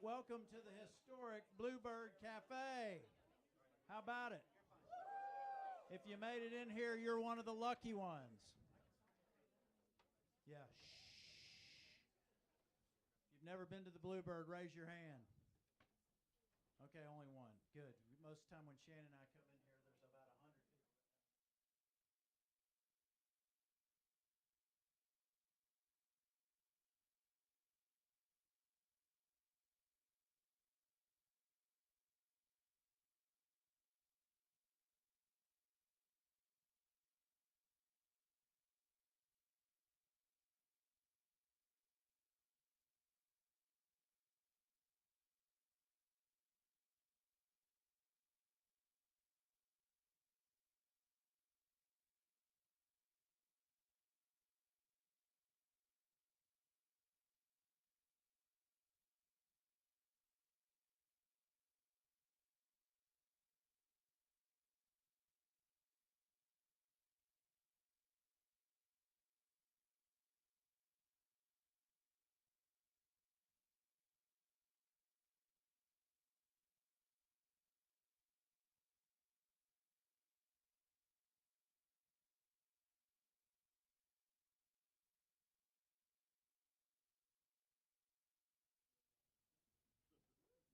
welcome to the historic Bluebird Cafe. How about it? If you made it in here, you're one of the lucky ones. Yeah, shh. If you've never been to the Bluebird, raise your hand. Okay, only one. Good. Most of the time when Shannon and I come in here, there's about 100 people.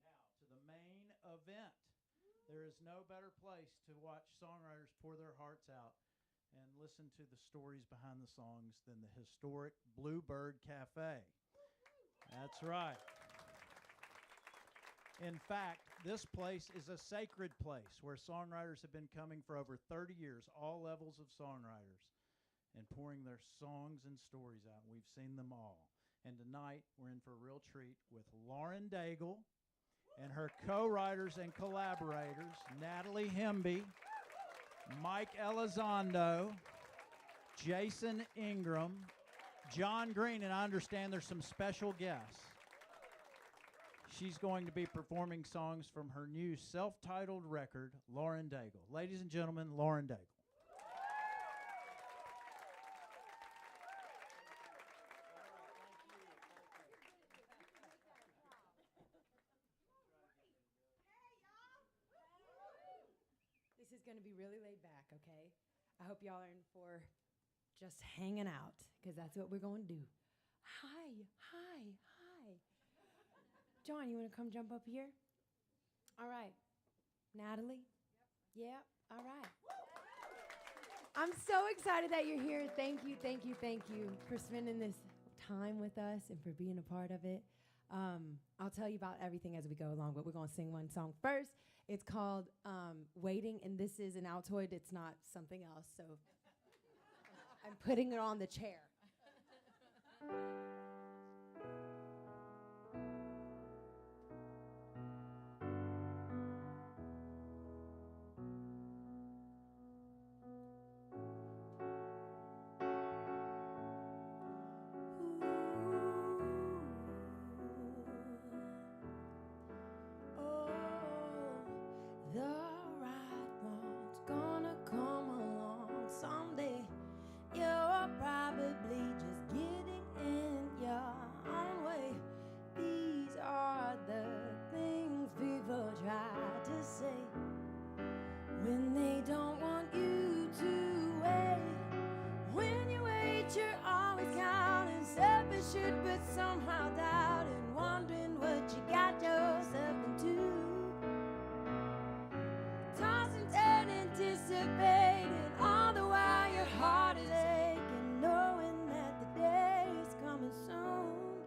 Now, to the main event. There is no better place to watch songwriters pour their hearts out and listen to the stories behind the songs than the historic Bluebird Cafe. That's right. In fact, this place is a sacred place where songwriters have been coming for over 30 years, all levels of songwriters, and pouring their songs and stories out. We've seen them all. And tonight, we're in for a real treat with Lauren Daigle and her co-writers and collaborators, Natalie Hemby, Mike Elizondo, Jason Ingram, John Green, and I understand there's some special guests. She's going to be performing songs from her new self-titled record, Lauren Daigle. Ladies and gentlemen, Lauren Daigle. This is going to be really laid back, okay? I hope y'all are in for just hanging out, because that's what we're going to do. Hi. John, you want to come jump up here? All right. Natalie? Yep. All right. I'm so excited that you're here. Thank you for spending this time with us and for being a part of it. I'll tell you about everything as we go along, but we're going to sing one song first. It's called Waiting, and this is an Altoid. It's not something else, so I'm putting it on the chair. When they don't want you to wait, when you wait, you're always counting, selfish shit, but somehow doubting, wondering what you got yourself into. Tossing, turning, anticipating, all the while your heart is aching, knowing that the day is coming soon.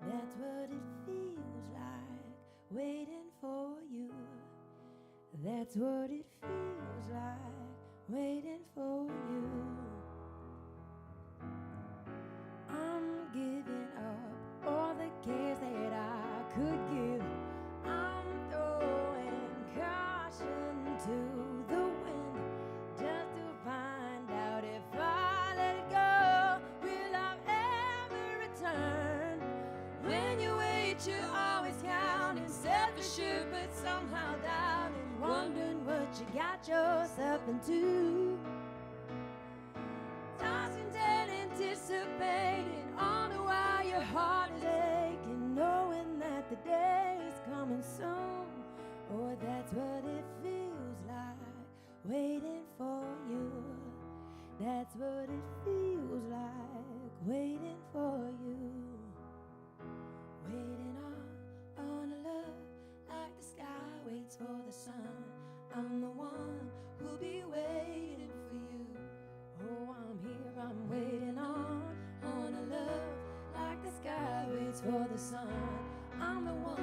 That's what it feels like, waiting for you. That's what it feels like, waiting for you. I'm giving up all the cares that I could give. I'm throwing caution to the wind, just to find out if I let it go, will I ever return? When you wait, you're always counting, selfish shit, but somehow doubting, wondering what you got yourself into. Tossing and anticipating, all the while your heart is aching, knowing that the day the sun. I'm the one who'll be waiting for you. Oh, I'm here, I'm waiting on a love like the sky waits for the sun. I'm the one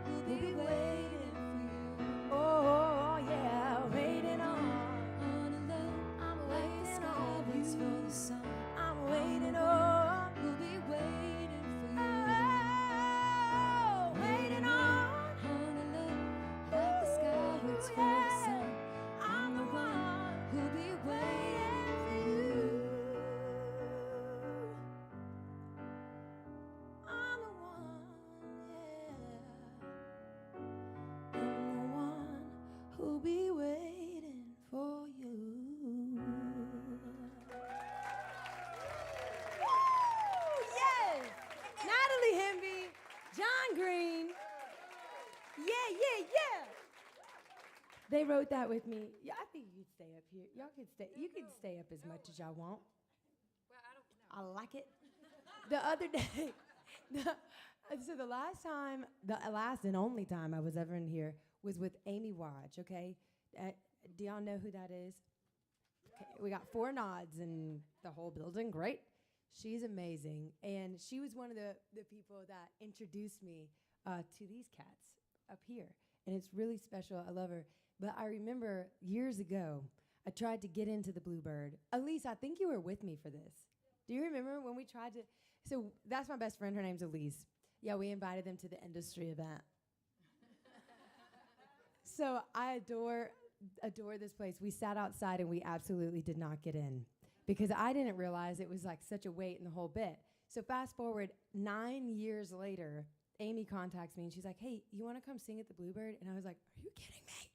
who'll be waiting for you. Oh, yeah, waiting on a love. I'm waiting on you for the sun. I'm waiting on. Who'll be waiting for you. Oh, waiting on a love like the sky waits for the sun. I'm the one who'll be waiting for you. I'm the one, yeah. I'm the one who'll be waiting for you. Woo! Yes! Natalie Hemby, John Green. Yeah, yeah, yeah. They wrote that with me. Yeah, I think you could stay up here. Y'all could stay. You could stay up as much as y'all want. Well, I don't know. I like it. The other day, so the last and only time I was ever in here was with Amy Wadge, okay? Do y'all know who that is? Okay, we got 4 nods in the whole building. Great. She's amazing. And she was one of the people that introduced me to these cats up here. And it's really special. I love her. But I remember years ago, I tried to get into the Bluebird. Elise, I think you were with me for this. Do you remember when we tried to? So that's my best friend. Her name's Elise. Yeah, we invited them to the industry event. So I adore this place. We sat outside and we absolutely did not get in because I didn't realize it was like such a wait in the whole bit. So fast forward 9 years later, Amy contacts me and she's like, "Hey, you want to come sing at the Bluebird?" And I was like, "Are you kidding me?"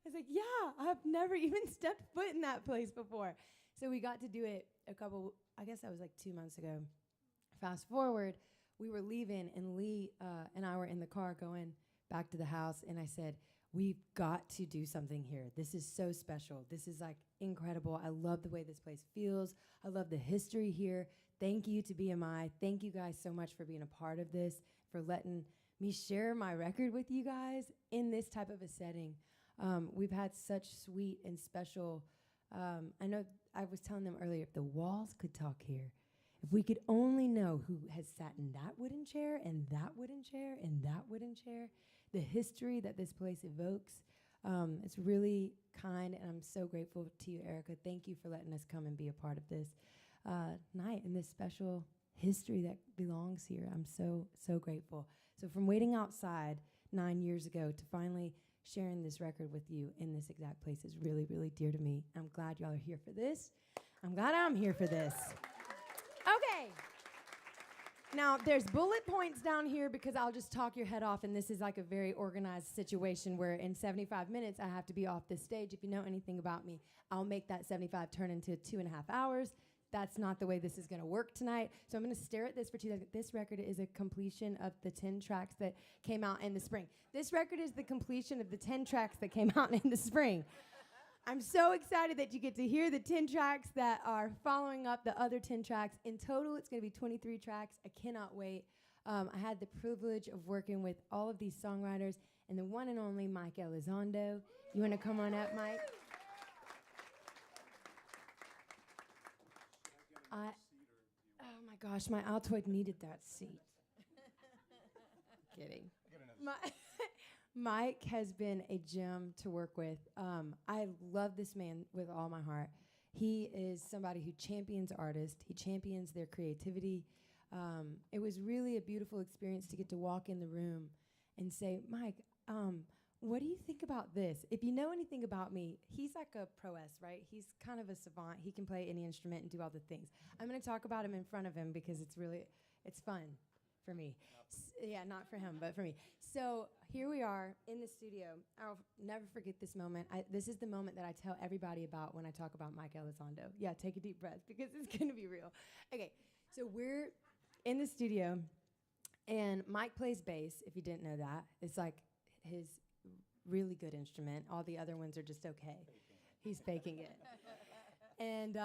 I was like, "Yeah, I've never even stepped foot in that place before." So we got to do it I guess that was like 2 months ago. Fast forward, we were leaving and Lee and I were in the car going back to the house and I said, "We've got to do something here. This is so special. This is like incredible. I love the way this place feels. I love the history here. Thank you to BMI. Thank you guys so much for being a part of this, for letting me share my record with you guys in this type of a setting." We've had such sweet and special, I know I was telling them earlier, if the walls could talk here, if we could only know who has sat in that wooden chair and that wooden chair and that wooden chair, the history that this place evokes, it's really kind, and I'm so grateful to you, Erica. Thank you for letting us come and be a part of this night and this special history that belongs here. I'm so, so grateful. So from waiting outside 9 years ago to finally sharing this record with you in this exact place is really, really dear to me. I'm glad y'all are here for this. I'm glad I'm here for this. Okay. Now, there's bullet points down here because I'll just talk your head off, and this is like a very organized situation where in 75 minutes I have to be off this stage. If you know anything about me, I'll make that 75 turn into 2.5 hours. That's not the way this is going to work tonight. So I'm going to stare at this for 2 seconds. This record is a completion of the 10 tracks that came out in the spring. This record is the completion of the 10 tracks that came out in the spring. I'm so excited that you get to hear the 10 tracks that are following up the other 10 tracks. In total, it's going to be 23 tracks. I cannot wait. I had the privilege of working with all of these songwriters and the one and only Mike Elizondo. You want to come on up, Mike? Oh my gosh, my Altoid needed that seat. Kidding. Mike has been a gem to work with. I love this man with all my heart. He is somebody who champions artists. He champions their creativity. It was really a beautiful experience to get to walk in the room and say, "Mike, what do you think about this?" If you know anything about me, he's like a prowess, right? He's kind of a savant. He can play any instrument and do all the things. I'm going to talk about him in front of him because it's fun for me. Yeah, not for him, but for me. So here we are in the studio. I'll never forget this moment. This is the moment that I tell everybody about when I talk about Mike Elizondo. Yeah, take a deep breath because it's going to be real. Okay, so we're in the studio, and Mike plays bass, if you didn't know that. It's like his really good instrument. All the other ones are just okay. He's faking it. And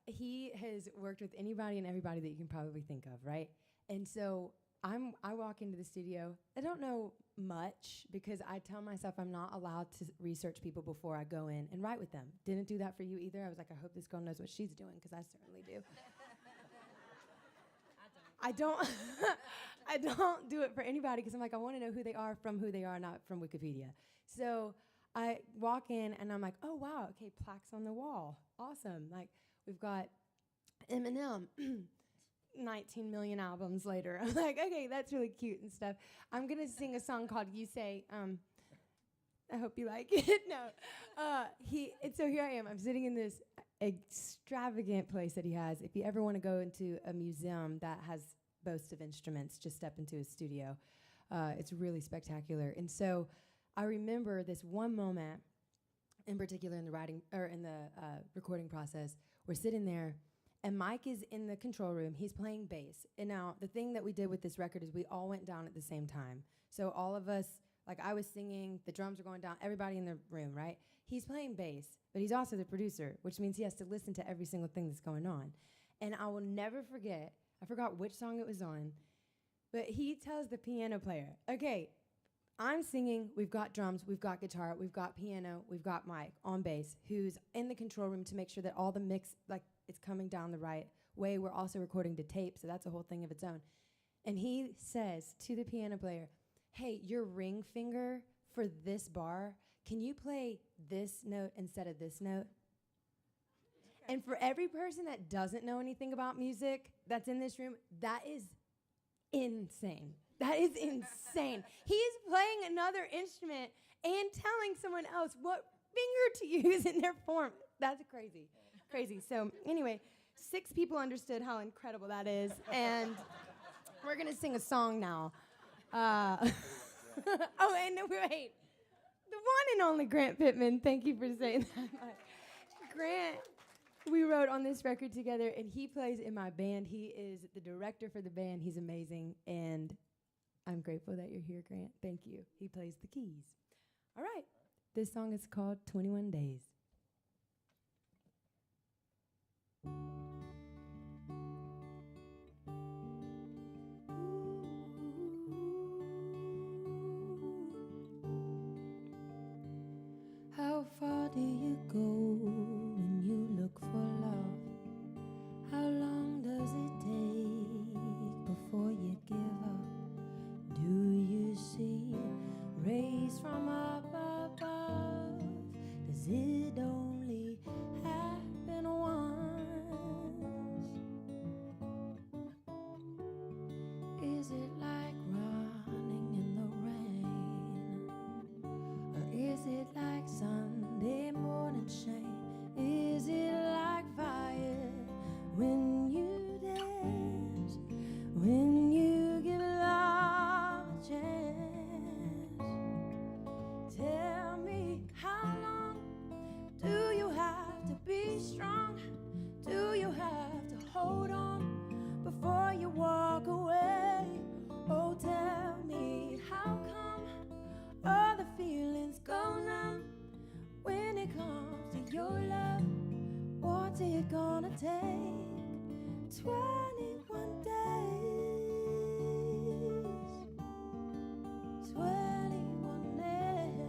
he has worked with anybody and everybody that you can probably think of, right? And so I walk into the studio. I don't know much because I tell myself I'm not allowed to research people before I go in and write with them. Didn't do that for you either. I was like, I hope this girl knows what she's doing because I certainly do. I don't I don't do it for anybody because I'm like, I want to know who they are, not from Wikipedia. So I walk in and I'm like, oh wow, okay, plaques on the wall. Awesome. Like we've got Eminem 19 million albums later. I'm like, okay, that's really cute and stuff. I'm gonna sing a song called You Say, I hope you like it. No. So here I am. I'm sitting in this extravagant place that he has. If you ever want to go into a museum that has boasts of instruments, just step into his studio. It's really spectacular. And so I remember this one moment in particular in the writing or in the recording process. We're sitting there and Mike is in the control room. He's playing bass. And now the thing that we did with this record is we all went down at the same time. So all of us, like I was singing, the drums are going down, everybody in the room, right? He's playing bass, but he's also the producer, which means he has to listen to every single thing that's going on. And I will never forget, I forgot which song it was on, but he tells the piano player, okay, I'm singing, we've got drums, we've got guitar, we've got piano, we've got Mike on bass, who's in the control room to make sure that all the mix, like, it's coming down the right way. We're also recording to tape, so that's a whole thing of its own. And he says to the piano player, hey, your ring finger for this bar, can you play this note instead of this note? And for every person that doesn't know anything about music that's in this room, that is insane. That is insane. He's playing another instrument and telling someone else what finger to use in their form. That's crazy. Crazy. So anyway, 6 people understood how incredible that is. And we're going to sing a song now. Oh, and wait. The one and only Grant Pittman. Thank you for saying that. Grant, we wrote on this record together, and he plays in my band. He is the director for the band. He's amazing, and I'm grateful that you're here, Grant. Thank you. He plays the keys. All right. This song is called 21 Days. How far do you go when you look for love? How long does it take before you give up? Do you see rays from up above? Does it only happen once? Is it like running in the rain? Or is it like Sunday morning shame? Is it like fire when you dance? When you give love a chance? Tell me, how long do you have to be strong? Do you have to hold on before you walk away? Oh, tell me, how come all the feelings go numb when it comes to your love? What's it gonna take? 21 days. 21 days.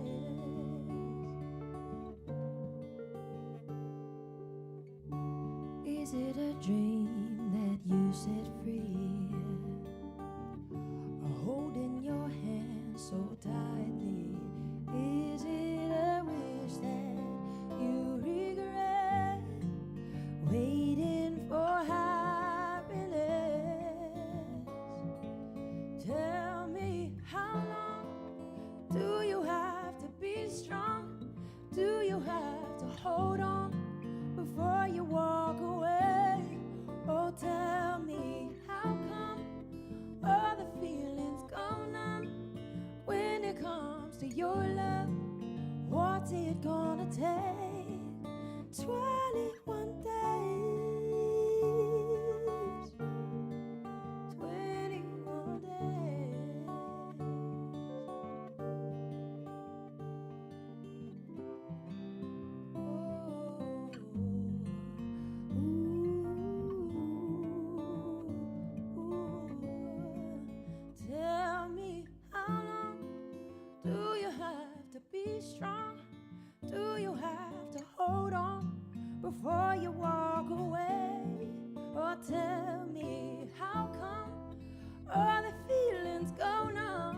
Is it a dream that you set free? Or holding your hand so tightly? Is it a wish that you regret? Waiting for happiness. Tell me, how long do you have to be strong? Do you have to hold on before you walk away? Oh, tell me, how come all the feelings go numb when it comes to your love? What's it gonna take? 21 days. 21 days. Oh. before you walk away, or tell me how come all the feelings go numb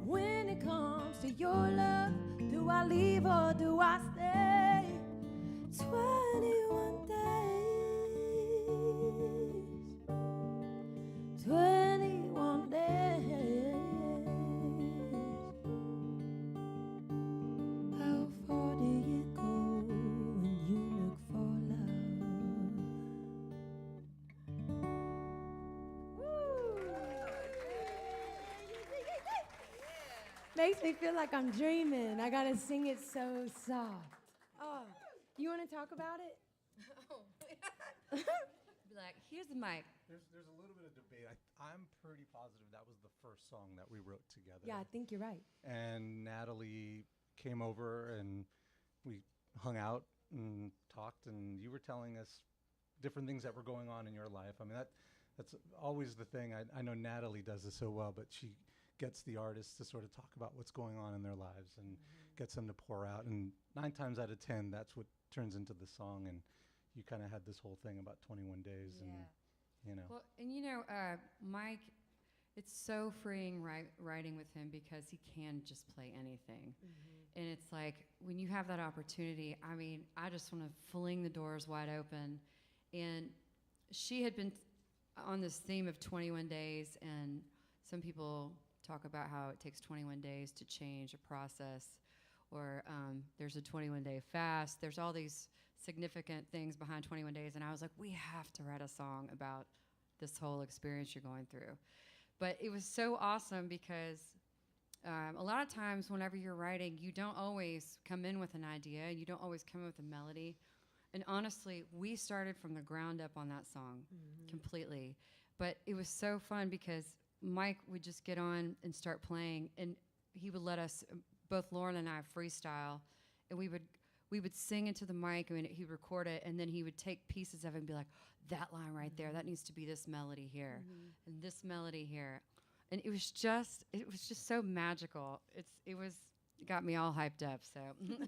when it comes to your love. Do I leave or do I stay? 21 days, 21 days. How far do you go when you look for love? Makes me feel like I'm dreaming. I gotta sing it so soft. Oh, you want to talk about it? Be like, here's the mic. There's a little bit of debate. I'm pretty positive that was the first song that we wrote together. Yeah, I think you're right. And Natalie came over and we hung out and talked, and you were telling us different things that were going on in your life. I mean, that's always the thing. I know Natalie does this so well, but she gets the artists to sort of talk about what's going on in their lives and gets them to pour out. And 9 times out of 10, that's what turns into the song. And you kind of had this whole thing about 21 days, and you know. Well, and Mike, it's so freeing writing with him because he can just play anything. And it's like when you have that opportunity, I mean, I just want to fling the doors wide open. And she had been on this theme of 21 days, and some people talk about how it takes 21 days to change a process, or there's a 21-day fast. There's all these significant things behind 21 days, and I was like, we have to write a song about this whole experience you're going through. But it was so awesome because a lot of times whenever you're writing, you don't always come in with an idea, and you don't always come in with a melody. And honestly, we started from the ground up on that song completely. But it was so fun because Mike would just get on and start playing, and he would let us, both Lauren and I, freestyle, and we would sing into the mic. I mean, he'd record it, and then he would take pieces of it and be like, that line right there, that needs to be this melody here, and this melody here. And it was just so magical. It got me all hyped up, so.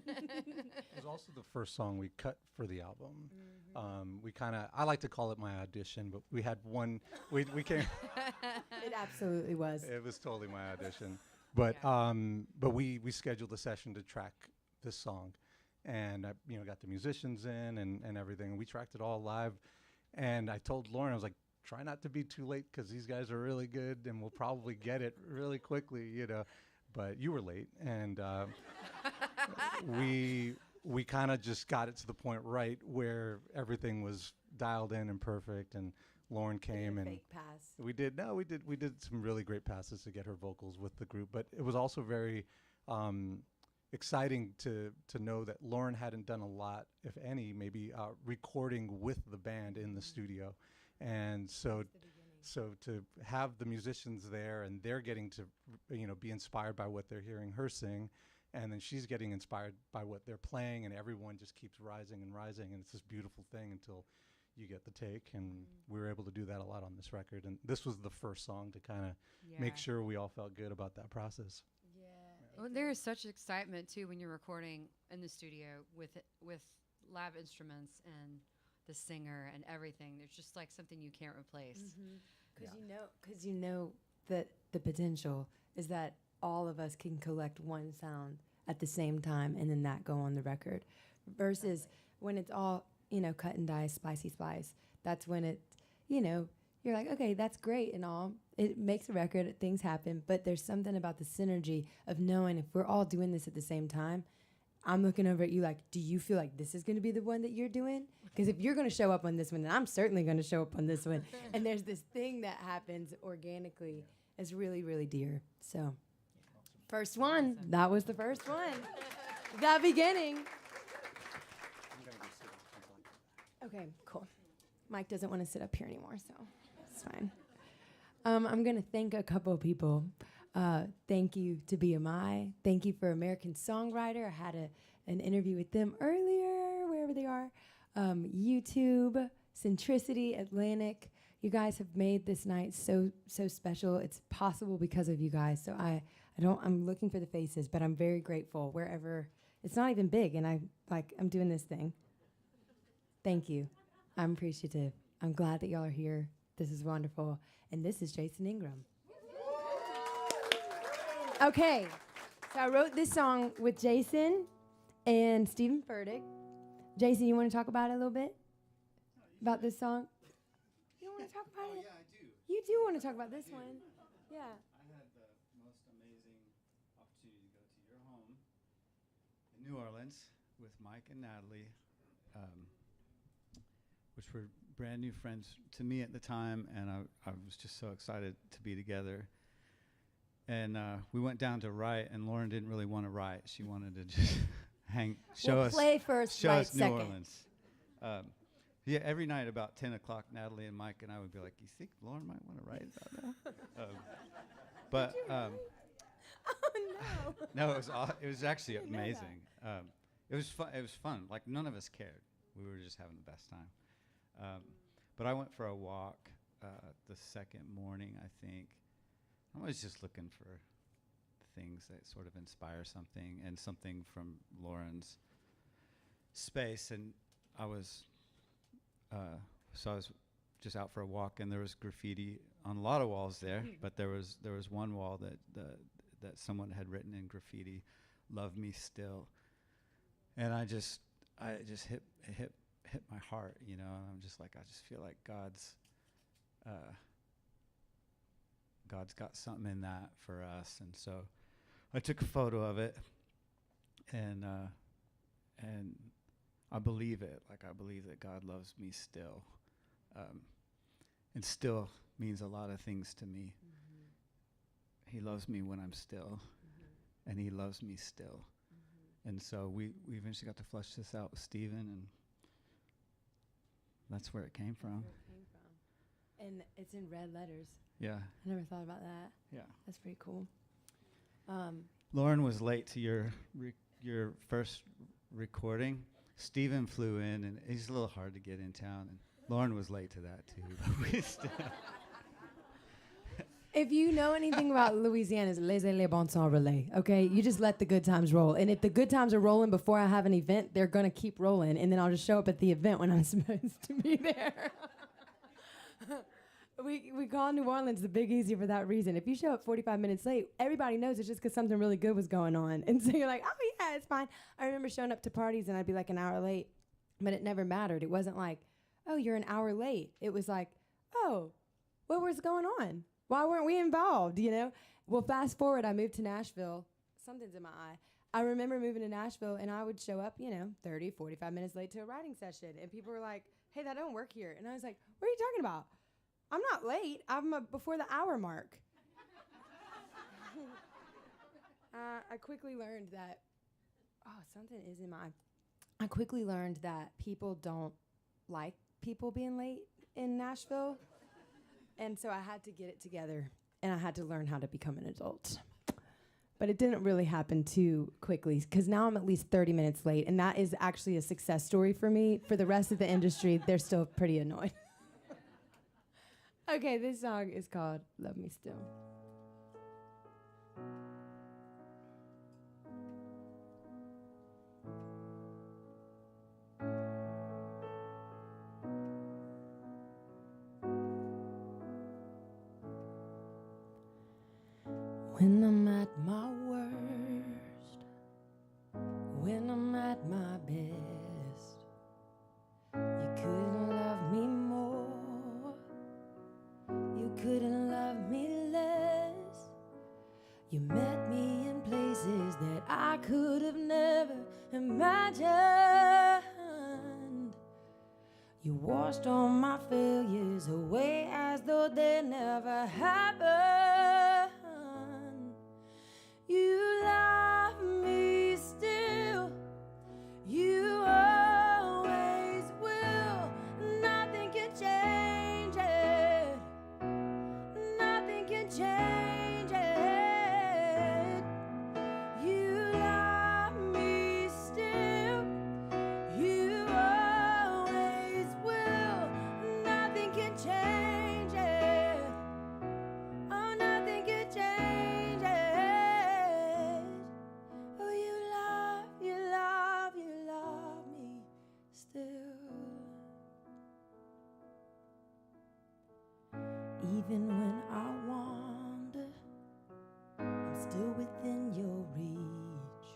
It was also the first song we cut for the album. I like to call it my audition, but we had one, we came. It absolutely was. It was totally my audition. But we scheduled a session to track this song, and I got the musicians in and everything, and we tracked it all live. And I told Lauren, I was like, try not to be too late because these guys are really good, and we'll probably get it really quickly, But you were late, and we kind of just got it to the point right where everything was dialed in and perfect, and Lauren came and fake pass. we did some really great passes to get her vocals with the group. But it was also very exciting to know that Lauren hadn't done a lot, if any, maybe recording with the band in the studio, and so to have the musicians there, and they're getting to be inspired by what they're hearing her sing, and then she's getting inspired by what they're playing, and everyone just keeps rising and rising, and it's this beautiful thing until you get the take. And we were able to do that a lot on this record, and this was the first song to kind of make sure we all felt good about that process. Well, there is such excitement too when you're recording in the studio with live instruments and the singer and everything. There's just like something you can't replace. Because you know that the potential is that all of us can collect one sound at the same time and then that go on the record, versus when it's all cut and dice, spicy spice. That's when it you're like, okay, that's great and all. It makes a record, things happen, but there's something about the synergy of knowing if we're all doing this at the same time. I'm looking over at you like, do you feel like this is going to be the one that you're doing? Because if you're going to show up on this one, then I'm certainly going to show up on this one. And there's this thing that happens organically. It's really, really dear. So, first one. That was the first one. The beginning. Okay, cool. Mike doesn't want to sit up here anymore, so it's fine. I'm going to thank a couple of people. Thank you to BMI. Thank you for American Songwriter. I had an interview with them earlier, wherever they are. YouTube, Centricity, Atlantic. You guys have made this night so special. It's possible because of you guys. So I'm looking for the faces, but I'm very grateful wherever. It's not even big, and I'm doing this thing. Thank you. I'm appreciative. I'm glad that y'all are here. This is wonderful. And this is Jason Ingram. Okay, so I wrote this song with Jason and Stephen Furtick. Jason, you want to talk about it a little bit? About this song? You don't want to talk about it? Yeah, I do. You do want to talk about this one. Yeah. I had the most amazing opportunity to go to your home in New Orleans with Mike and Natalie, which were brand new friends to me at the time, and I was just so excited to be together. And we went down to write, and Lauren didn't really want to write. She wanted to just show us Play first, show write us New second. Orleans. Yeah, every night about 10 o'clock, Natalie and Mike and I would be like, "You think Lauren might want to write about that?" But Oh no. no, it was actually didn't know amazing. It was fun. It was fun. Like none of us cared. We were just having the best time. But I went for a walk the second morning, I think. I was just looking for things that sort of inspire something and something from Lauren's space. And I was just out for a walk, and there was graffiti on a lot of walls there, but there was one wall that someone had written in graffiti, "Love me still," and I just hit my heart, you know. And I'm just like, I just feel like God's got something in that for us. And so I took a photo of it, and I believe it. Like, I believe that God loves me still. And still means a lot of things to me. Mm-hmm. He loves me when I'm still, and he loves me still. And so we eventually got to flesh this out with Stephen, and that's where it came from. And it's in red letters. Yeah. I never thought about that. Yeah. That's pretty cool. Lauren was late to your first recording. Stephen flew in, and he's a little hard to get in town, and Lauren was late to that too. If you know anything about Louisiana's laissez les bons temps relais, okay? You just let the good times roll. And if the good times are rolling before I have an event, they're going to keep rolling. And then I'll just show up at the event when I'm supposed to be there. We call New Orleans the Big Easy for that reason. If you show up 45 minutes late, everybody knows it's just because something really good was going on. And so you're like, oh, yeah, it's fine. I remember showing up to parties, and I'd be like an hour late. But it never mattered. It wasn't like, oh, you're an hour late. It was like, oh, what was going on? Why weren't we involved, you know? Well, fast forward, I moved to Nashville. Something's in my eye. I remember moving to Nashville, and I would show up, 30, 45 minutes late to a writing session. And people were like, hey, that don't work here. And I was like, what are you talking about? I'm not late. I'm before the hour mark. I quickly learned that, something is in my eye. I quickly learned that people don't like people being late in Nashville. And so I had to get it together, and I had to learn how to become an adult. But it didn't really happen too quickly, because now I'm at least 30 minutes late, and that is actually a success story for me. For the rest of the industry, they're still pretty annoyed. Okay, this song is called Love Me Still. When I'm at my worst, when I'm at my best, you couldn't love me more, you couldn't love me less. You met me in places that I could have never imagined. You washed all my failures away as though they never happened. You love me still, you always will. Nothing can change it, nothing can change it. You love me still, you always will. Nothing can change it. Oh, even when I wander, I'm still within your reach.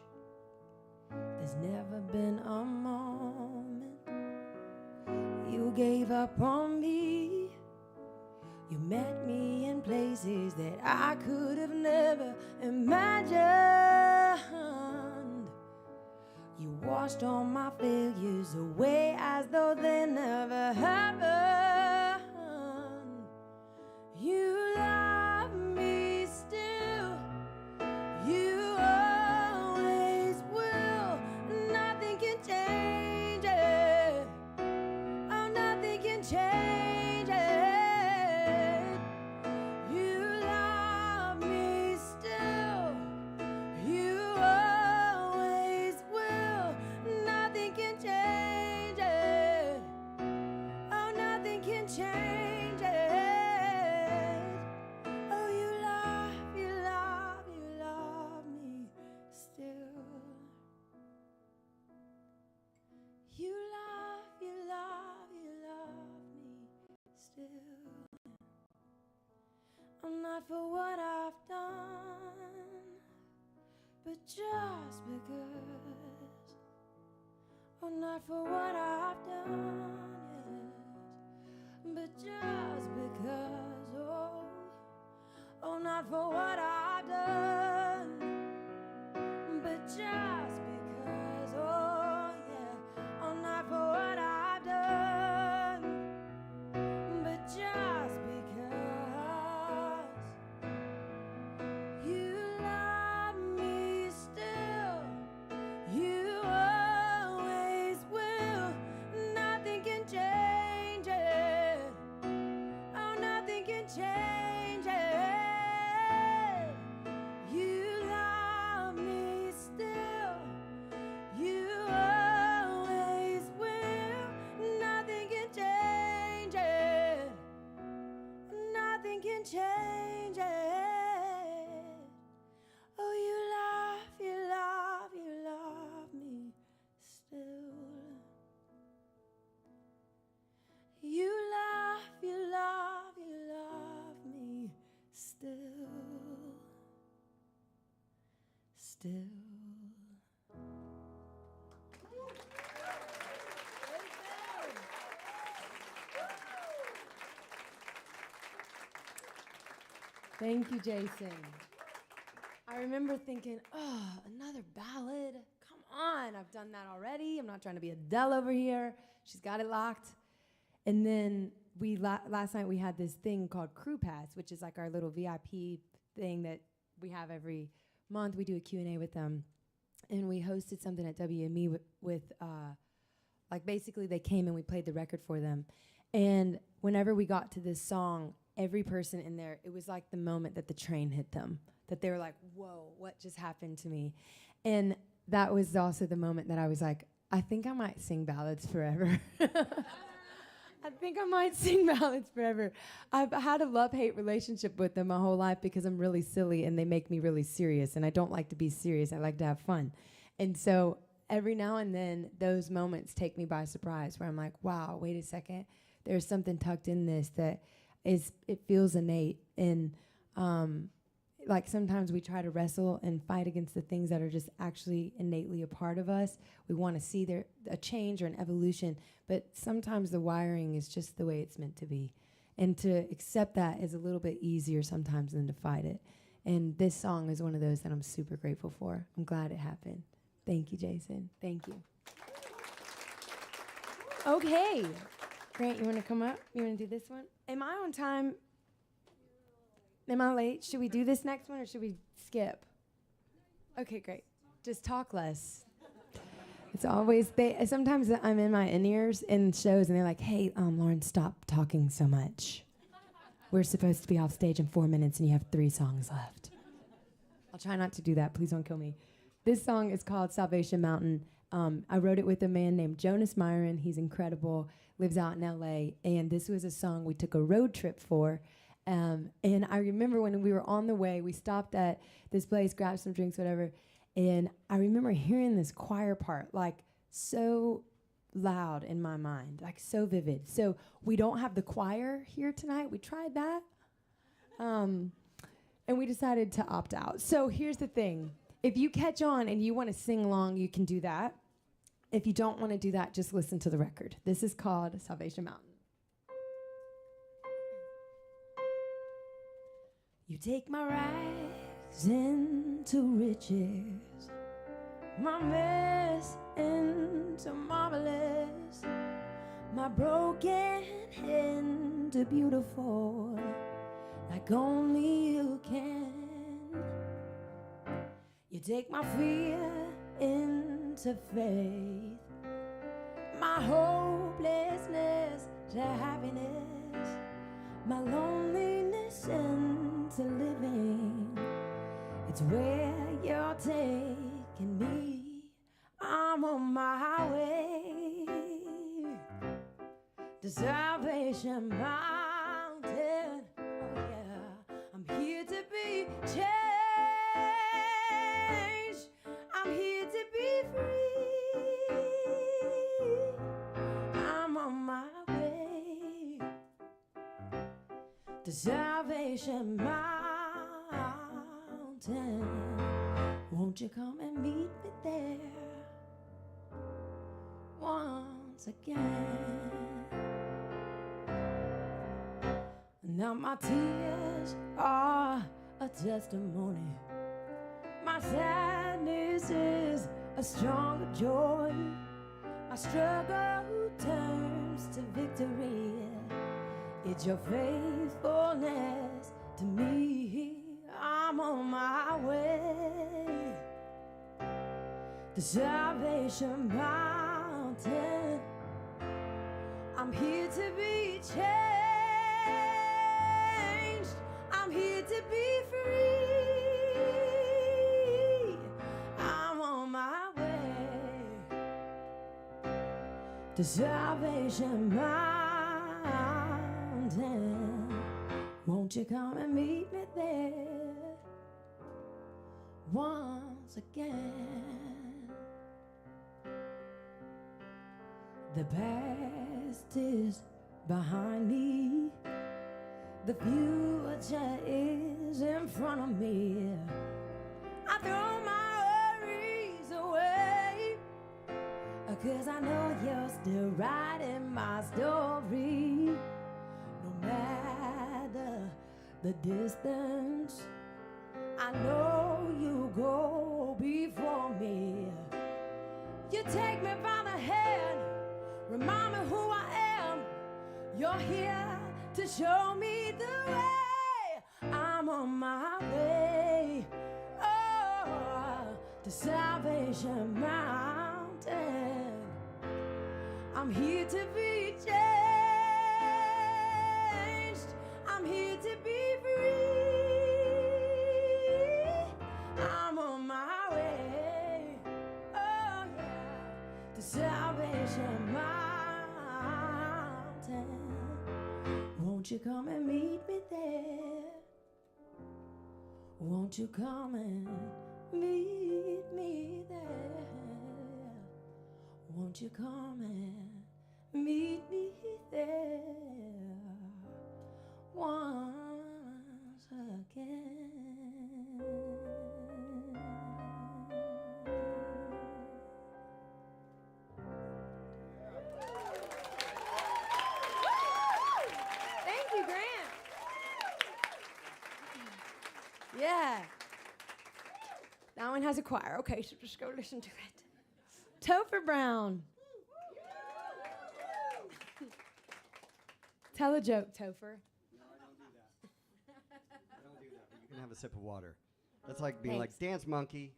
There's never been a moment you gave up on me. You met me in places that I could have never imagined. You washed all my failures away as though they never happened. You love me still. You always will. Nothing can change it. Oh, nothing can change it. You love me still. You always will. Nothing can change it. Oh, nothing can change it. Oh, you love, you love, you love me still. You love, you love, you love me still. I'm not for what I've done, but just because. Oh, not for what I've done, yes, but just because. Oh, not for what I've done, but just because. Oh, yeah, oh, not for what I've done, but just because. You love me still. You always will. Nothing can change it. Oh, nothing can change it. You love me still. You always will. Nothing can change it. Nothing can change it. Oh, you love, you love, you love me still. You love, you love, you love me still. Still. Thank you, Jason. I remember thinking, oh, another ballad? Come on, I've done that already. I'm not trying to be Adele over here. She's got it locked. And then last night we had this thing called Crew Pass, which is like our little VIP thing that we have every month. We do a Q&A with them. And we hosted something at WME with like basically they came and we played the record for them. And whenever we got to this song, every person in there, it was like the moment that the train hit them, that they were like, whoa, what just happened to me? And that was also the moment that I was like, I think I might sing ballads forever. I think I might sing ballads forever. I've had a love-hate relationship with them my whole life because I'm really silly and they make me really serious. And I don't like to be serious. I like to have fun. And so every now and then, those moments take me by surprise where I'm like, wow, wait a second. There's something tucked in this that it feels innate. And like sometimes we try to wrestle and fight against the things that are just actually innately a part of us. We want to see a change or an evolution, but sometimes the wiring is just the way it's meant to be. And to accept that is a little bit easier sometimes than to fight it. And this song is one of those that I'm super grateful for. I'm glad it happened. Thank you, Jason. Thank you. Okay. Grant, you want to come up? You want to do this one? Am I on time? Am I late? Should we do this next one or should we skip? Okay, great. Just talk less. It's always, sometimes I'm in my in-ears in shows and they're like, hey, Lauren, stop talking so much. We're supposed to be off stage in 4 minutes and you have 3 songs left. I'll try not to do that. Please don't kill me. This song is called Salvation Mountain. I wrote it with a man named Jonas Myron. He's incredible, lives out in LA. And this was a song we took a road trip for. And I remember when we were on the way, we stopped at this place, grabbed some drinks, whatever. And I remember hearing this choir part, like so loud in my mind, like so vivid. So we don't have the choir here tonight. We tried that. And we decided to opt out. So here's the thing. If you catch on and you want to sing along, you can do that. If you don't want to do that, just listen to the record. This is called Salvation Mountain. You take my rags into riches, my mess into marvelous, my broken into beautiful, like only you can. You take my fear into faith, my hopelessness to happiness, my loneliness into living. It's where you're taking me. I'm on my way to Salvation Mountain. Oh yeah, I'm here to be changed. I'm here to be free. I'm on my way to Salvation Mountain. Won't you come and meet me there once again? Now my tears are a testimony. My sadness is a stronger joy. My struggle turns to victory. It's your faithfulness to me. I'm on my way to Salvation Mountain. I'm here to be changed. I'm here to be free. I'm on my way to Salvation Mountain. Won't you come and meet me there once again? The past is behind me. The future is in front of me. I throw my worries away, 'cause I know you're still writing my story. No matter the distance, I know you go before me. You take me by the hand, remind me who I am. You're here to show me the way. I'm on my way, oh, to Salvation Mountain. I'm here to be changed. I'm here to be free. I'm on my way, oh yeah, to Salvation Mountain. Won't you come and meet me there? Won't you come and meet me there? Won't you come and meet me there once again? Thank you, Grant. Yeah. That one has a choir. Okay, so just go listen to it. Topher Brown. Tell a joke, Topher. No, I don't do that. I don't do that, but you can have a sip of water. That's like being Thanks. like, dance monkey.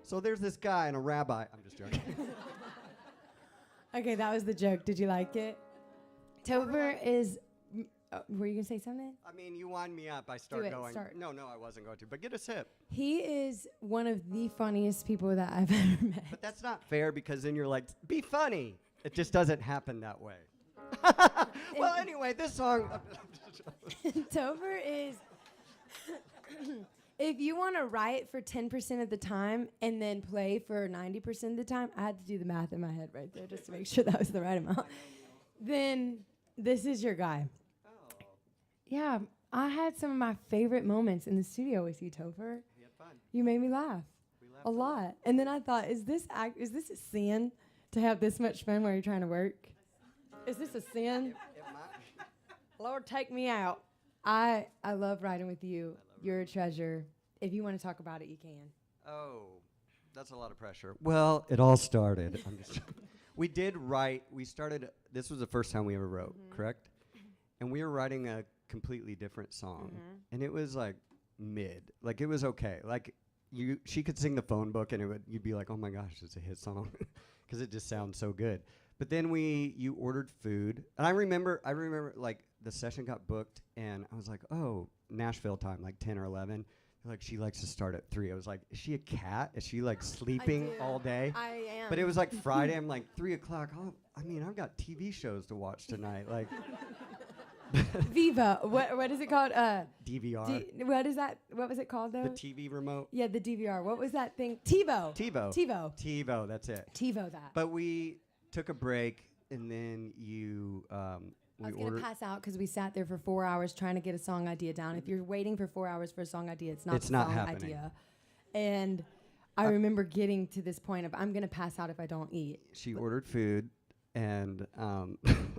So there's this guy and a rabbi. I'm just joking. Okay, that was the joke. Did you like it? Topher is. Were you gonna say something? I mean, you wind me up. I start it, going. start. No, I wasn't going to. But get a sip. He is one of the funniest people that I've ever met. But that's not fair because then you're like, be funny. It just doesn't happen that way. Well, anyway, this song. Topher is. If you want to write for 10% of the time and then play for 90% of the time, I had to do the math in my head right there just to make sure that was the right amount. Then this is your guy. Oh, Yeah, I had some of my favorite moments in the studio with you, Topher. We had fun. You made me laugh We laughed a lot. And then I thought, is this a sin to have this much fun while you're trying to work? Is this a sin? It might. Lord, take me out. I love riding with you. You're a treasure. If you want to talk about it, you can. Oh, that's a lot of pressure. Well, it all started. I'm just we did write. We started. This was the first time we ever wrote, correct? And we were writing a completely different song, and it was like mid. Like it was okay. Like she could sing the phone book, and you'd be like, oh my gosh, it's a hit song, because it just sounds so good. But then you ordered food, and I remember like the session got booked, and I was like, oh, Nashville time, like 10 or 11. They're like, she likes to start at 3. I was like, is she a cat? Is she like sleeping all day? I am. But it was like Friday. I'm like 3 o'clock. Oh, I mean, I've got TV shows to watch tonight. Like Viva. What is it called? DVR, What is that? What was it called though? the TV remote. Yeah, the DVR. What was that thing? TiVo. TiVo. TiVo. TiVo. That's it. TiVo that. But we took a break, and then you I we was going to ordered. pass out because we sat there for 4 hours trying to get a song idea down. If you're waiting for 4 hours for a song idea, it's not It's the not song happening. idea. And I remember getting to this point of I'm going to pass out if I don't eat. She ordered food, and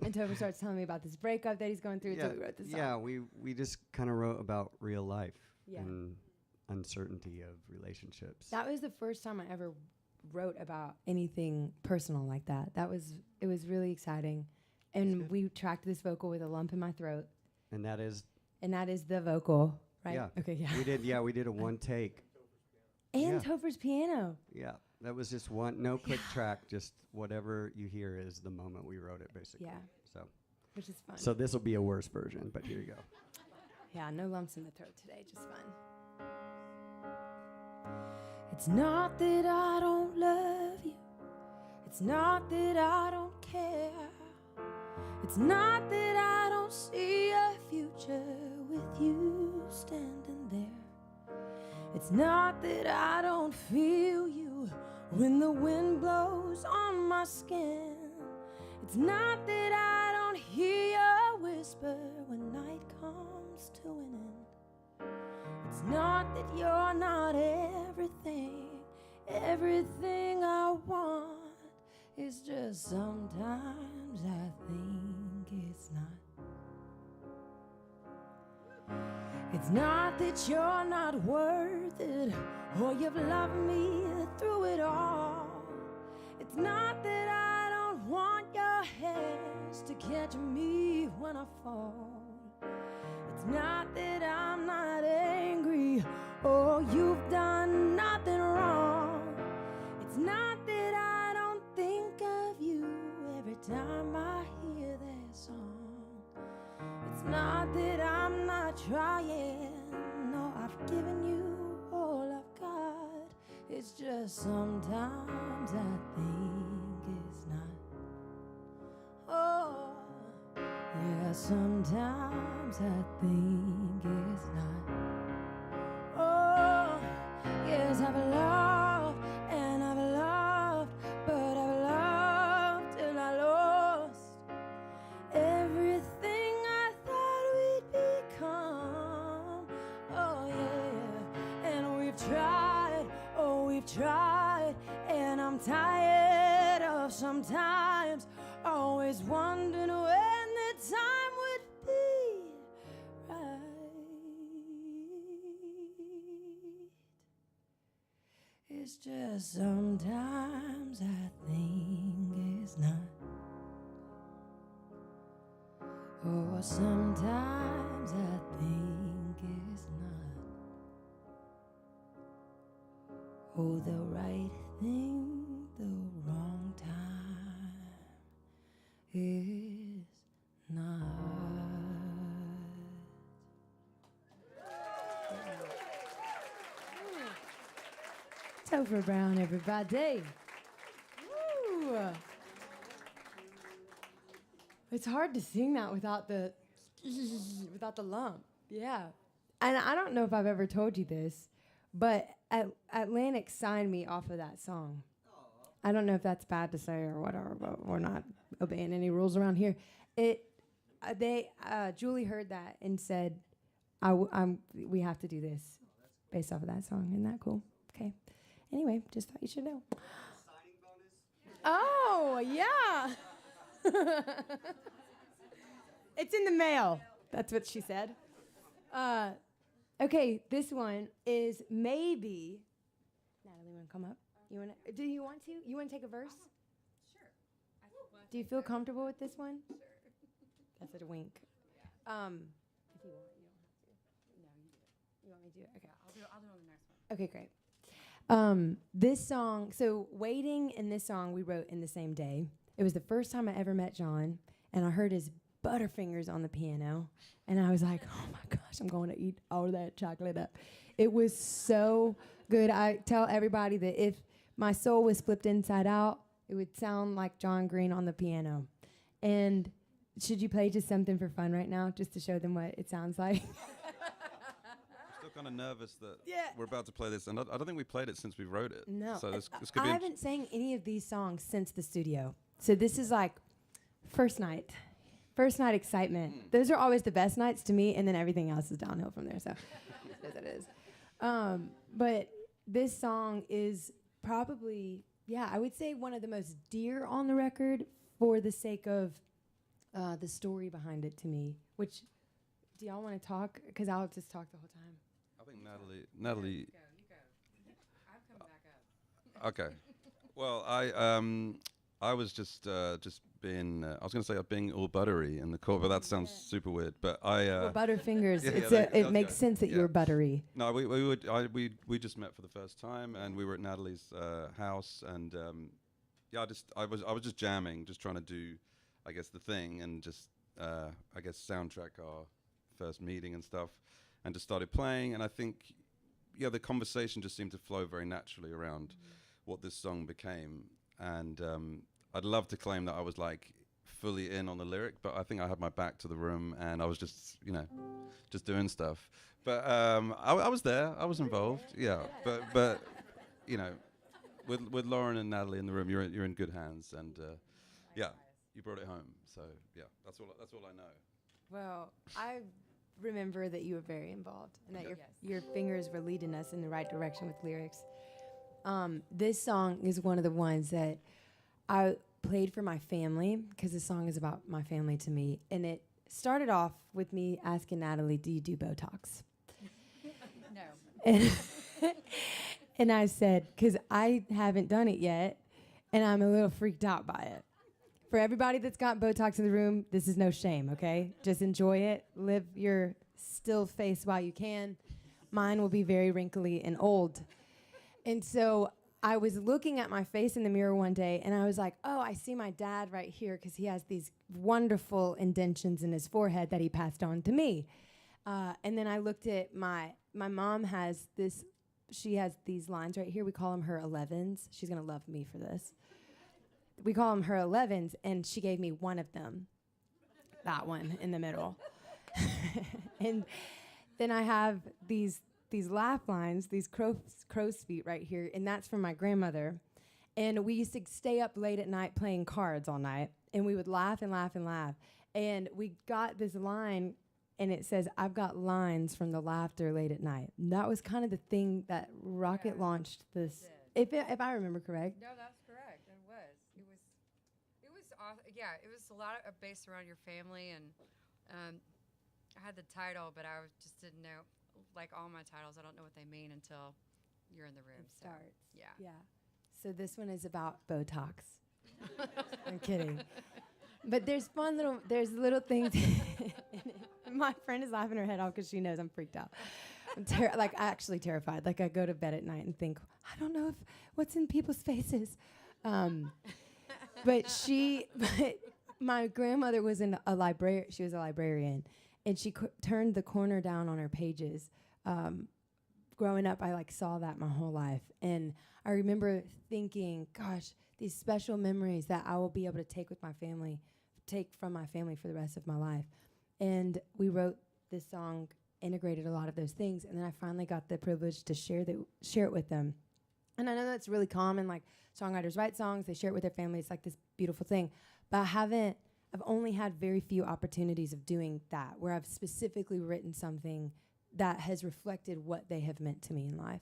And Topher starts telling me about this breakup that he's going through. So we wrote this song. yeah, we just kind of wrote about real life Yeah. and uncertainty of relationships. That was the first time I ever wrote about anything personal like that. It was really exciting. And we tracked this vocal with a lump in my throat. And that is And that is the vocal, right? Yeah. Okay, yeah. we did a one take. And yeah. Topher's piano. Yeah, that was just one, no click track, just whatever you hear is the moment we wrote it, basically. Yeah. So, Which is fun. so this will be a worse version, but here you go. Yeah, no lumps in the throat today, just fun. It's not that I don't love you. It's not that I don't care. It's not that I don't see a future with you standing there. It's not that I don't feel you when the wind blows on my skin. It's not that I don't hear your whisper when night comes to an end. It's not that you're not everything. Everything I want is just sometimes I think it's not. It's not that you're not worth it, or you've loved me through it all. It's not that I don't want your hands to catch me when I fall. It's not that I'm not angry, or you've done nothing wrong. It's not that I don't think of you every time I hear that song. It's not that I'm not trying, no, I've given you all I've got. It's just sometimes I think it's not. Oh, yeah, sometimes I think it's not. Oh, yes, I've loved and I've loved, but I've loved till I lost everything I thought we'd become. Oh, yeah, and we've tried, oh, we've tried, and I'm tired of sometimes always wondering when the time would be right. It's just sometimes I think it's not. Or sometimes I think it's not. Oh, the right thing, the wrong time is not. Topher Brown, everybody. Woo. It's hard to sing that without the lump. Yeah. And I don't know if I've ever told you this, but Atlantic signed me off of that song. I don't know if that's bad to say or whatever, but we're not obeying any rules around here. Julie heard that and said, we have to do this based off of that song. Isn't that cool? Okay. Anyway, just thought you should know. Oh, yeah. It's in the mail. That's what she said. Okay, this one is maybe. Natalie, want to come up? Do you want to? You want to take a verse? Sure. Do you feel comfortable with this one? Sure. That's a wink. Yeah. If you want, you don't have to. No, you do it. You want me to do it? Okay. I'll do it on the next one. Okay, great. This song, so Waiting and this song we wrote in the same day. It was the first time I ever met John, and I heard his butterfingers on the piano, and I was like, oh my gosh, I'm going to eat all of that chocolate up. It was so good. I tell everybody that if my soul was flipped inside out, it would sound like John Green on the piano. And should you play just something for fun right now, just to show them what it sounds like? Still kind of nervous that Yeah. we're about to play this, and I don't think we played it since we wrote it. No. So this could I be. haven't sang any of these songs since the studio. So this is like first night excitement. Those are always the best nights to me, and then everything else is downhill from there. So as it is. But this song is probably, I would say one of the most dear on the record for the sake of the story behind it to me. Which, do y'all want to talk? Because I'll just talk the whole time. I think Natalie. You go. I'm coming back up. Okay. Well, I was just being. I was going to say being all buttery in the call, but that sounds super weird. But Well, Butterfingers. Yeah, It makes sense that you were buttery. No, we just met for the first time, and we were at Natalie's house, and I was just jamming, just trying to do, I guess, the thing, and just I guess soundtrack our first meeting and stuff, and just started playing, and I think the conversation just seemed to flow very naturally around what this song became, and I'd love to claim that I was like fully in on the lyric, but I think I had my back to the room and I was just just doing stuff. But I was there, I was involved, but with Lauren and Natalie in the room, you're in good hands, and you brought it home. So that's all I know. Well, I remember that you were very involved and that your fingers were leading us in the right direction with lyrics. This song is one of the ones that I played for my family because the song is about my family to me. And it started off with me asking Natalie, do you do Botox? No. And I said, because I haven't done it yet, and I'm a little freaked out by it. For everybody that's got Botox in the room, this is no shame, okay? Just enjoy it. Live your still face while you can. Mine will be very wrinkly and old. And so I was looking at my face in the mirror one day, and I was like, oh, I see my dad right here because he has these wonderful indentions in his forehead that he passed on to me. And then I looked at my mom has this, she has these lines right here. We call them her 11s. She's going to love me for this. We call them her 11s, and she gave me one of them, that one in the middle. And then I have these laugh lines, these crow's feet right here, and that's from my grandmother. And we used to stay up late at night playing cards all night, and we would laugh and laugh and laugh. And we got this line, and it says, I've got lines from the laughter late at night. And that was kind of the thing that rocket launched this, if I remember correct. No, that's correct. It was awesome. Yeah, it was a lot of based around your family, and I had the title, but I just didn't know. Like all my titles, I don't know what they mean until you're in the room. It starts. Yeah. So this one is about Botox. I'm kidding. But there's little things. My friend is laughing her head off because she knows I'm freaked out. I'm actually terrified. Like I go to bed at night and think, I don't know what's in people's faces. But my grandmother was a librarian. She was a librarian, and she turned the corner down on her pages. Growing up, I saw that my whole life, and I remember thinking, gosh, these special memories that I will be able to take from my family for the rest of my life. And we wrote this song, integrated a lot of those things, and then I finally got the privilege to share it with them. And I know that's really common, like songwriters write songs, they share it with their families, like this beautiful thing. But I I've only had very few opportunities of doing that, where I've specifically written something that has reflected what they have meant to me in life.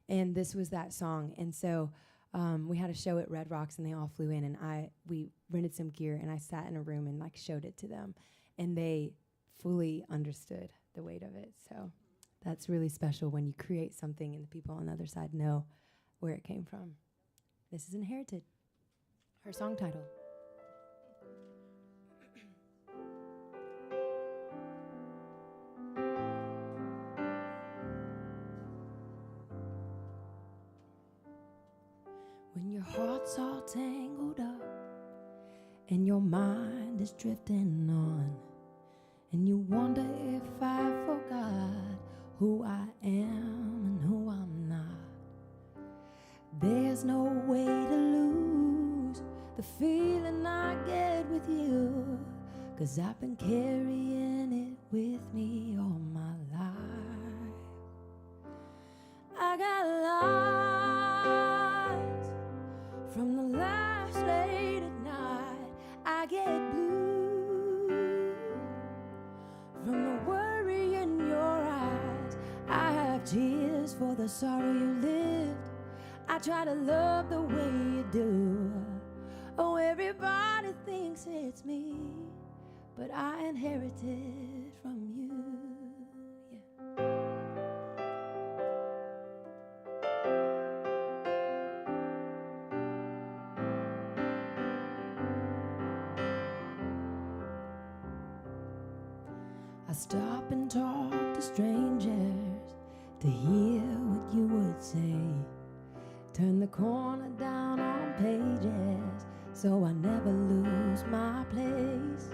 And this was that song. And so we had a show at Red Rocks, and they all flew in, and we rented some gear, and I sat in a room and like showed it to them, and they fully understood the weight of it. So that's really special when you create something and the people on the other side know where it came from. This is Inherited, her song title. When your heart's all tangled up and your mind is drifting on, and you wonder if I forgot who I am and who I'm not, there's no way to lose the feeling I get with you, 'cause I've been carrying it with me all my life. I got lies from the last late at night. I get blue from the worry in your eyes. I have tears for the sorrow you lived. I try to love the way you do. Oh, everybody thinks it's me, but I inherited from you. Yeah. I stop and talk to strangers to hear what you would say. Turn the corner down on pages so I never lose my place.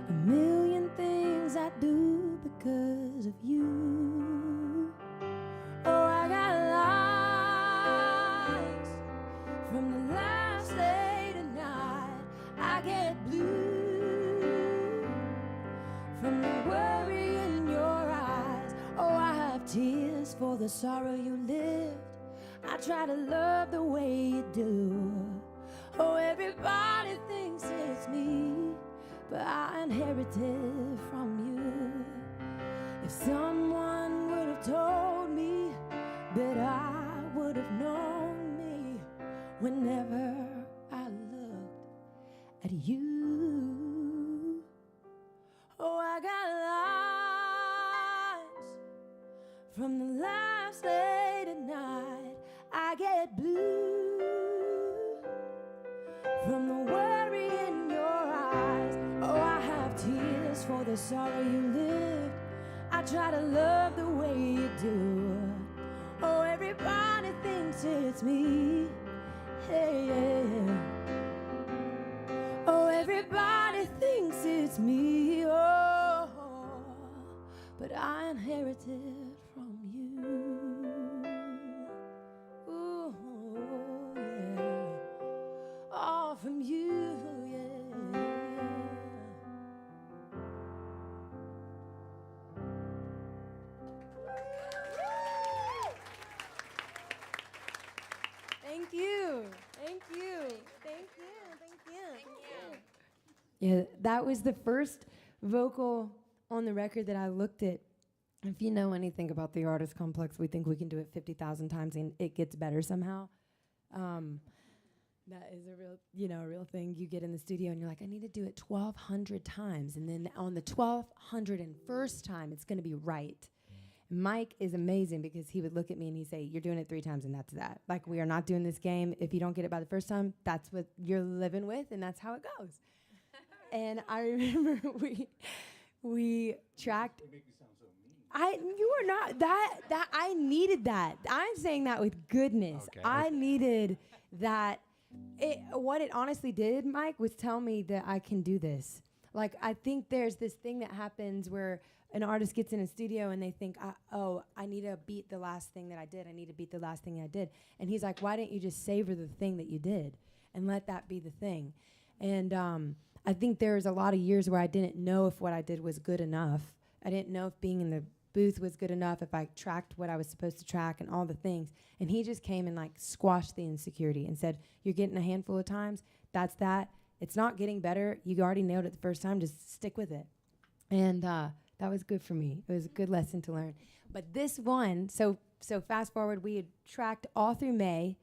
A million things I do because of you. Oh, I got lies from the last day to night. I get blue from the worry in your eyes. Oh, I have tears for the sorrow you lived. I try to love the way you do. Oh, everybody thinks it's me, but I inherited from you. If someone would have told me, bet I would have known me whenever I looked at you. Oh, I got lies from the last late at night. I get blue from the worry in your eyes. Oh, I have tears for the sorrow you lived. I try to love the way you do. Oh, everybody thinks it's me. Hey, yeah. Oh, everybody thinks it's me. Oh, but I inherited from you. Ooh, yeah. All from you, yeah. Thank you. Thank you. Thank you. Thank you. Thank you. Yeah, that was the first vocal on the record that I looked at. If you know anything about the artist complex, we think we can do it 50,000 times and it gets better somehow. That is a real thing. You get in the studio and you're like, I need to do it 1,200 times. And then on the 1,201st time, it's going to be right. Mike is amazing because he would look at me and he'd say, you're doing it 3 times and that's that. Like, we are not doing this game. If you don't get it by the first time, that's what you're living with and that's how it goes. And I remember we tracked. You make me sound so mean. You are not that I needed that. I'm saying that with goodness. Okay. I needed that. What it honestly did, Mike, was tell me that I can do this. Like, I think there's this thing that happens where an artist gets in a studio and they think, I need to beat the last thing that I did. I need to beat the last thing I did. And he's like, why didn't you just savor the thing that you did and let that be the thing? And I think there was a lot of years where I didn't know if what I did was good enough. I didn't know if being in the booth was good enough, if I tracked what I was supposed to track and all the things. And he just came and like squashed the insecurity and said, you're getting a handful of times, that's that. it's not getting better. You already nailed it the first time. Just stick with it. And that was good for me. It was a good lesson to learn. But this one, so fast forward, we had tracked all through May.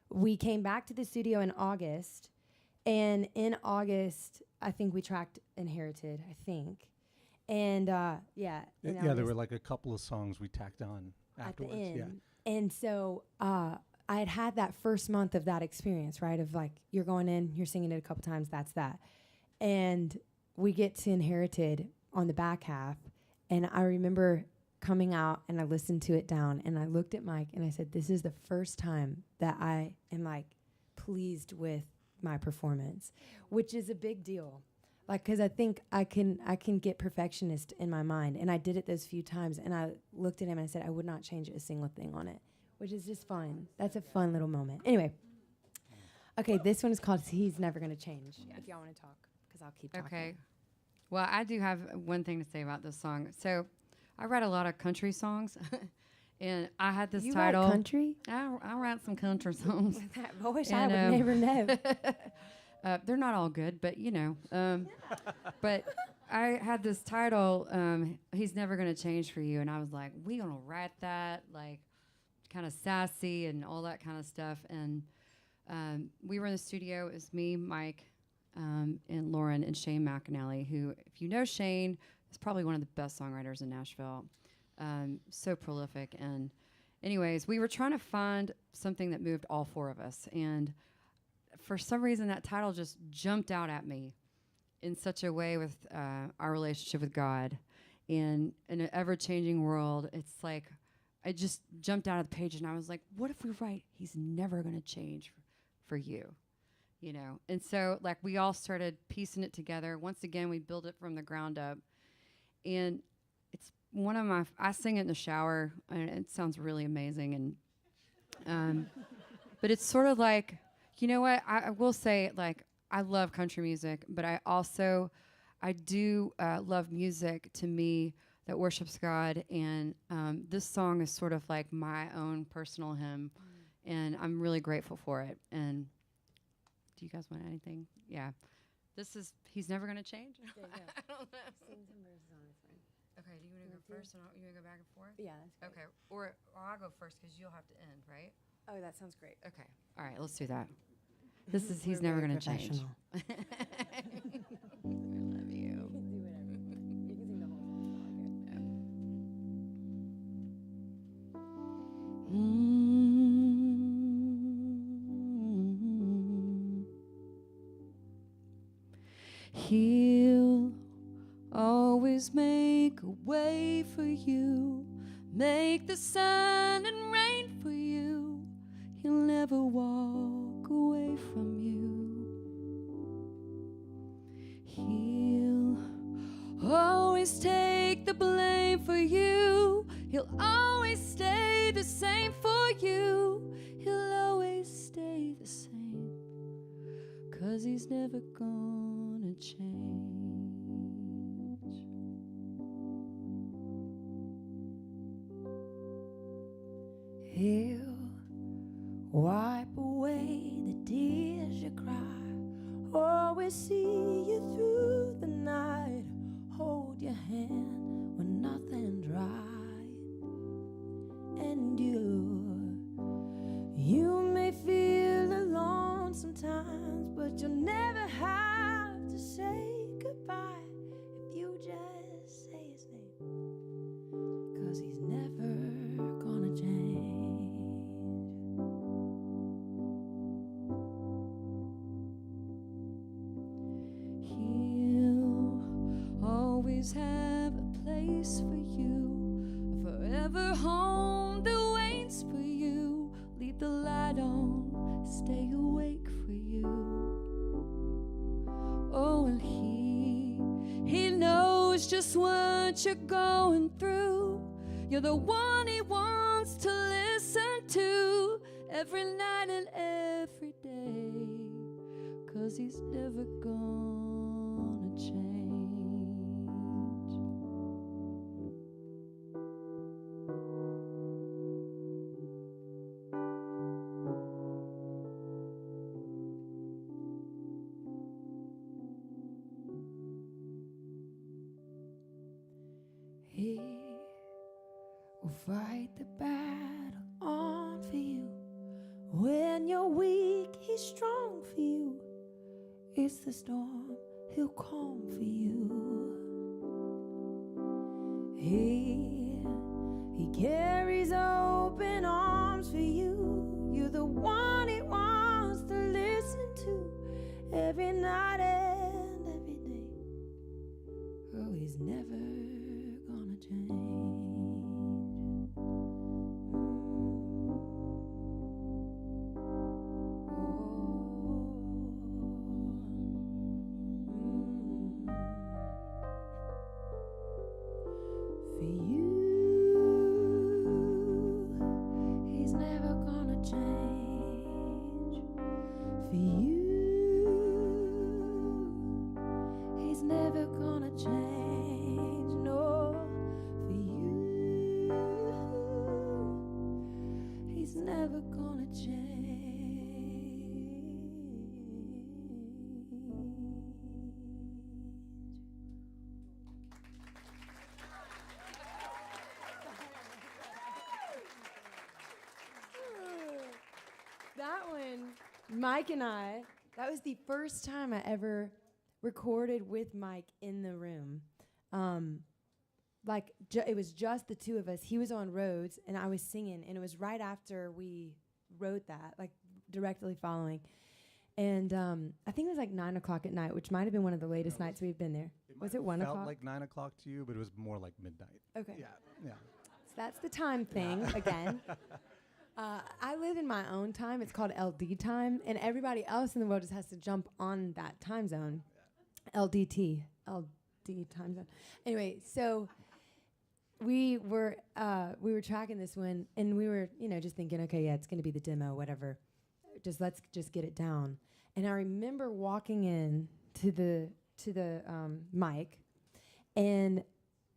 We came back to the studio in August. And in August, I think we tracked Inherited, I think. And yeah. There were like a couple of songs we tacked on afterwards. At the end. Yeah. And so I had that first month of that experience, right? Of like, you're going in, you're singing it a couple times, that's that. And we get to Inherited on the back half. And I remember coming out and I listened to it down and I looked at Mike and I said, this is the first time that I am like pleased with my performance, which is a big deal. Like, cause I think I can get perfectionist in my mind. And I did it those few times and I looked at him and I said, I would not change a single thing on it, which is just fun. That's a fun little moment. Anyway. Okay. This one is called He's Never Gonna Change. If y'all want to talk, cause I'll keep talking. Okay. Well, I do have one thing to say about this song. So I write a lot of country songs and I had this You title. write country? I write some country songs. With that voice, And, I would never know. They're not all good, but you know. But I had this title, He's Never Gonna Change for You. And I was like, we gonna write that, like kind of sassy and all that kind of stuff. And we were in the studio. It was me, Mike, and Lauren and Shane McAnally, who, if you know Shane, is probably one of the best songwriters in Nashville. So prolific. And anyways, we were trying to find something that moved all four of us. And for some reason, that title just jumped out at me in such a way with our relationship with God. And in an ever-changing world, it's like, I just jumped out of the page and I was like, what if we write, He's never going to change for you? You know? And so, like, we all started piecing it together. Once again, we built it from the ground up. And it's one of my, I sing it in the shower, and it sounds really amazing. And, but it's sort of like, you know what, I will say, like, I love country music, but I do love music, to me, that worships God. And this song is sort of like my own personal hymn, and I'm really grateful for it. And do you guys want anything? Yeah. This is, He's Never Gonna Change? There you go. I don't know. Sing some verses on this one. Okay, do you want to go first, and you want to go back and forth? Yeah, that's great. Okay, or I'll go first because you'll have to end, right? Oh, that sounds great. Okay, all right, let's do that. This is He's Never Gonna Change. I love you. You can do whatever. You can sing the whole song. He'll always make a way for you, make the sun and rain for you. He'll never walk away from you. He'll always take the blame for you. He'll always stay the same for you. He'll always stay the same, 'cause He's never gonna change. He'll wipe away the tears you cry, always see you through the night, hold your hand when nothing's right. And you may feel alone sometimes, but you'll never have to say goodbye if you just say His name, 'cause He's never gonna change. He'll always have a place for you, a forever home that waits for you. Leave the light on, stay awake for you. Oh, and He knows just what you're going through. You're the one He wants to listen to every night and every day, 'cause He's never gonna change. fight the battle on for you. When you're weak, he's strong for you. It's the storm, he'll calm for you. He carries open arms for you. You're the one he wants to listen to every night and every day. Oh, he's never gonna change. For you, he's never gonna change. For you, he's never gonna change. No, for you, he's never gonna change. That one, Mike and I, that was the first time I ever recorded with Mike in the room. It was just the two of us. He was on Rhodes, and I was singing, and it was right after we wrote that, like directly following. And I think it was like 9 o'clock at night, which might have been one of the latest nights we've been there. Was it 1 felt o'clock? like 9 o'clock to you, but it was more like midnight. Okay. Yeah. So that's the time thing again. I live in my own time. It's called LD time, and everybody else in the world just has to jump on that time zone. LD time zone. Anyway, so we were tracking this one, and we were just thinking, okay, yeah, it's going to be the demo, whatever. Let's just get it down. And I remember walking in to the mic, and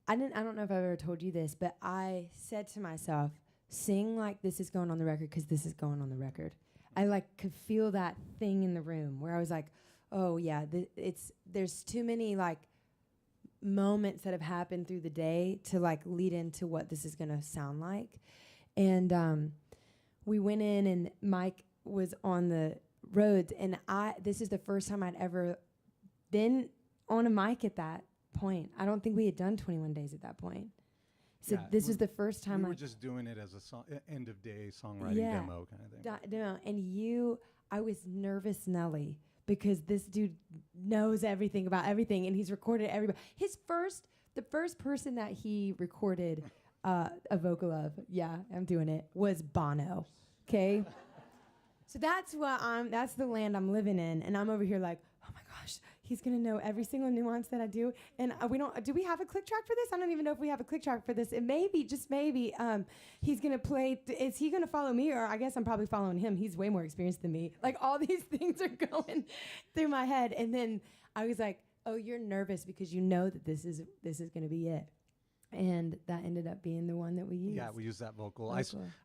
I don't know if I've ever told you this, but I said to myself, sing like this is going on the record, because this is going on the record. I could feel that thing in the room where I was like, oh yeah, there's too many moments that have happened through the day to lead into what this is gonna sound like. And we went in, and Mike was on the Rhodes, and this is the first time I'd ever been on a mic at that point. I don't think we had done 21 Days at that point. So this was the first time we were just doing it as a end of day songwriting demo kind of thing. Demo. And I was nervous Nelly, because this dude knows everything about everything, and he's recorded everybody. The first person that he recorded a vocal of, I'm doing it, was Bono. Okay? So that's the land I'm living in, and I'm over here like, oh my gosh, he's gonna know every single nuance that I do. And do we have a click track for this? I don't even know if we have a click track for this. And maybe, just maybe, he's gonna play, is he gonna follow me? Or I guess I'm probably following him. He's way more experienced than me. All these things are going through my head. And then I was like, oh, you're nervous because you know that this is gonna be it. And that ended up being the one that we used. Yeah, we used that vocal. I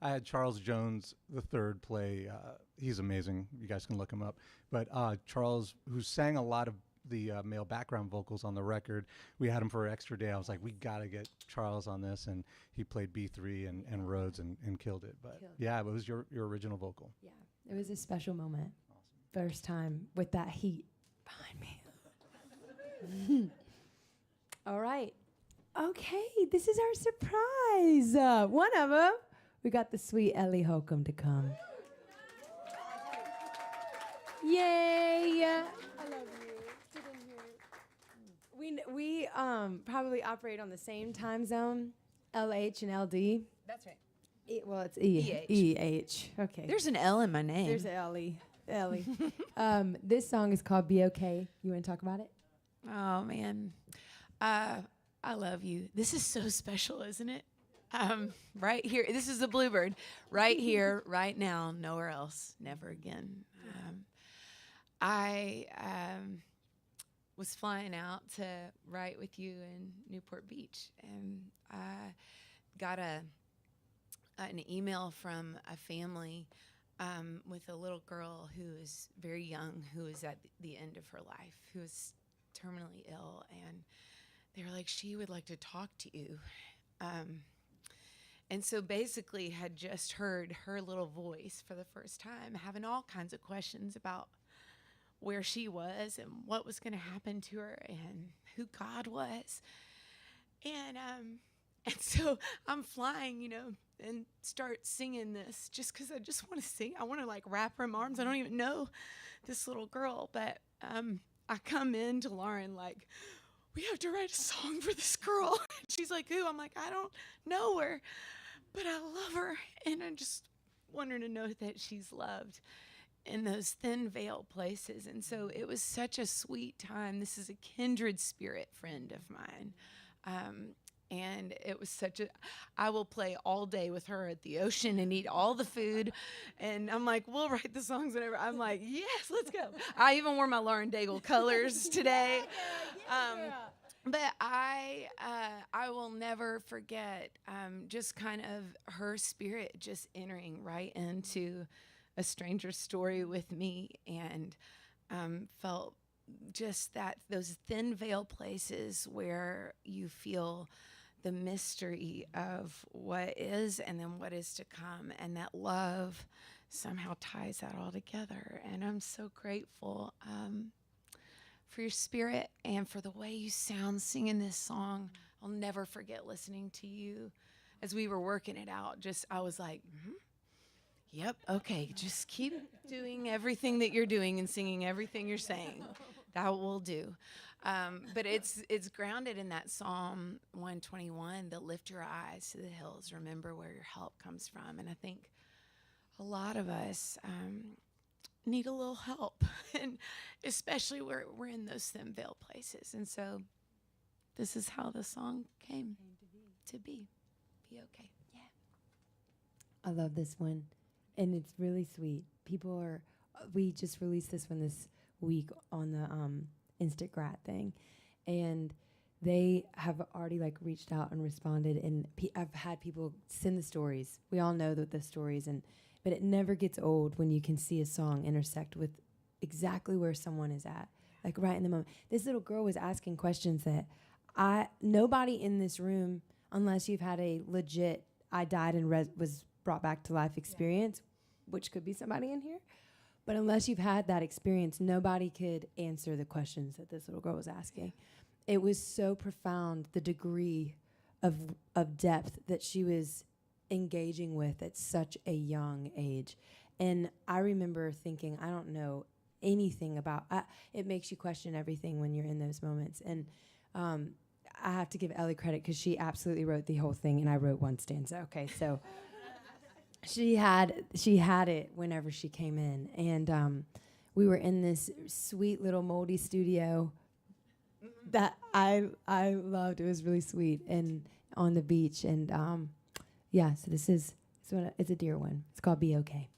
had Charles Jones III play. He's amazing. You guys can look him up. But Charles, who sang a lot of the male background vocals on the record, we had him for an extra day. I was like, we got to get Charles on this. And he played B3 and Rhodes and killed it. But it was your original vocal. Yeah, it was a special moment. Awesome. First time with that heat behind me. All right. Okay, this is our surprise. One of them, we got the sweet Ellie Holcomb to come. Yay! I love you. Sit in here. We probably operate on the same time zone, LH and LD. That's right. It's EH. Okay. There's an L in my name. There's Ellie. This song is called Be Okay. You want to talk about it? Oh, man. I love you. This is so special, isn't it? Right here. This is the Bluebird. Right here, right now, nowhere else, never again. I was flying out to write with you in Newport Beach, and I got an email from a family with a little girl who is very young, who is at the end of her life, who is terminally ill, and they were like, she would like to talk to you. And so basically had just heard her little voice for the first time, having all kinds of questions about where she was and what was going to happen to her and who God was. And so I'm flying, and start singing this just because I just want to sing. I want to like wrap her in my arms. I don't even know this little girl, but I come in to Lauren like, we have to write a song for this girl. She's like, who? I'm like, I don't know her, but I love her. And I just want her to know that she's loved in those thin veiled places. And so it was such a sweet time. This is a kindred spirit friend of mine. And it was I will play all day with her at the ocean and eat all the food. And I'm like, we'll write the songs, whatever. I'm like, yes, let's go. I even wore my Lauren Daigle colors today. But I will never forget just kind of her spirit just entering right into a stranger's story with me, and felt just those thin veil places where you feel the mystery of what is and then what is to come, and that love somehow ties that all together. And I'm so grateful for your spirit and for the way you sound singing this song. I'll never forget listening to you as we were working it out. I was like, yep, okay, just keep doing everything that you're doing and singing everything you're saying. That will do. But it's grounded in that Psalm 121, that lift your eyes to the hills, remember where your help comes from. And I think a lot of us need a little help, and especially where we're in those thin veil places. And so this is how the song came to be. Be okay. Yeah. I love this one, and it's really sweet. We just released this one this week on the Instagrat thing, and they have already like reached out and responded, and I've had people send the stories. We all know the stories, but it never gets old when you can see a song intersect with exactly where someone is at, like right in the moment. This little girl was asking questions that nobody in this room, unless you've had a legit I died and was brought back to life experience, which could be somebody in here, but unless you've had that experience, nobody could answer the questions that this little girl was asking. It was so profound, the degree of depth that she was engaging with at such a young age. And I remember thinking, I don't know anything about it. Makes you question everything when you're in those moments. And I have to give Ellie credit because she absolutely wrote the whole thing, and I wrote one stanza. Okay, so she had it whenever she came in, and we were in this sweet little moldy studio that I loved. It was really sweet, and on the beach, and yeah. So it's a dear one. It's called "Be Okay."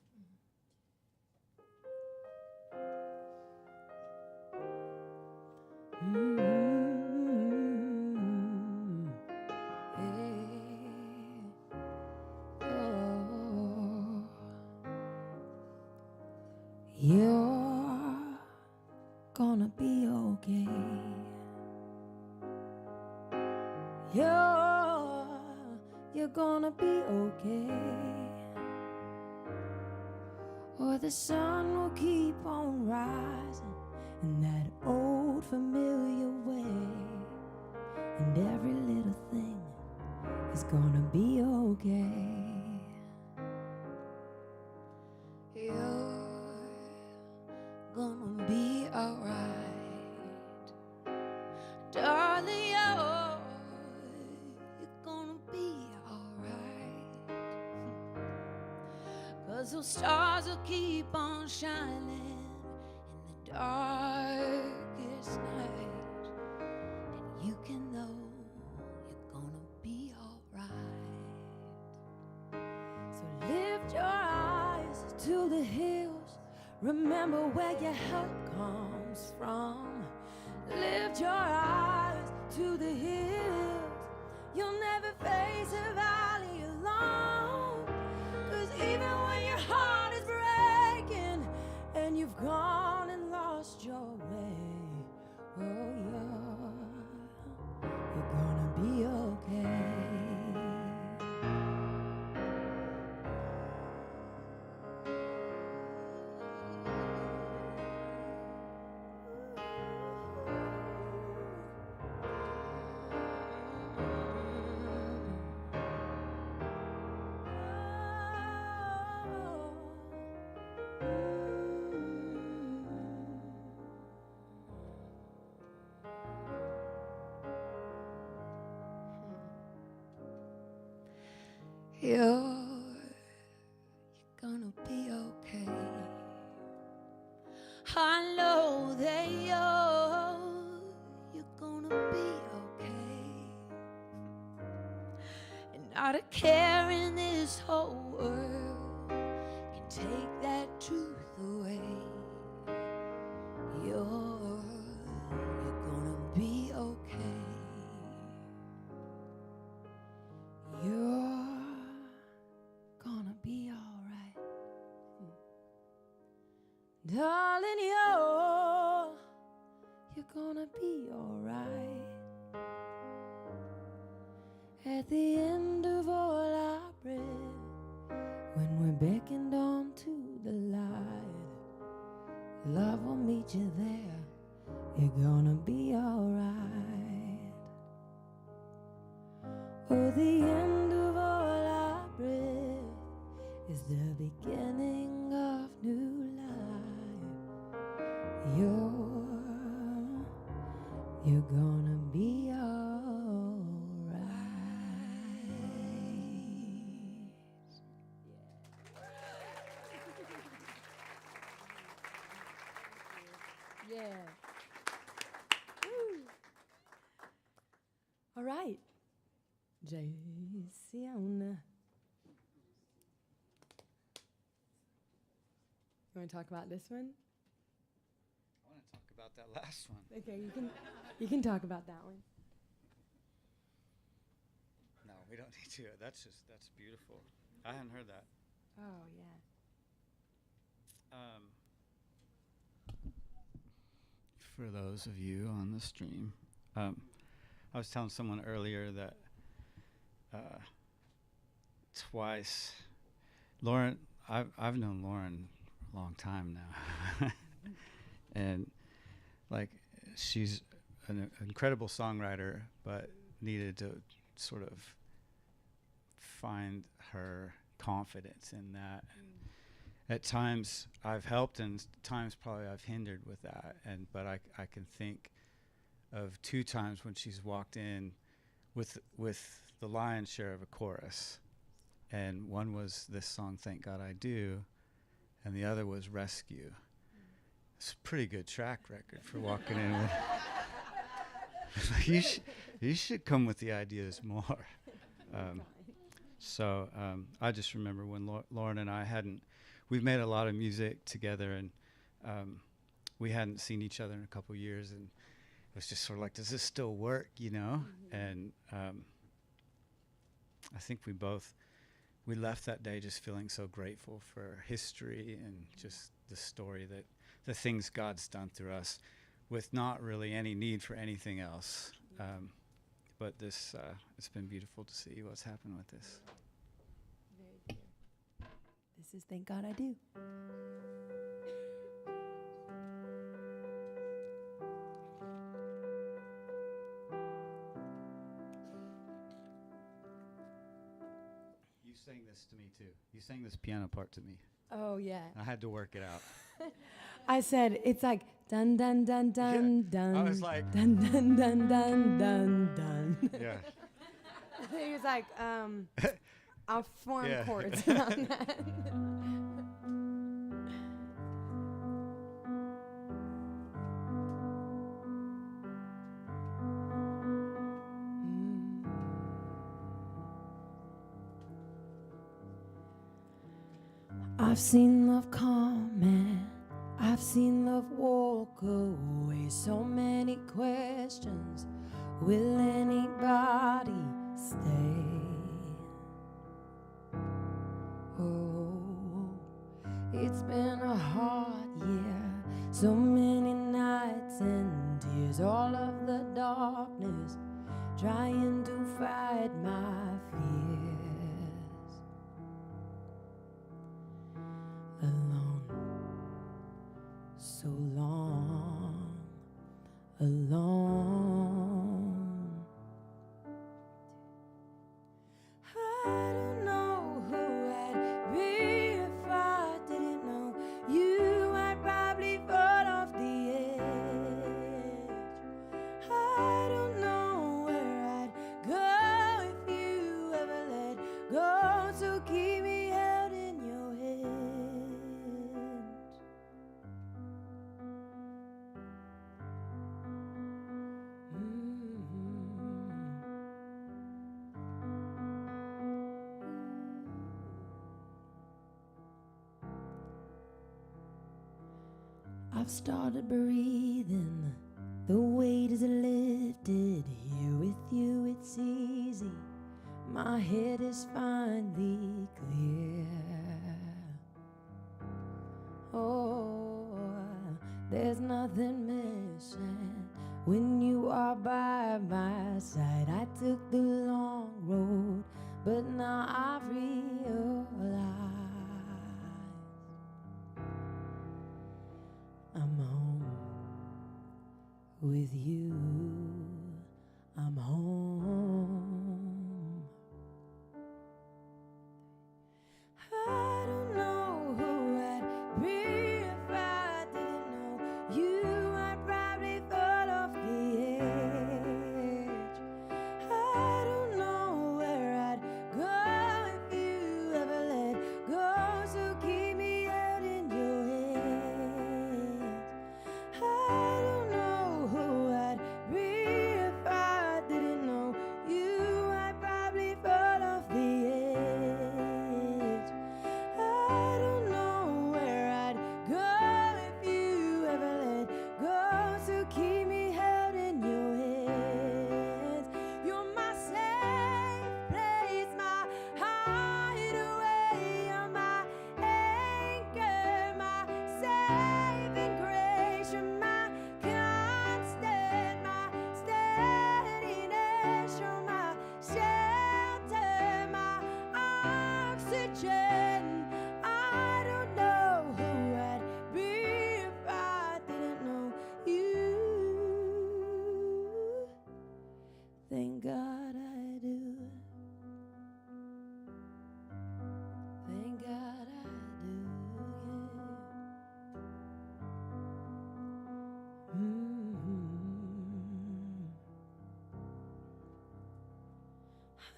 You're gonna be okay. You're gonna be okay. Or the sun will keep on rising in that old familiar way, and every little thing is gonna be okay. You're gonna be alright, darling. You're gonna be alright, 'cause those stars will keep on shining in the darkest night, and you can know you're gonna be alright. So lift your eyes to the hills, remember where your help comes from. Lift your eyes to the hills, you'll never face a valley alone. 'Cause even when your heart is breaking and you've gone and lost your way, oh you're gonna be okay. You're gonna be okay. I know that you're gonna be okay. And not a care in this whole world can take that truth away. You're gonna be okay. You're gonna be alright. Darling, you're gonna be alright. At the end of all our breath, when we're beckoned on to the light, love will meet you there. You're gonna be alright. Oh, the end of all our breath is the beginning of new life. You're gonna be alright. Yeah. Woo. All right. Jason. You want to talk about this one? I want to talk about that last one. Okay, you can talk about that one. No, we don't need to. That's beautiful. I hadn't heard that. Oh yeah. For those of you on the stream, I was telling someone earlier that twice, Lauren, I've known Lauren a long time now, and like she's an incredible songwriter, but needed to sort of find her confidence in that. At times I've helped, and times probably I've hindered with that. But I can think of 2 times when she's walked in with the lion's share of a chorus, and one was this song "Thank God I Do," and the other was "Rescue." It's a pretty good track record for walking in with. You should come with the ideas more. I just remember when Lauren and I we've made a lot of music together, and we hadn't seen each other in a couple years, and it was just sort of like, does this still work, you know? And I think we left that day just feeling so grateful for history and just the story, that the things God's done through us, with not really any need for anything else. But this, it's been beautiful to see what's happened with this. Very dear. This is Thank God I Do. You sang this to me too. You sang this piano part to me. Oh yeah. I had to work it out. I said it's like dun dun dun dun dun. I was like dun dun dun dun dun dun. Yeah. He was like, I'll form Yeah. chords on that. I've seen love come and I've seen love walk away. So many questions. Will anybody stay? Oh, it's been a hard year. So many nights and tears. All of the darkness trying to fight my fears. Alone, so long, alone. I don't know who I'd be if I didn't know you. I'd probably fall off the edge. I don't know where I'd go if you ever let go. I've started breathing. The weight is lifted. Here with you, it's easy. My head is finally clear. Oh, there's nothing missing when you are by my side. I took the long road, but now I realize I'm home with you. I'm home. I don't know who I'd be if I didn't know you. I'd probably fall off the edge. I don't know where I'd go if you ever let go. So keep me out in your hands. I don't know who I'd be if I didn't know you. I'd probably fall off the edge. I don't know where I'd go if you ever let go. So keep me held in your hands. You're my safe place, my hideaway. You're my anchor, my saving grace. You're my constant, my steadiness. You're my shelter, my oxygen. I don't know who I'd be if I didn't know you. Thank God I do. Thank God I do, yeah.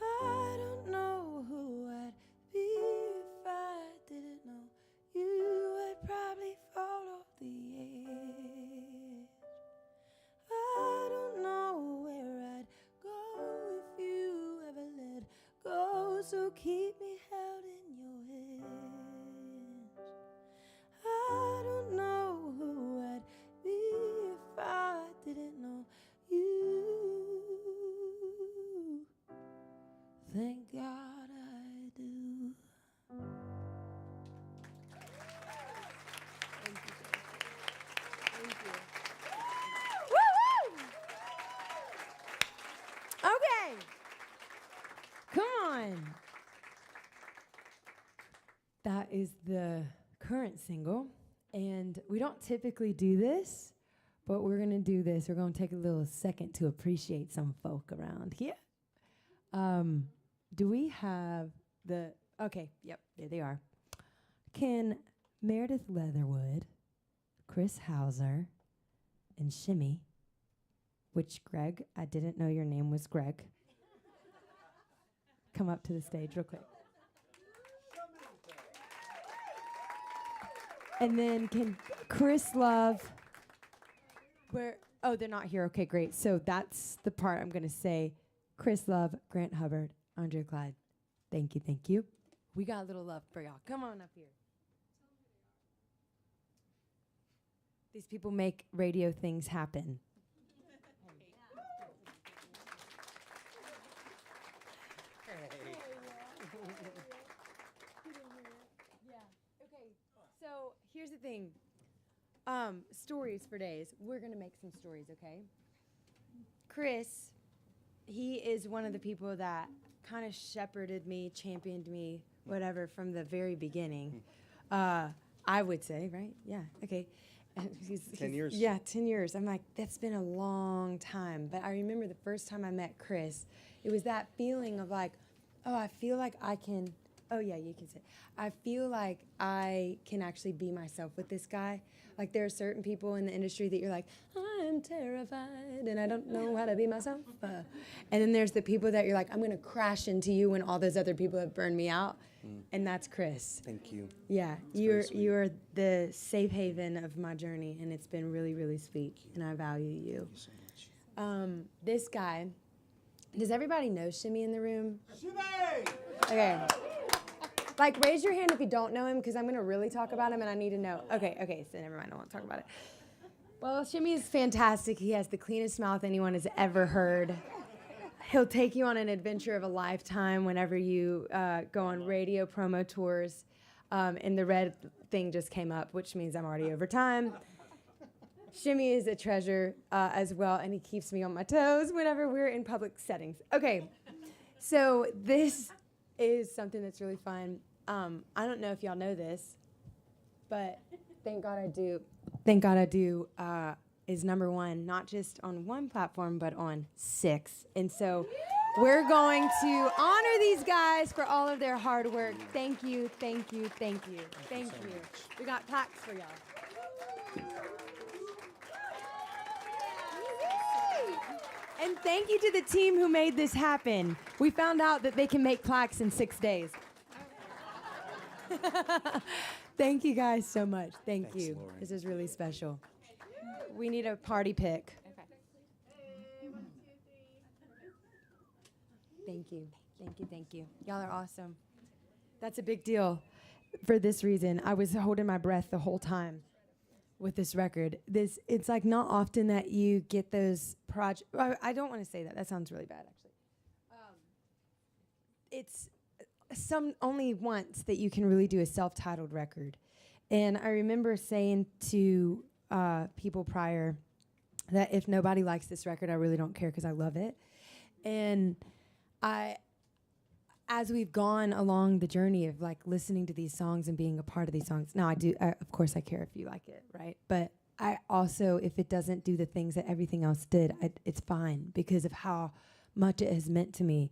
I don't know who I'd be if I didn't know you. I'd probably fall off the edge. I don't know where I'd go if you ever let go. So keep me held in your hands. I don't know who I'd be if I didn't know you. Thank God I do. Thank you. Thank you. Woo-hoo! Okay. Come on. That is the current single. And we don't typically do this, but we're going to do this. We're going to take a little second to appreciate some folk around here. Do we have the... Okay, yep, there they are. Can Meredith Leatherwood, Chris Hauser, and Shimmy, which Greg, I didn't know your name was Greg, come up to the stage real quick. And then can Chris Love, where, oh, they're not here. Okay, great. So that's the part I'm going to say. Chris Love, Grant Hubbard, Andre Clyde. Thank you, thank you. We got a little love for y'all. Come on up here. These people make radio things happen. So here's the thing. Stories for days. We're going to make some stories, okay? Chris, he is one of the people that kind of shepherded me, championed me, whatever, from the very beginning. I would say, right? Yeah, okay. 10 years. Yeah, 10 years. I'm like, that's been a long time. But I remember the first time I met Chris, it was that feeling of like, oh, I feel like I can, oh yeah, you can say, I feel like I can actually be myself with this guy. Like there are certain people in the industry that you're like, I'm terrified and I don't know how to be myself. And then there's the people that you're like, I'm going to crash into you when all those other people have burned me out. And that's Chris. Thank you. Yeah, you're the safe haven of my journey, and it's been really, really sweet, and I value you. Thank you so much. This guy, does everybody know Shimmy in the room? Shimmy! Okay. Like, raise your hand if you don't know him, because I'm going to really talk about him, and I need to know. Okay, so never mind. I won't talk about it. Well, Shimmy is fantastic. He has the cleanest mouth anyone has ever heard. He'll take you on an adventure of a lifetime whenever you go on radio promo tours. And the red thing just came up, which means I'm already over time. Shimmy is a treasure as well, and he keeps me on my toes whenever we're in public settings. Okay, so this is something that's really fun. I don't know if y'all know this, but Thank God I Do is #1, not just on one platform, but on 6. And so we're going to honor these guys for all of their hard work. Thank you, thank you, thank you, thank you. We got plaques for y'all. And thank you to the team who made this happen. We found out that they can make plaques in 6 days. Thank you guys so much. Thanks, you. Lauren. This is really special. We need a party pick. Okay. Thank you. Thank you. Thank you. Y'all are awesome. That's a big deal. For this reason, I was holding my breath the whole time with this record. It's like not often that you get those projects. I don't want to say that. That sounds really bad, actually. It's only once that you can really do a self-titled record. And I remember saying to people prior that if nobody likes this record, I really don't care because I love it. And as we've gone along the journey of like listening to these songs and being a part of these songs, now of course I care if you like it, right? But I also, if it doesn't do the things that everything else did, it's fine because of how much it has meant to me.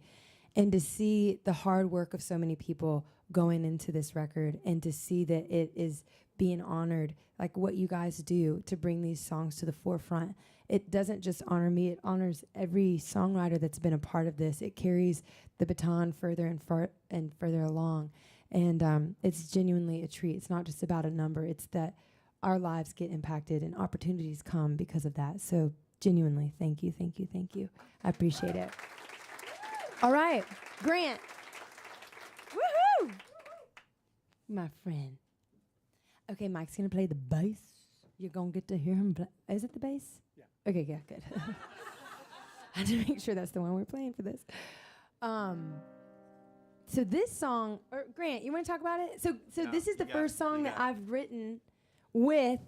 And to see the hard work of so many people going into this record and to see that it is being honored, like what you guys do to bring these songs to the forefront. It doesn't just honor me, it honors every songwriter that's been a part of this. It carries the baton further and further along. And it's genuinely a treat. It's not just about a number. It's that our lives get impacted and opportunities come because of that. So genuinely, thank you, thank you, thank you. I appreciate it. All right, Grant. Woohoo! My friend. Okay, Mike's gonna play the bass. You're gonna get to hear him play. Is it the bass? Yeah. Okay, yeah, good. I had to make sure that's the one we're playing for this. So this song, or Grant, you want to talk about it? So this is the first song that I've written with,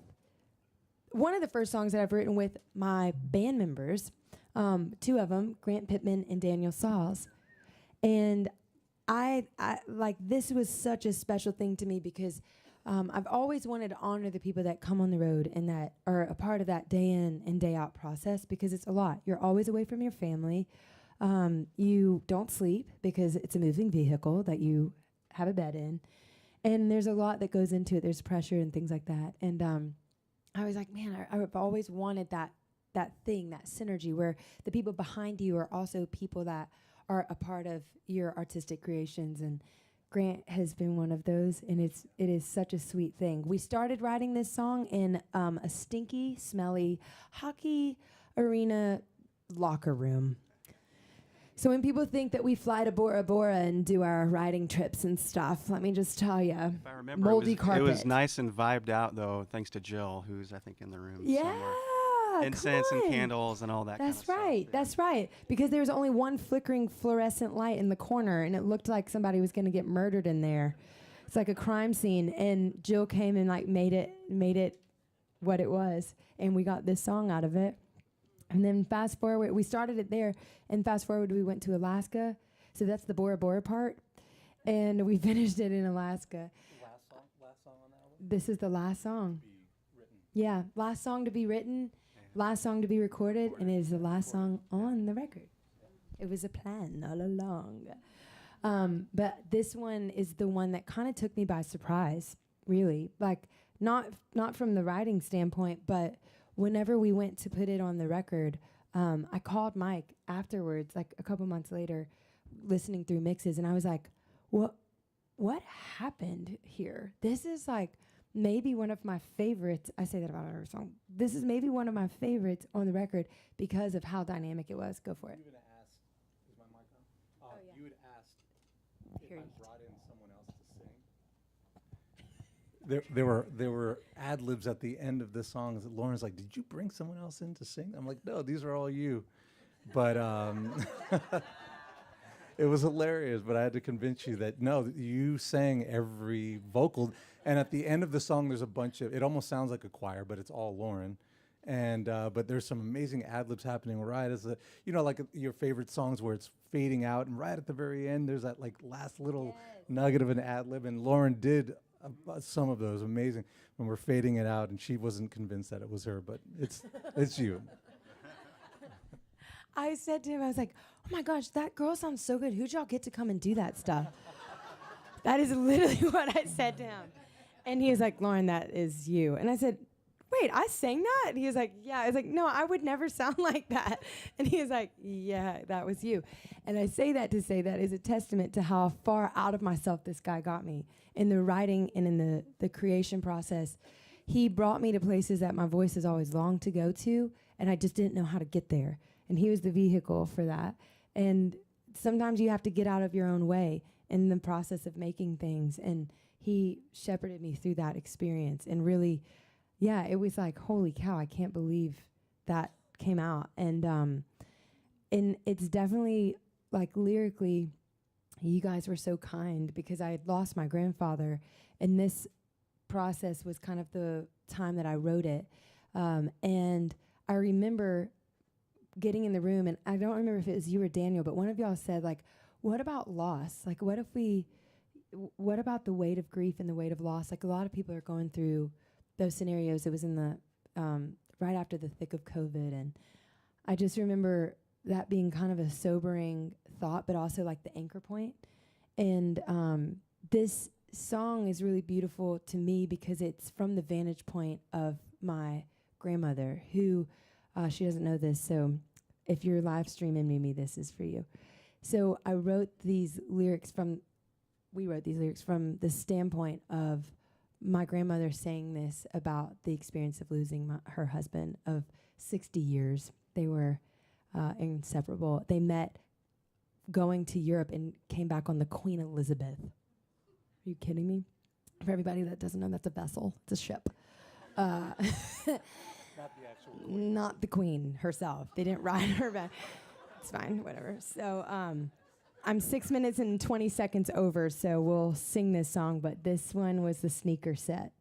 one of the first songs that I've written with my band members. 2 of them, Grant Pittman and Daniel Sauls. And I like, this was such a special thing to me because I've always wanted to honor the people that come on the road and that are a part of that day in and day out process because it's a lot. You're always away from your family. You don't sleep because it's a moving vehicle that you have a bed in. And there's a lot that goes into it. There's pressure and things like that. And I was like, man, I've always wanted that thing, that synergy where the people behind you are also people that are a part of your artistic creations. And Grant has been one of those, and it is such a sweet thing. We started writing this song in a stinky, smelly hockey arena locker room. So when people think that we fly to Bora Bora and do our riding trips and stuff, let me just tell you, if I remember, moldy carpet. It was nice and vibed out, though, thanks to Jill, who's, I think, in the room somewhere. Incense and candles and all that kind of stuff. That's right. That's right. Because there was only one flickering fluorescent light in the corner, and it looked like somebody was going to get murdered in there. It's like a crime scene. And Jill came and like made it what it was, and we got this song out of it. And then fast forward, we started it there, and fast forward, we went to Alaska. So that's the Bora Bora part, and we finished it in Alaska. Last song on the album? This is the last song. Yeah, last song to be written. Last song to be recorded, and it is the last song on the record. It was a plan all along. But this one is the one that kind of took me by surprise, really. Like, not from the writing standpoint, but whenever we went to put it on the record, I called Mike afterwards, like a couple months later, listening through mixes, and I was like, what happened here? This is like maybe one of my favorites. I say that about every song. This is maybe one of my favorites on the record because of how dynamic it was. Go for it. You would ask, is my mic on? You would ask if I brought in someone else to sing. there were ad libs at the end of the songs. Lauren's like, "Did you bring someone else in to sing?" I'm like, "No, these are all you." But it was hilarious. But I had to convince you that no, you sang every vocal. And at the end of the song, there's a bunch of. It almost sounds like a choir, but it's all Lauren. And but there's some amazing ad libs happening right as like your favorite songs where it's fading out, and right at the very end, there's that like last little nugget of an ad lib, and Lauren did. Some of those amazing when we're fading it out, and she wasn't convinced that it was her, but it's you. I said to him, I was like, "Oh my gosh, that girl sounds so good. Who'd y'all get to come and do that stuff?" That is literally what I said to him, and he was like, "Lauren, that is you." And I said, "Wait, I sang that?" And he was like, "Yeah." I was like, "No, I would never sound like that." And he was like, "Yeah, that was you." And I say that to say that is a testament to how far out of myself this guy got me in the writing and in the creation process. He brought me to places that my voice has always longed to go to, and I just didn't know how to get there. And he was the vehicle for that. And sometimes you have to get out of your own way in the process of making things. And he shepherded me through that experience. And really, yeah, it was like, holy cow, I can't believe that came out. And it's definitely, like, lyrically, you guys were so kind because I had lost my grandfather, and this process was kind of the time that I wrote it. And I remember getting in the room, and I don't remember if it was you or Daniel, but one of y'all said, like, what about loss? Like, what about the weight of grief and the weight of loss? Like, a lot of people are going through those scenarios. It was in the right after the thick of COVID, and I just remember that being kind of a sobering thought, but also like the anchor point. And this song is really beautiful to me because it's from the vantage point of my grandmother, who she doesn't know this, so if you're live streaming me, this is for you. So we wrote these lyrics from the standpoint of my grandmother saying this about the experience of losing her husband of 60 years. They were inseparable. They met going to Europe and came back on the Queen Elizabeth. Are you kidding me? For everybody that doesn't know, that's a vessel. It's a ship. Not the actual queen. Not the queen herself. They didn't ride her back. It's fine, whatever. So I'm 6 minutes and 20 seconds over, so we'll sing this song, but this one was the sneaker set.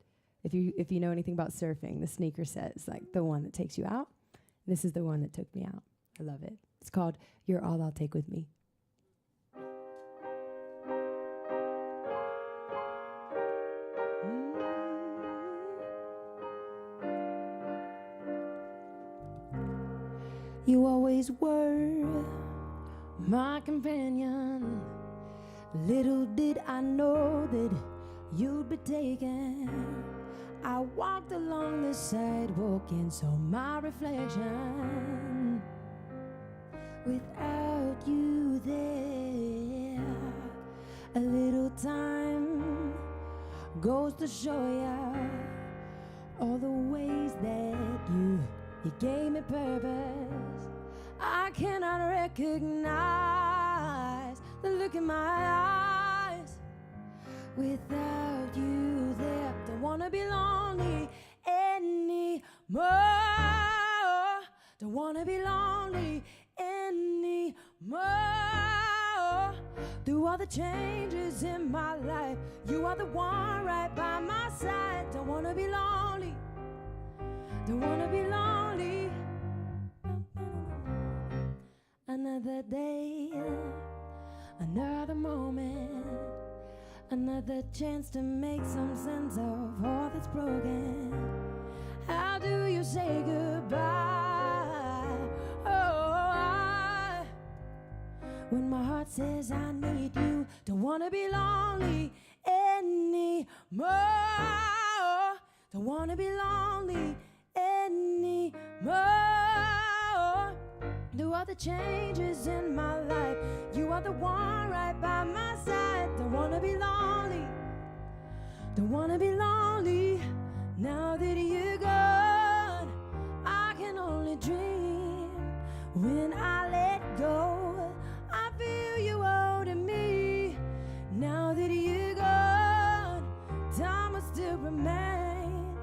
If you know anything about surfing, the sneaker set is like the one that takes you out. This is the one that took me out. I love it. It's called You're All I'll Take With Me. You always were my companion. Little did I know that you'd be taken. I walked along the sidewalk and saw my reflection. Without you there, a little time goes to show ya all the ways that you gave me purpose. I cannot recognize the look in my eyes. Without you there, don't wanna be lonely anymore. Don't wanna be lonely anymore. Through all the changes in my life, you are the one right by my side. Don't wanna be lonely. Don't wanna be lonely. Another day, another moment, another chance to make some sense of all that's broken. How do you say goodbye? Oh, when my heart says I need you, don't wanna be lonely anymore. Don't wanna be lonely anymore. Through all the changes in my life, you are the one right by my side. Don't wanna be lonely. Don't wanna be lonely. Now that you're gone, I can only dream. When I let go, I feel you holding me. Now that you're gone, time will still remain.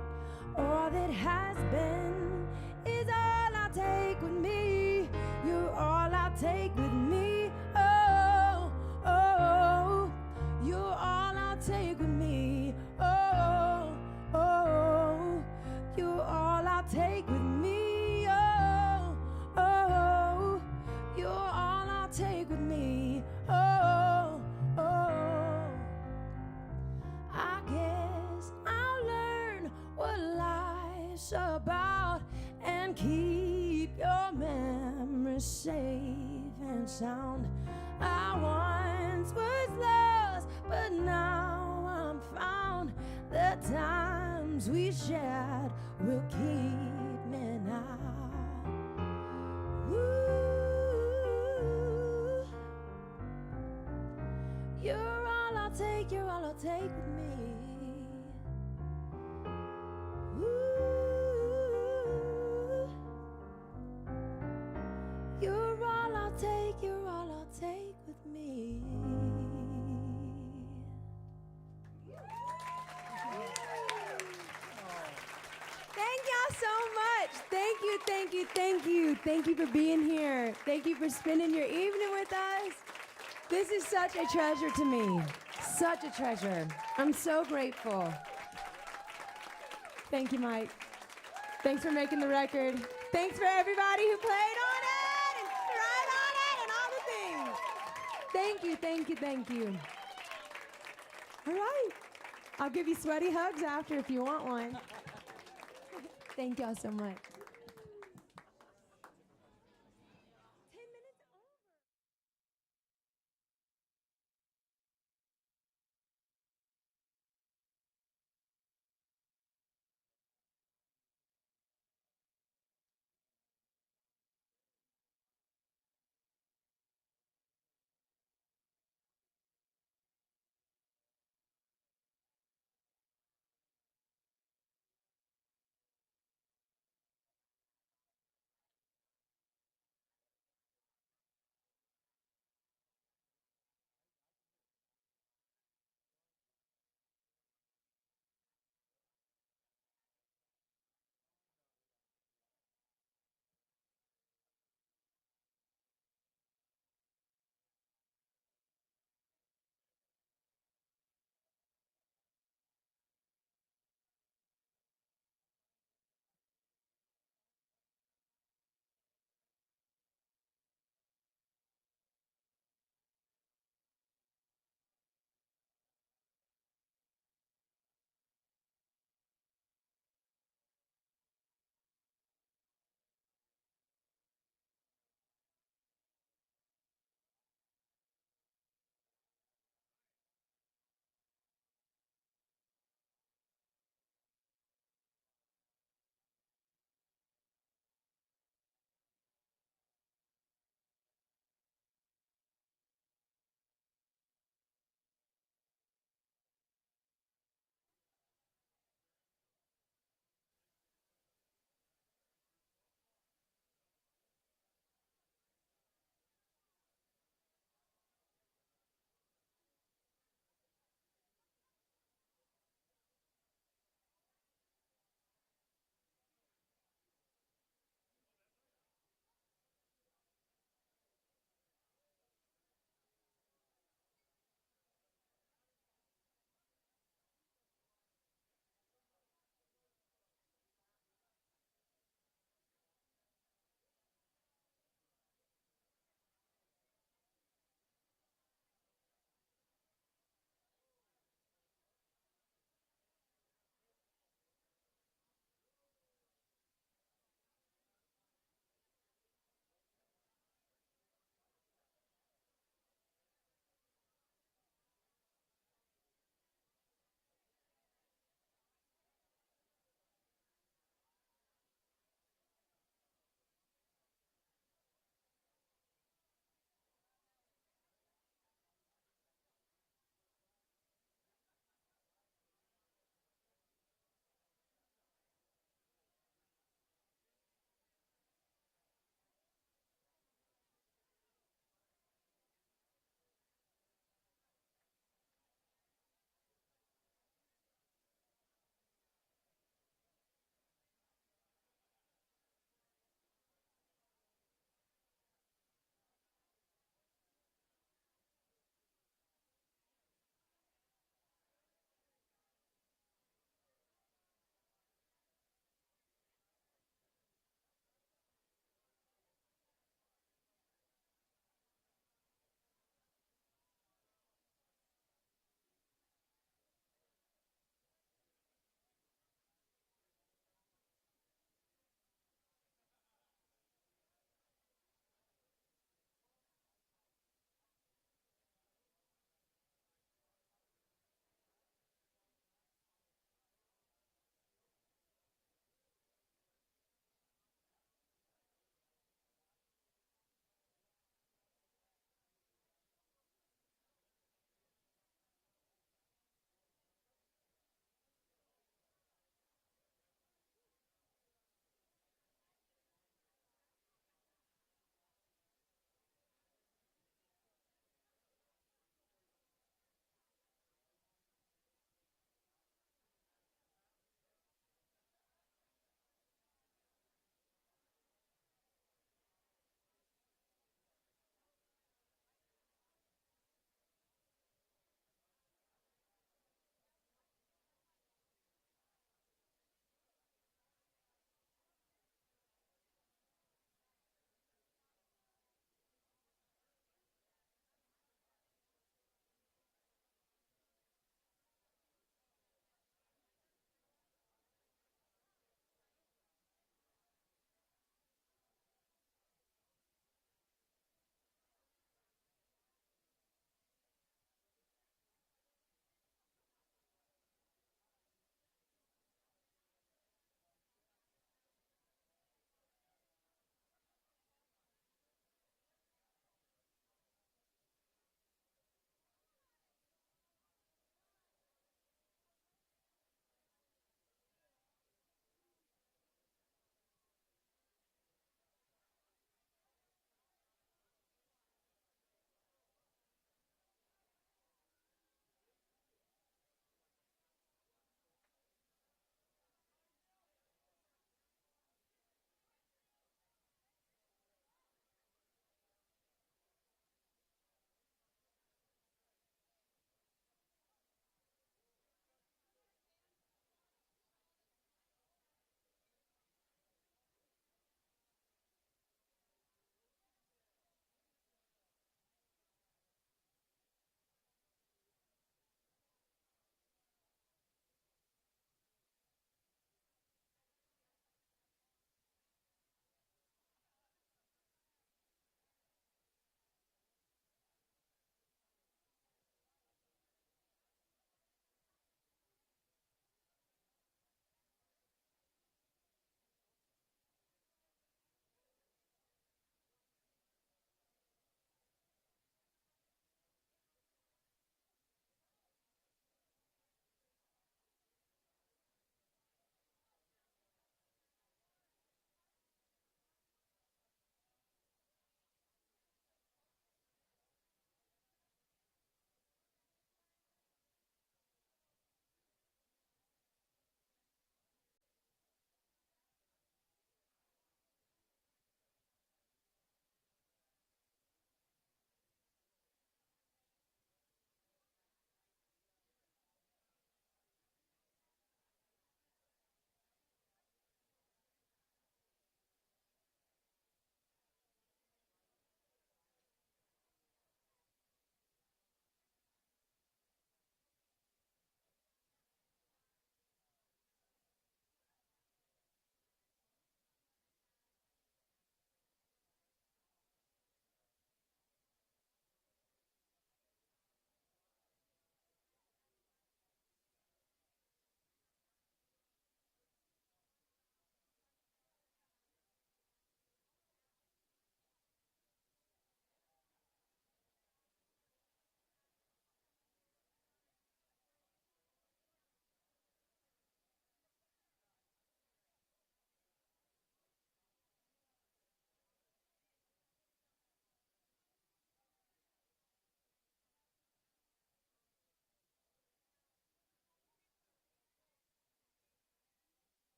All that has been is all I'll take with me. You're all I'll take with me. Oh, oh, you're all I'll take with me. Oh, oh, you're all I'll take with me. Oh, oh, you're all I'll take with me. Oh, oh, I guess I'll learn what life's about and keep your memories safe and sound. I once was lost, but now I'm found. The times we shared will keep me now. Ooh, you're all I'll take, you're all I'll take with me. Ooh, you're all I'll take, you're all I'll take with me. Thank y'all so much. Thank you, thank you, thank you. Thank you for being here. Thank you for spending your evening with us. This is such a treasure to me. Such a treasure. I'm so grateful. Thank you, Mike. Thanks for making the record. Thanks for everybody who played on it and cried on it and all the things. Thank you, thank you, thank you. All right. I'll give you sweaty hugs after if you want one. Thank y'all so much.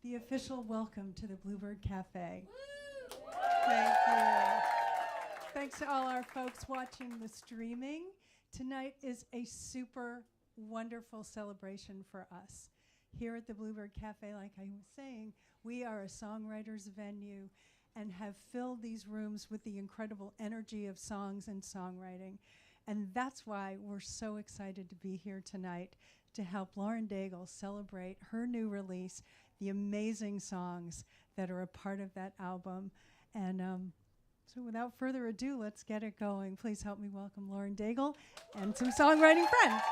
the official welcome to the Bluebird Cafe. Thank you. Thanks to all our folks watching the streaming. Tonight is a super wonderful celebration for us. Here at the Bluebird Cafe, like I was saying, we are a songwriters venue and have filled these rooms with the incredible energy of songs and songwriting. And that's why we're so excited to be here tonight to help Lauren Daigle celebrate her new release, the amazing songs that are a part of that album. And so without further ado, let's get it going. Please help me welcome Lauren Daigle and some songwriting friends.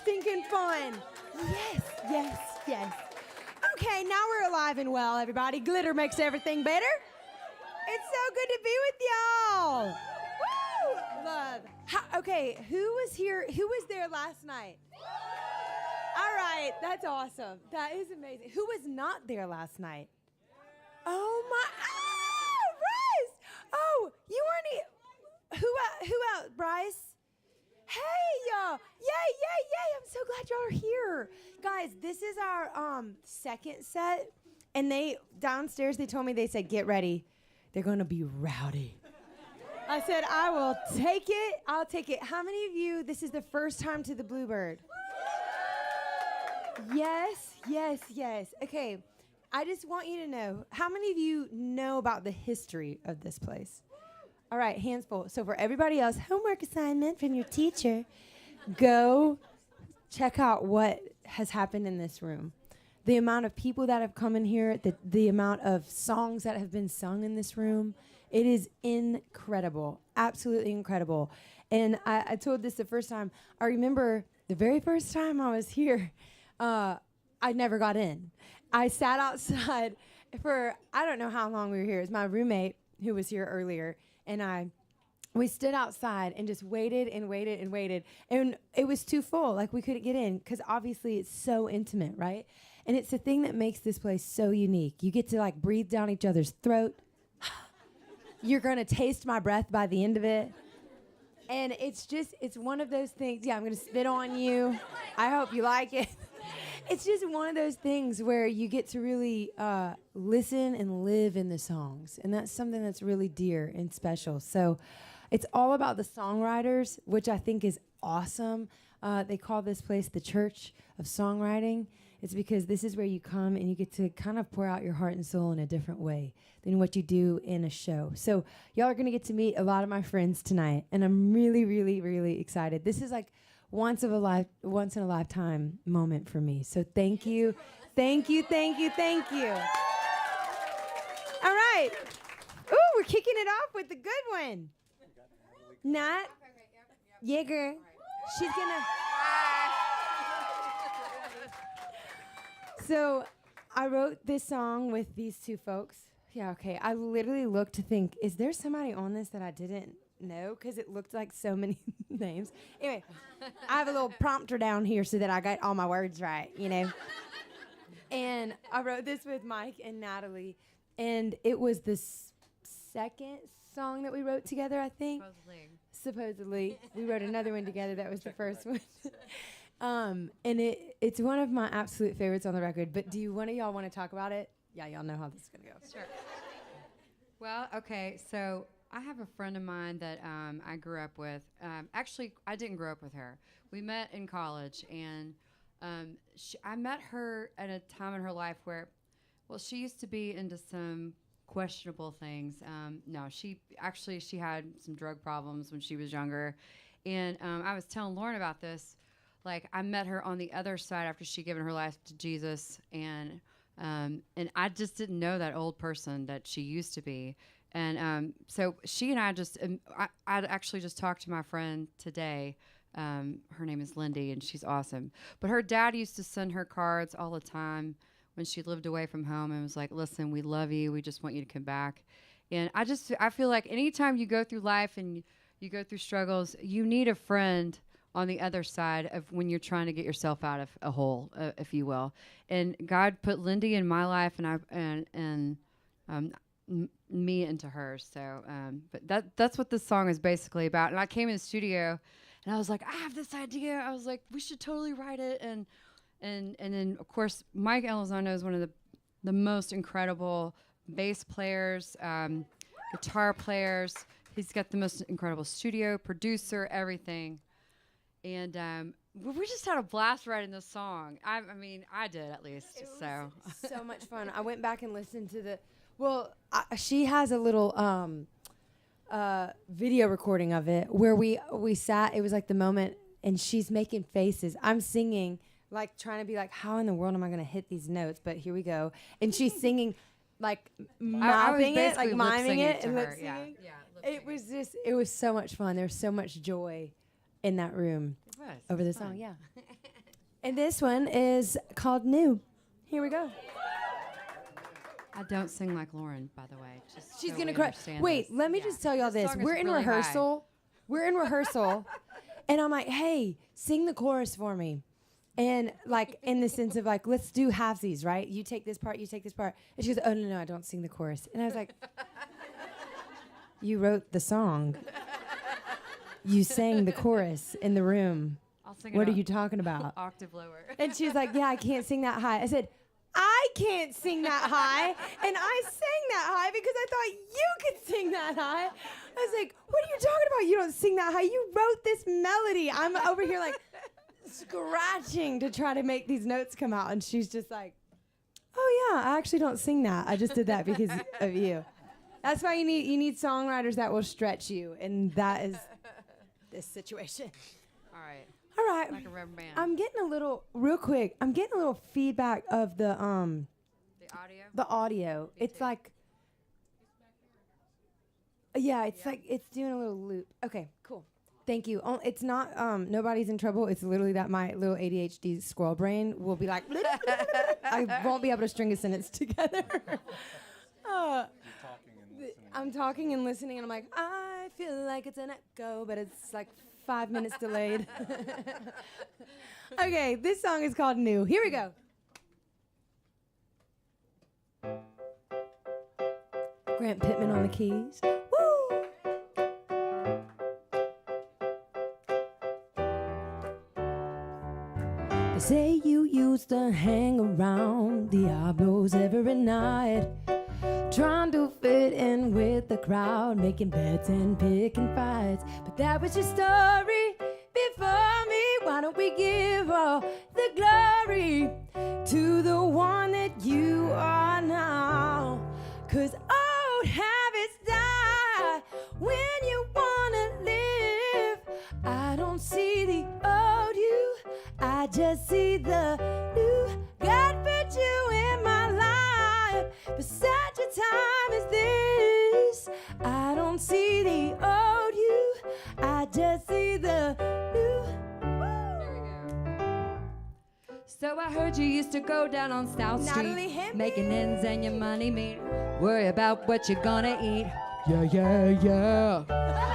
Stinking fun. Yes, yes, yes. Okay, now we're alive and well, everybody. Glitter makes everything better. It's so good to be with y'all. Woo! Love. Okay, who was here? Who was there last night? All right, that's awesome. That is amazing. Who was not there last night? Oh my! Oh, Bryce! Oh, you weren't. Who else? Bryce? Hey, y'all! Yay, yay, yay! I'm so glad y'all are here, guys. This is our second set, and they downstairs. They told me, they said, "Get ready, they're gonna be rowdy." I said, "I will take it. I'll take it." How many of you? This is the first time to the Bluebird? Yes, yes, yes. Okay, I just want you to know. How many of you know about the history of this place? All right, hands full. So for everybody else, homework assignment from your teacher, go check out what has happened in this room. The amount of people that have come in here, the amount of songs that have been sung in this room, it is incredible, absolutely incredible. And I told this the first time. I remember the very first time I was here, I never got in. I sat outside for, I don't know how long we were here. It was my roommate who was here earlier. And we stood outside and just waited and waited and waited. And it was too full. Like, we couldn't get in because obviously it's so intimate, right? And it's the thing that makes this place so unique. You get to, like, breathe down each other's throat. You're going to taste my breath by the end of it. And it's one of those things. Yeah, I'm going to spit on you. I hope you like it. It's just one of those things where you get to really listen and live in the songs. And that's something that's really dear and special. So it's all about the songwriters, which I think is awesome. They call this place the Church of Songwriting. It's because this is where you come and you get to kind of pour out your heart and soul in a different way than what you do in a show. So y'all are going to get to meet a lot of my friends tonight. And I'm really, really, really excited. This is like once in a lifetime moment for me. So thank you. Thank you, thank you, thank you. All right. Ooh, we're kicking it off with the good one. Nat Yeager. She's gonna. So I wrote this song with these two folks. Yeah, okay. I literally looked to think, is there somebody on this that I didn't know because it looked like so many names. Anyway, I have a little prompter down here so that I got all my words right, you know. And I wrote this with Mike and Natalie, and it was the second song that we wrote together, I think. Supposedly. We wrote another one together. That was the first one. And it's one of my absolute favorites on the record. But do one of y'all want to talk about it? Yeah, y'all know how this is going to go. Sure. Well, okay, so I have a friend of mine that I grew up with. Actually, I didn't grow up with her. We met in college, and I met her at a time in her life where, well, she used to be into some questionable things. No, she had some drug problems when she was younger. And I was telling Lauren about this. Like, I met her on the other side after she'd given her life to Jesus, and I just didn't know that old person that she used to be. And so she and I just, I'd actually just talked to my friend today. Her name is Lindy, and she's awesome. But her dad used to send her cards all the time when she lived away from home and was like, listen, we love you. We just want you to come back. And I feel like anytime you go through life and you go through struggles, you need a friend on the other side of when you're trying to get yourself out of a hole, if you will. And God put Lindy in my life, and me into hers. So, but that's what this song is basically about. And I came in the studio, and I was like, I have this idea. I was like, we should totally write it. And then of course Mike Elizondo is one of the most incredible bass players, guitar players. He's got the most incredible studio, producer, everything. And we just had a blast writing this song. I mean, I did at least. It so was so much fun. I went back and listened to the. Well, she has a little video recording of it where we sat. It was like the moment, and she's making faces. I'm singing, like trying to be like, how in the world am I going to hit these notes? But here we go. And she's singing, like mouthing it, like miming it, and lip singing. Yeah, it was so much fun. There was so much joy in that room over the song. Yeah. And this one is called New. Here we go. I don't sing like Lauren, by the way. Just she's so gonna cry. Wait, let me just tell y'all this. We're in really rehearsal. We're in rehearsal, and I'm like, hey, sing the chorus for me. And like in the sense of like, let's do halvesies, right? You take this part, you take this part. And she goes, oh no, I don't sing the chorus. And I was like, you wrote the song. You sang the chorus in the room. I'll sing what are you talking about? Octave lower. And she's like, yeah, I can't sing that high. I said, I can't sing that high. And I sang that high because I thought you could sing that high. I was like, what are you talking about? You don't sing that high. You wrote this melody. I'm over here like scratching to try to make these notes come out. And she's just like, oh yeah, I actually don't sing that. I just did that because of you. That's why you need songwriters that will stretch you. And that is this situation. All right. All right. Like a rubber band. I'm getting a little feedback of the audio. The audio. It's like it's like it's doing a little loop. Okay, cool. Thank you. It's not nobody's in trouble. It's literally that my little ADHD squirrel brain will be like I won't be able to string a sentence together. I'm talking and listening, and I'm like, I feel like it's an echo, but it's like 5 minutes delayed. Okay, this song is called New. Here we go. Grant Pittman on the keys. Woo! They say you used to hang around Diablos every night, trying to fit in with the crowd, making bets and picking fights. But that was your story before me. Why don't we give all the glory to the one that you are now? 'Cause old habits die when you wanna live. I don't see the old you, I just see the new. God put you in my life for such a time as this. I don't see the old you, I just see the new. So I heard you used to go down on South Street, making ends and your money meet. Worry about what you're gonna eat. Yeah, yeah, yeah.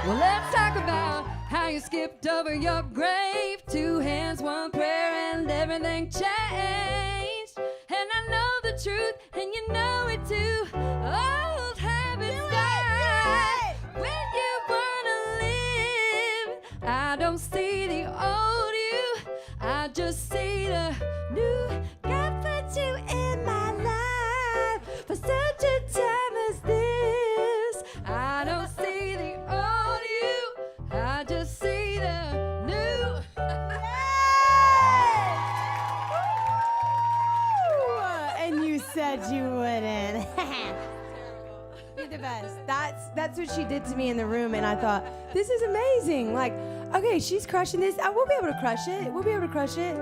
Well, let's talk about how you skipped over your grave. 2 hands, 1 prayer, and everything changed. And I know the truth, and you know it too. Old habits die when you wanna live. I don't see the old you, I just see the new. God put you in my life for such a time as this. I don't see the old you, I just see the new. And you said you wouldn't. You're the best. That's what she did to me in the room, and I thought, this is amazing. Like, okay, she's crushing this. We'll be able to crush it. We'll be able to crush it.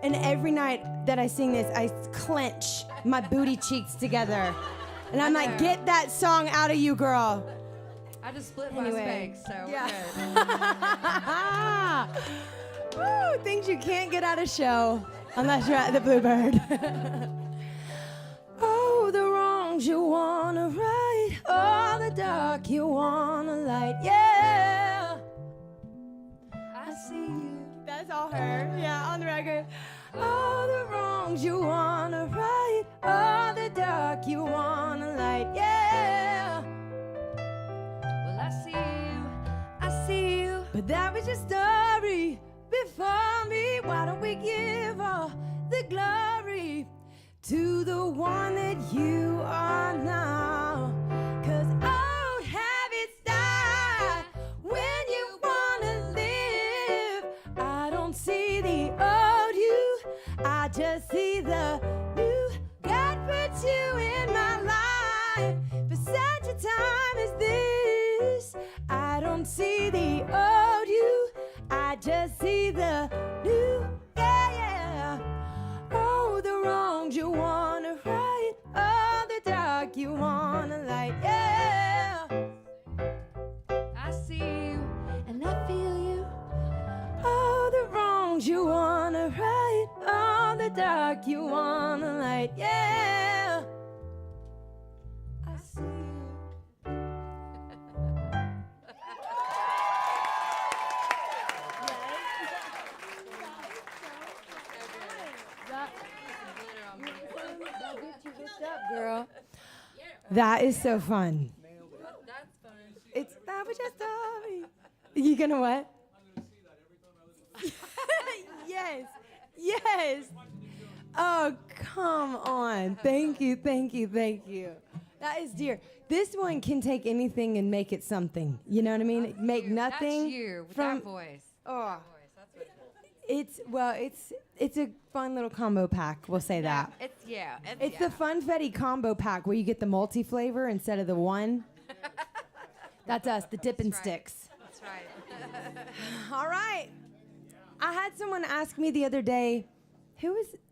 And every night that I sing this, I clench my booty cheeks together. And I'm like, get that song out of you, girl. I just split Anyway. my Spanx, so Yeah. Woo, things you can't get out of show unless you're at the Bluebird. Oh, the wrongs you wanna right, oh, the dark you wanna light, yeah. I see you. That's all her, yeah, on the record. All the wrongs you wanna right, all the dark you wanna light, yeah. Well, I see you, but that was your story before me. Why don't we give all the glory to the one that you are now? 'Cause old habits die when you wanna live. I don't see the old you, I just see the new. God put you in my life for such a time as this. I don't see the old you, I just see the new. Yeah, yeah. Oh, the wrongs you wanna right, oh, the dark you wanna light, yeah. I see you. And I feel you. Oh, the wrongs you wanna right, oh, the dark you wanna light, yeah. I see you. Girl, that is so fun. That's fun. It's that was just me. You gonna what? Yes, yes. Oh, come on. Thank you, thank you, thank you. That is dear. This one can take anything and make it something. You know what I mean? Make nothing. That's you with from that voice. Oh, That's what it is. it's a fun little combo pack. We'll say that. It's the Funfetti combo pack where you get the multi flavor instead of the one. That's us, the dipping sticks. That's right. All right. I had someone ask me the other day,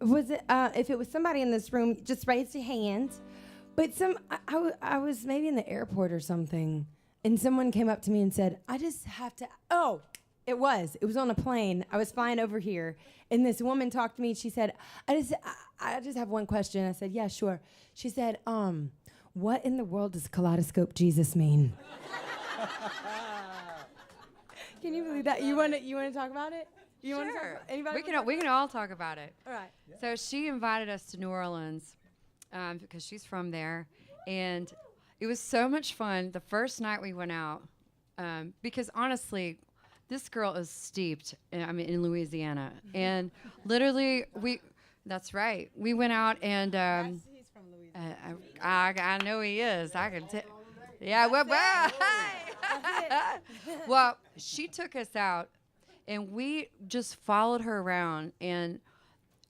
was it? If it was somebody in this room, just raise your hand. But I was maybe in the airport or something, and someone came up to me and said, I just have to. Oh, it was on a plane. I was flying over here, and this woman talked to me. She said, I just have one question. I said, yeah, sure. She said, what in the world does kaleidoscope Jesus mean? Can you believe that? You want to talk about it? You want to talk about anybody? We can all talk about it. All right. Yeah. So she invited us to New Orleans because she's from there, and it was so much fun. The first night we went out, because honestly, this girl is steeped. In Louisiana, and literally That's right. We went out and He's from Louisiana. I know he is. I can tell. Yeah. Well. Well, she took us out, and we just followed her around, and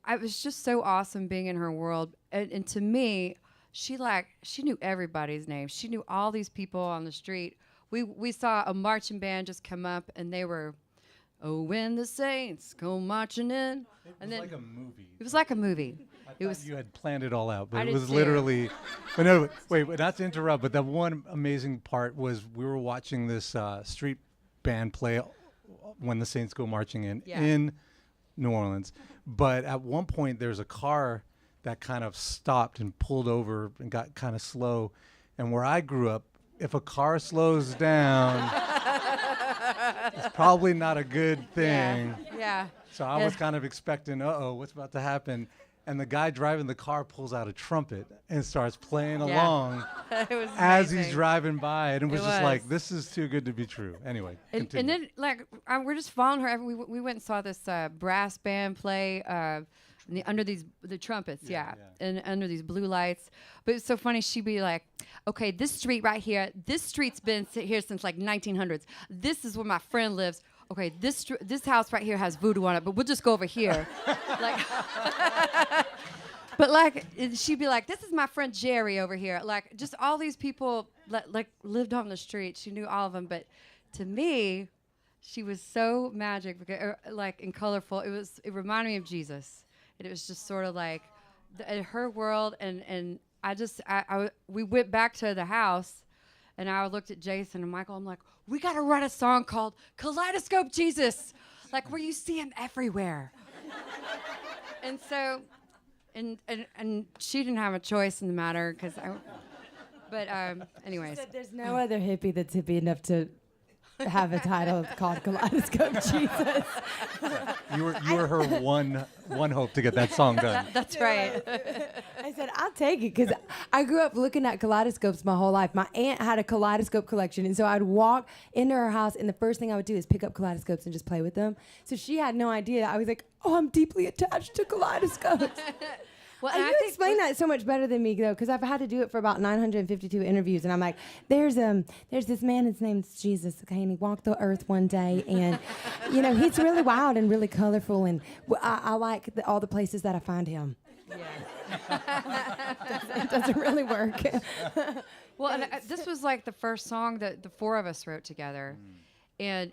it was just so awesome being in her world. And to me, she knew everybody's name. She knew all these people on the street. We saw a marching band just come up, and they were, "Oh, when the saints go marching in." It was like a movie. It was like a movie. It was. You had planned it all out, but I it did was too. literally. But no, wait, not to interrupt, but the one amazing part was we were watching this street band play when the Saints go marching in New Orleans. But at one point, there's a car that kind of stopped and pulled over and got kind of slow. And where I grew up, if a car slows down, it's probably not a good thing. Yeah. So I was kind of expecting, what's about to happen? And the guy driving the car pulls out a trumpet and starts playing along It was as amazing. he's driving by. And it was just like, was. this is too good to be true. Anyway, And continue. then, like, we're just following her. We went and saw this brass band play under the trumpets, and under these blue lights. But it's so funny. She'd be like, okay, this street right here, this street's been here since like 1900s. This is where my friend lives. Okay, this house right here has voodoo on it, but we'll just go over here. Like, but like, she'd be like, this is my friend Jerry over here. Like, just all these people like lived on the street. She knew all of them. But to me, she was so magic, like, and colorful. It reminded me of Jesus. And it was just sort of like her world. And we went back to the house, and I looked at Jason and Michael. I'm like, we got to write a song called Kaleidoscope Jesus, like where you see him everywhere. And so, and she didn't have a choice in the matter anyways. There's no other hippie that's hippie enough to have a title called Kaleidoscope Jesus. You were her one hope to get that song done. That's right. I said, I'll take it, because I grew up looking at kaleidoscopes my whole life. My aunt had a kaleidoscope collection, and so I'd walk into her house, and the first thing I would do is pick up kaleidoscopes and just play with them. So she had no idea. I was like, I'm deeply attached to kaleidoscopes. Well, You explain that so much better than me, though, because I've had to do it for about 952 interviews, and I'm like, there's this man, his name's Jesus, okay, and he walked the earth one day, and he's really wild and really colorful, and I like all the places that I find him. It doesn't really work. Well, and this was like the first song that the four of us wrote together, and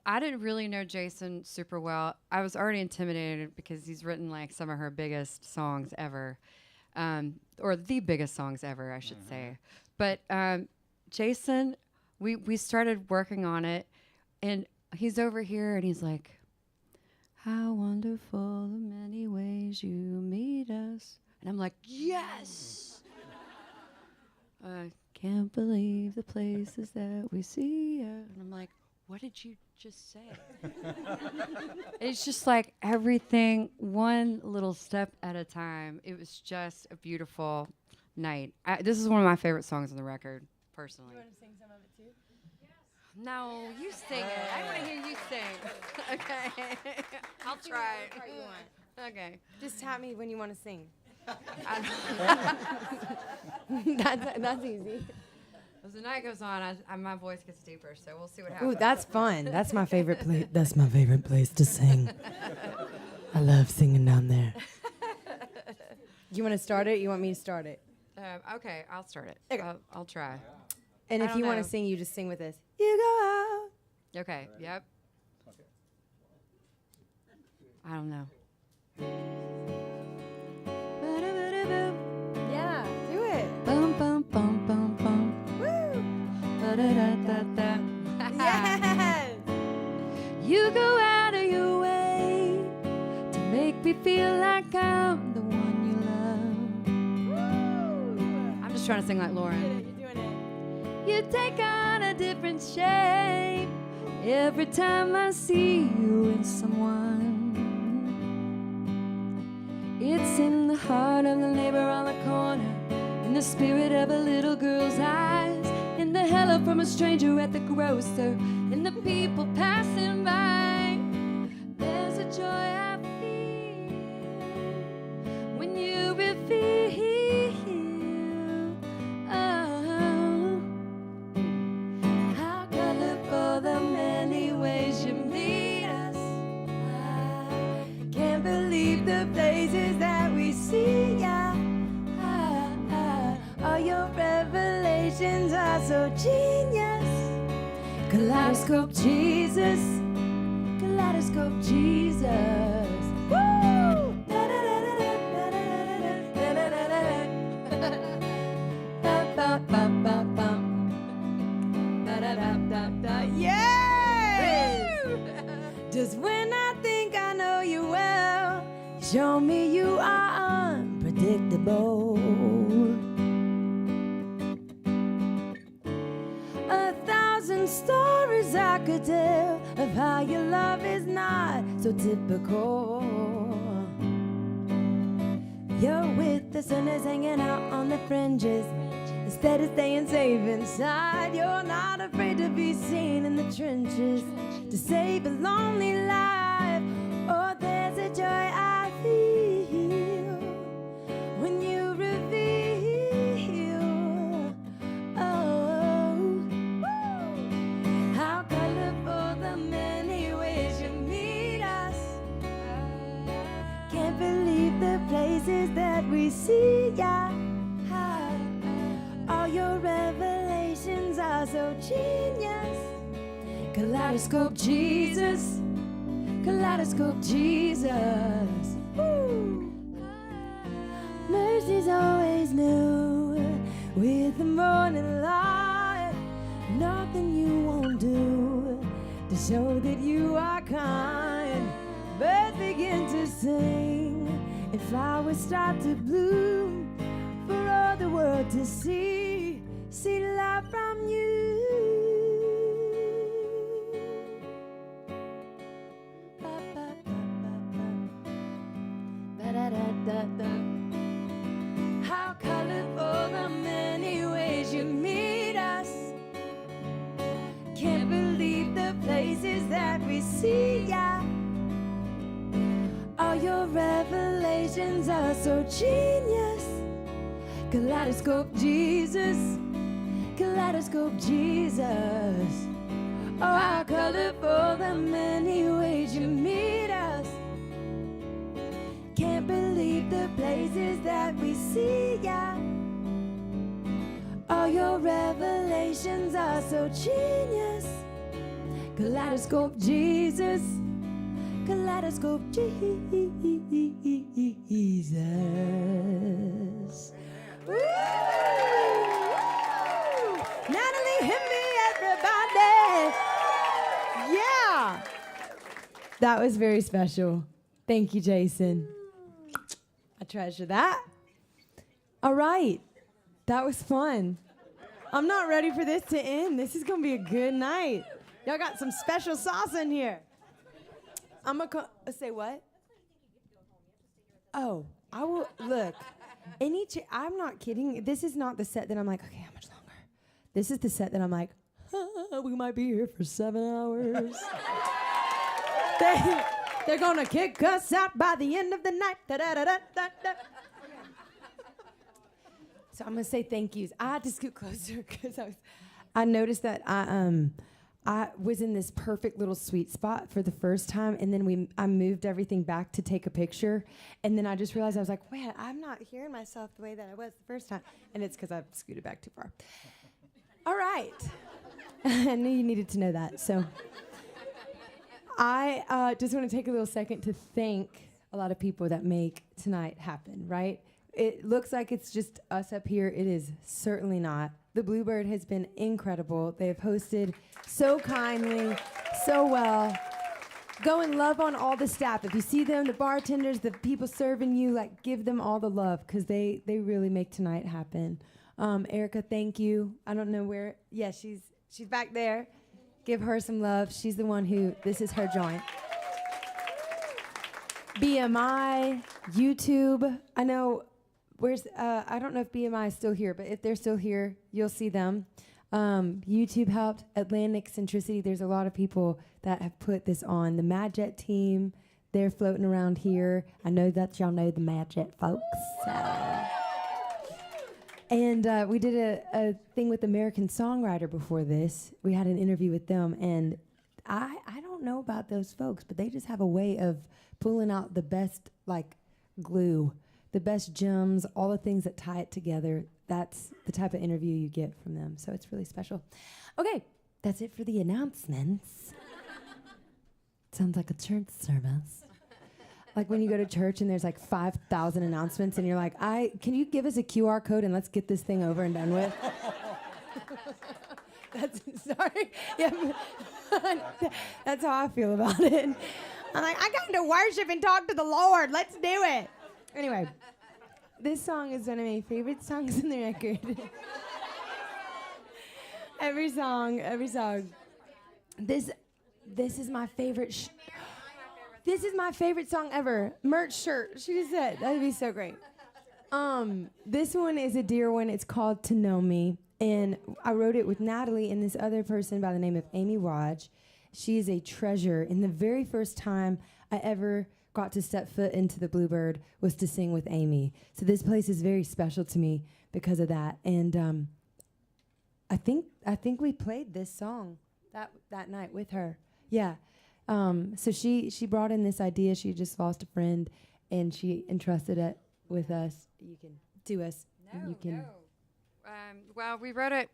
I didn't really know Jason super well. I was already intimidated because he's written like some of her biggest songs ever, or the biggest songs ever, I should say. But Jason, we started working on it, and he's over here, and he's like, how wonderful the many ways you meet us. And I'm like, yes! I can't believe the places that we see. And I'm like, what did you just say? It's just like everything, one little step at a time. It was just a beautiful night. This is one of my favorite songs on the record, personally. You want to sing some of it too? No, you sing it. I want to hear you sing. Okay. I'll try. Part you want. Okay. Just tap me when you want to sing. That's easy. As the night goes on, my voice gets deeper, so we'll see what happens. Ooh, that's fun. That's my favorite place. That's my favorite place to sing. I love singing down there. You want to start it? You want me to start it? Okay, I'll start it. Okay. I'll try. And I if don't you want know. to sing, you just sing with us. You go out. Okay, yep. I don't know. Yeah, do it. Bum, bum, bum, bum, bum. Woo. Ba-da-da-da-da. Yes. You go out of your way to make me feel like I'm the one you love. I'm just trying to sing like Lauren. You're doing it. You take on a different shape every time I see you in someone. It's in the heart of the neighbor on the corner, in the spirit of a little girl's eyes, in the hello from a stranger at the grocer, in the people passing by. There's a joy I feel when you reveal. Oh, how colorful the many ways you meet us. I can't believe the places that we see. Yeah. All your revelations are so genius. Kaleidoscope Jesus, Kaleidoscope Jesus. Woo! Yes! Just when I think I know you well, you show me you are unpredictable. 1,000 stories I could tell of how your love is not so typical. You're with the sinners hanging out on the fringes instead of staying safe inside. You're not afraid to be seen in the trenches to save a lonely life. Oh, there's a joy I feel when you reveal. Oh, how colorful the many ways you meet us. Can't believe the places that we see ya. All your revelations are so genius. Kaleidoscope Jesus, Kaleidoscope Jesus. Woo. Mercy's always new with the morning light. Nothing you won't do to show that you are kind. Birds begin to sing and flowers start to bloom for all the world to see. See love from you. How colorful the many ways you meet us. Can't believe the places that we see ya. All your revelations are so genius. Kaleidoscope Jesus, Kaleidoscope Jesus. Oh, how colorful the many ways you meet us. Can't believe the places that we see ya. All your revelations are so genius. Kaleidoscope Jesus, Kaleidoscope Jesus. Woo! Natalie, hit me, everybody. Yeah. That was very special. Thank you, Jason. I treasure that. All right. That was fun. I'm not ready for this to end. This is going to be a good night. Y'all got some special sauce in here. I'm going to say what? Oh, I will. Look, I'm not kidding. This is not the set that I'm like, okay, how much longer? This is the set that I'm like, we might be here for 7 hours. They're going to kick us out by the end of the night. Da-da-da-da-da-da. So I'm going to say thank yous. I had to scoot closer because I noticed that I was in this perfect little sweet spot for the first time, and then I moved everything back to take a picture, and then I just realized I was like, wait, I'm not hearing myself the way that I was the first time, and it's because I've scooted back too far. All right. I knew you needed to know that, so I just want to take a little second to thank a lot of people that make tonight happen, right? It looks like it's just us up here. It is certainly not. The Bluebird has been incredible. They have hosted so kindly, so well. Go and love on all the staff. If you see them, the bartenders, the people serving you, like, give them all the love because they really make tonight happen. Erica, thank you. I don't know where. Yeah, she's back there. Give her some love. She's the one this is her joint. BMI, YouTube. I know. I don't know if BMI is still here, but if they're still here, you'll see them. YouTube helped. Atlantic Centricity. There's a lot of people that have put this on. The Madjet team, they're floating around here. I know that y'all know the Madjet folks. And we did a thing with American Songwriter before this. We had an interview with them, and I don't know about those folks, but they just have a way of pulling out the best, like, glue, the best gems, all the things that tie it together. That's the type of interview you get from them. So it's really special. Okay, that's it for the announcements. Sounds like a church service. Like when you go to church and there's like 5,000 announcements and you're like, can you give us a QR code and let's get this thing over and done with? Sorry. Yeah, that's how I feel about it. I'm like, I got to worship and talk to the Lord. Let's do it. Anyway, this song is one of my favorite songs in the record. every song, every song. This is my favorite. This is my favorite song ever. Merch shirt. She just said that'd be so great. This one is a dear one. It's called "To Know Me," and I wrote it with Natalie and this other person by the name of Amy Wadge. She is a treasure. And the very first time I ever got to step foot into the Bluebird was to sing with Amy. So this place is very special to me because of that. And I think we played this song that night with her. Yeah. So she brought in this idea. She just lost a friend, and she entrusted it with us. You can do us. No, you can. no. Well, we wrote it.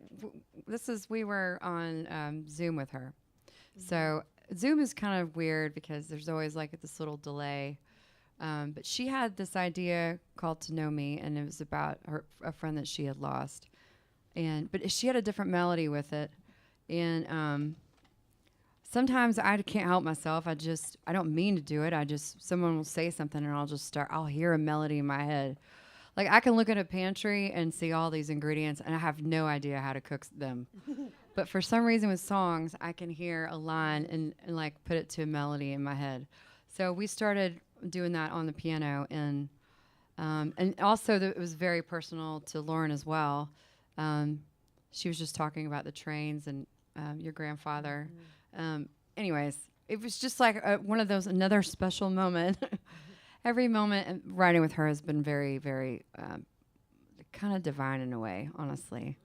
We were on Zoom with her. So Zoom is kind of weird because there's always like this little delay. But she had this idea called "To Know Me," and it was about a friend that she had lost. But she had a different melody with it. And sometimes I can't help myself. I don't mean to do it. Someone will say something and I'll hear a melody in my head. Like I can look at a pantry and see all these ingredients and I have no idea how to cook them. But for some reason with songs, I can hear a line and like put it to a melody in my head. So we started doing that on the piano, and also it was very personal to Lauren as well. She was just talking about the trains and your grandfather. Anyways, it was just like one of those, another special moment. Every moment writing with her has been very, very kind of divine in a way, honestly.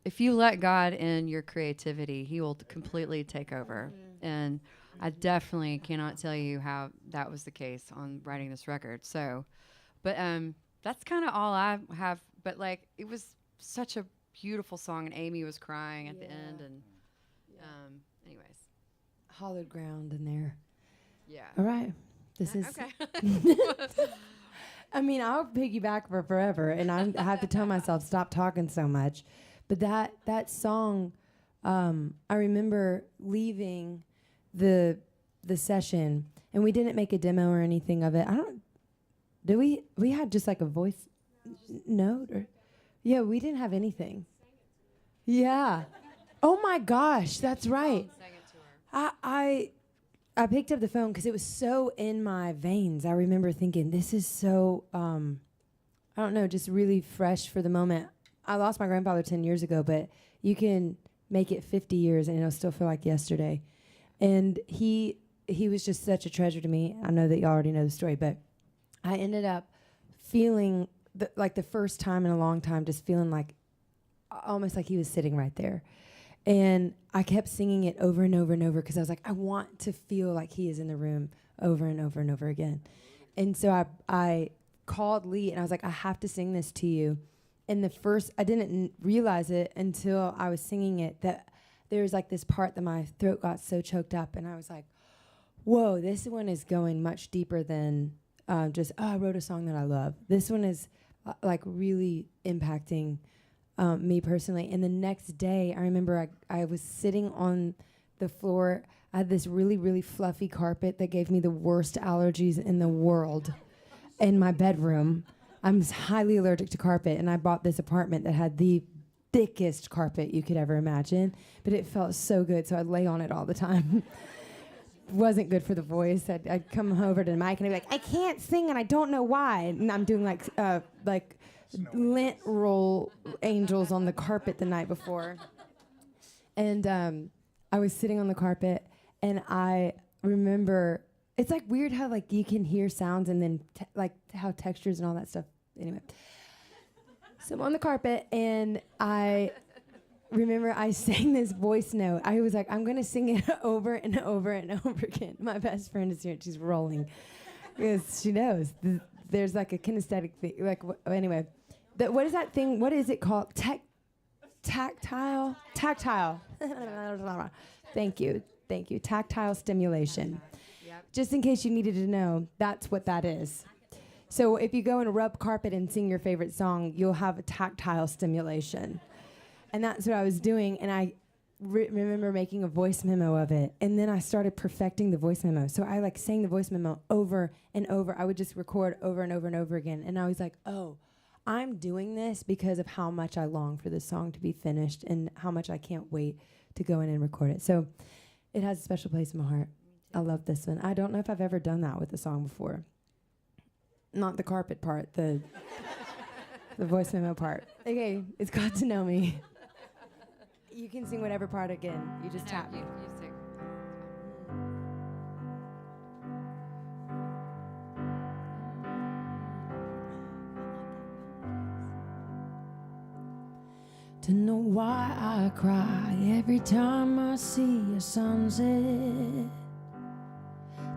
If you let God in your creativity, he will completely take over. And I definitely cannot tell you how that was the case on writing this record. So, but that's kind of all I have. But like, it was such a beautiful song, and Amy was crying at the end. And anyways, Hollowed ground in there. Yeah. All right. This is okay. I mean, I'll piggyback for forever, and I have to tell myself stop talking so much. But that song, I remember leaving the session, and we didn't make a demo or anything of it. Did we? We had just like a voice note, or yeah, we didn't have anything. Yeah. Oh my gosh, that's right. I picked up the phone because it was so in my veins. I remember thinking, this is so, I don't know, just really fresh for the moment. I lost my grandfather 10 years ago, but you can make it 50 years and it'll still feel like yesterday. And he was just such a treasure to me. I know that you already know the story, but I ended up feeling like the first time in a long time, just feeling like almost like he was sitting right there. And I kept singing it over and over and over because I was like, I want to feel like he is in the room over and over and over again. And so I called Lee and I was like, I have to sing this to you. And I didn't realize it until I was singing it, that there was like this part that my throat got so choked up. And I was like, whoa, this one is going much deeper than I wrote a song that I love. This one is like really impacting me personally. And the next day, I remember I was sitting on the floor. I had this really, really fluffy carpet that gave me the worst allergies in the world in my bedroom. I'm highly allergic to carpet, and I bought this apartment that had the thickest carpet you could ever imagine, but it felt so good, so I'd lay on it all the time. Wasn't good for the voice. I'd come over to the mic and I'd be like, I can't sing and I don't know why. And I'm doing like lint roll angels on the carpet the night before. And I was sitting on the carpet, and I remember, it's like weird how like you can hear sounds and then like how textures and all that stuff. Anyway, so I'm on the carpet, and I remember I sang this voice note. I was like, I'm going to sing it over and over and over again. My best friend is here, and she's rolling because she knows there's like a kinesthetic thing. Like, anyway, what is that thing? What is it called? Tactile? Tactile. Thank you. Tactile stimulation. Yep. Just in case you needed to know, that's what that is. So if you go and rub carpet and sing your favorite song, you'll have a tactile stimulation. And that's what I was doing, and I remember making a voice memo of it, and then I started perfecting the voice memo. So I sang the voice memo over and over. I would just record over and over and over again, and I was like, oh, I'm doing this because of how much I long for this song to be finished and how much I can't wait to go in and record it. So it has a special place in my heart. I love this one. I don't know if I've ever done that with a song before. Not the carpet part, the voice memo part. Okay, it's got to know me. You can sing whatever part again. You just tap me. You sing. To know why I cry every time I see a sunset.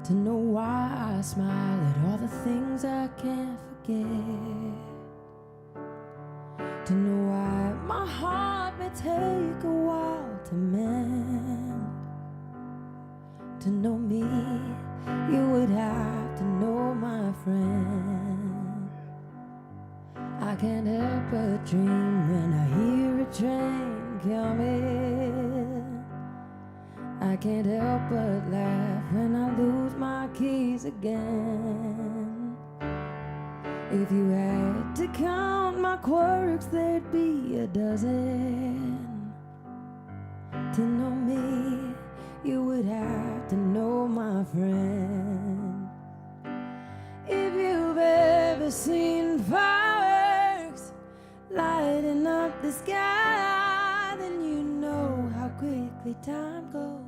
To know why I smile at all the things I can't forget. To know why my heart may take a while to mend. To know me, you would have to know my friend. I can't help but dream when I hear a train coming. I can't help but laugh when I lose my keys again. If you had to count my quirks, there'd be a dozen. To know me, you would have to know my friend. If you've ever seen fireworks lighting up the sky, then you know how quickly time goes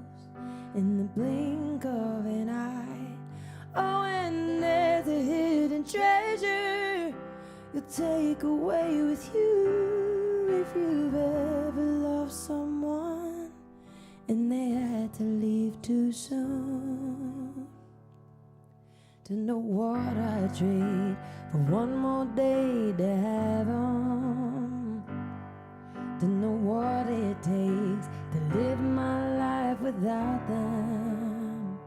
in the blink of an eye. Oh, and there's a hidden treasure you'll take away with you if you've ever loved someone and they had to leave too soon. To know what I'd trade for one more day to have 'em. To know what it takes to live my life without them.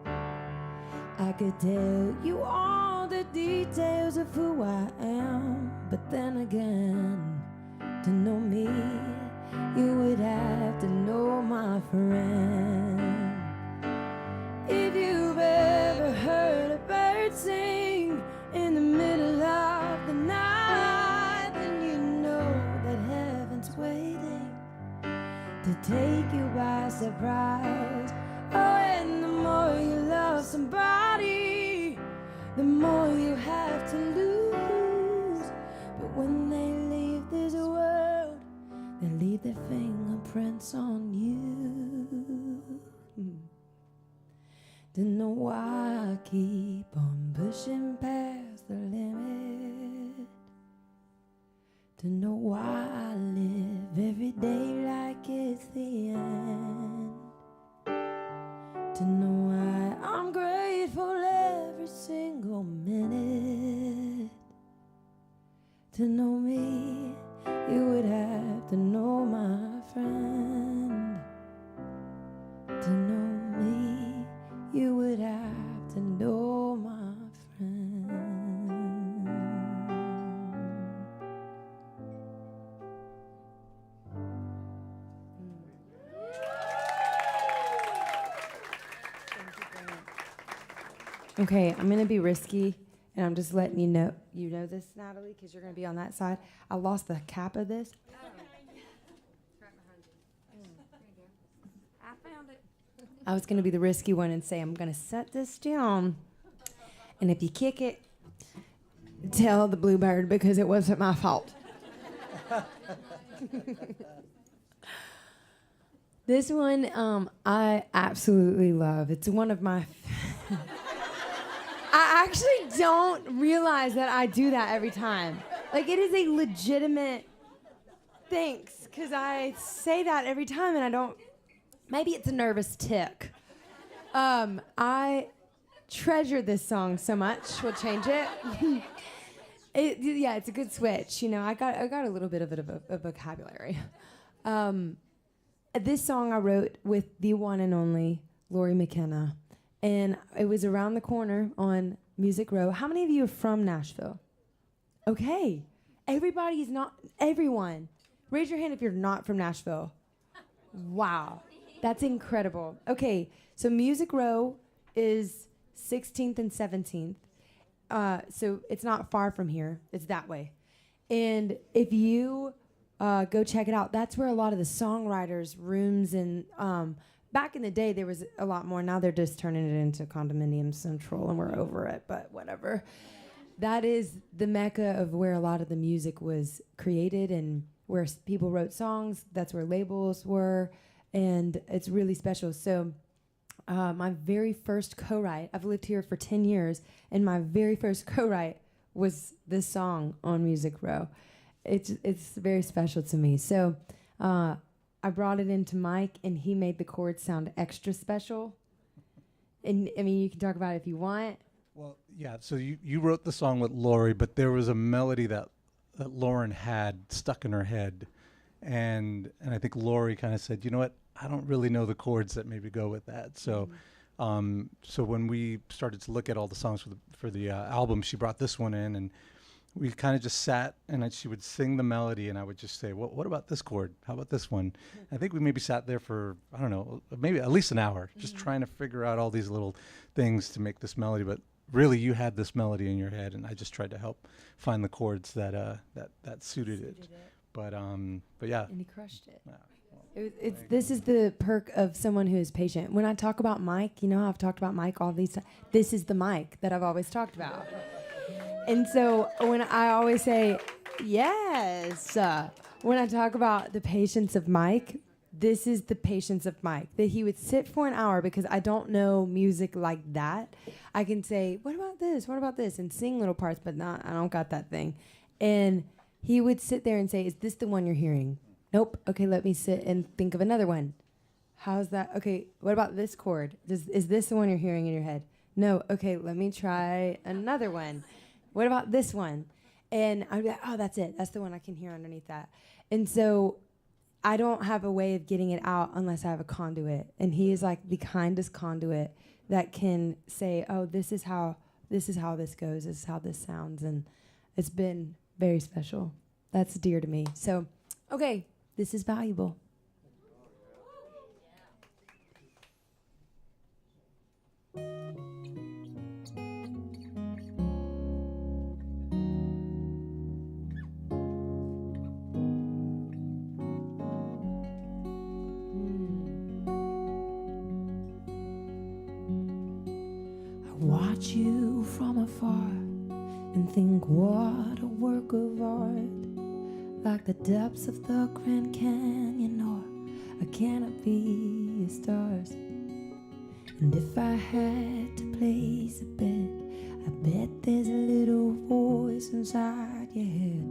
I could tell you all the details of who I am, but then again, to know me, you would have to know my friend. If you've ever heard a bird sing in the middle of the night, then you know that heaven's waiting to take you by surprise. Oh, and the more you love somebody, the more you have to lose. But when they leave this world, they leave their fingerprints on you. To know why I keep on pushing past the limit. To know why I live every day like it's the end. To know why I'm grateful every single minute. To know me, you would have to know my friend. To know me, you would have to know my friend. Okay, I'm gonna be risky, and I'm just letting you know. You know this, Natalie, because you're gonna be on that side. I lost the cap of this. I found it. I was gonna be the risky one and say I'm gonna set this down, and if you kick it, tell the Bluebird because it wasn't my fault. This one I absolutely love. It's one of my. I actually don't realize that I do that every time. Like, it is a legitimate thanks, because I say that every time and I don't. Maybe it's a nervous tick. I treasure this song so much. We'll change it. Yeah, it's a good switch. You know, I got a little bit of a vocabulary. This song I wrote with the one and only Lori McKenna. And it was around the corner on Music Row. How many of you are from Nashville? Okay. Everyone. Raise your hand if you're not from Nashville. Wow. That's incredible. Okay, so Music Row is 16th and 17th. So it's not far from here. It's that way. And if you go check it out, that's where a lot of the songwriters' rooms and back in the day there was a lot more. Now they're just turning it into condominium central, and we're over it. But whatever. That is the mecca of where a lot of the music was created and where people wrote songs. That's where labels were, and it's really special. So my very first co-write, I've lived here for 10 years, and my very first co-write was this song on Music Row. It's very special to me. So I brought it into Mike, and he made the chords sound extra special. And I mean, you can talk about it if you want. Well, yeah, so you wrote the song with Lori, but there was a melody that Lauren had stuck in her head. And I think Lori kind of said, you know what, I don't really know the chords that maybe go with that. So so when we started to look at all the songs for the album, she brought this one in, and we kind of just sat, and she would sing the melody, and I would just say, what about this chord? How about this one? I think we maybe sat there for, I don't know, maybe at least an hour, just trying to figure out all these little things to make this melody. But really, you had this melody in your head, and I just tried to help find the chords that suited it. But yeah. And he crushed it. Yeah. This is the perk of someone who is patient. When I talk about Mike, you know how I've talked about Mike all these times? This is the Mike that I've always talked about. And so when I always say, yes, when I talk about the patience of Mike, this is the patience of Mike. That he would sit for an hour, because I don't know music like that. I can say, what about this? What about this? And sing little parts, but I don't got that thing. And he would sit there and say, is this the one you're hearing? Nope. Okay, let me sit and think of another one. How's that? Okay, what about this chord? Is this the one you're hearing in your head? No. Okay, let me try another one. What about this one? And I'd be like, oh, that's it. That's the one I can hear underneath that. And so I don't have a way of getting it out unless I have a conduit. And he is like the kindest conduit that can say, oh, this is how this goes. This is how this sounds. And it's been very special. That's dear to me. So, okay, this is valuable. Watch you from afar and think, what a work of art, like the depths of the Grand Canyon or a canopy of stars. And if I had to place a bet, I bet there's a little voice inside your head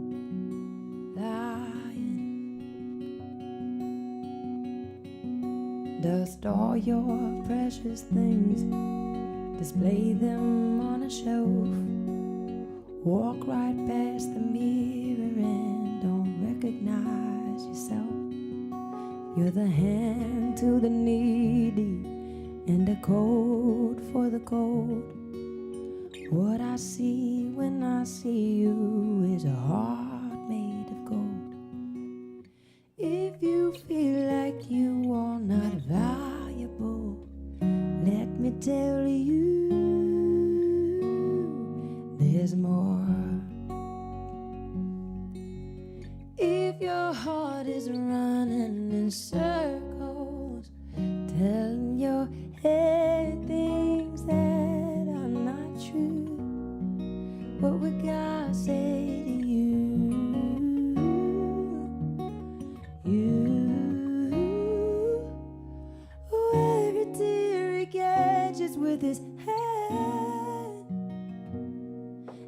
lying. Dust all your precious things, display them on a shelf. Walk right past the mirror and don't recognize yourself. You're the hand to the needy and a code for the cold. What I see when I see you is a heart made of gold. If you feel like you are not valuable, let me tell you, there's more. If your heart is running in circles, telling your head things that are not true, what would God say to you? Every tear he catches with his hand,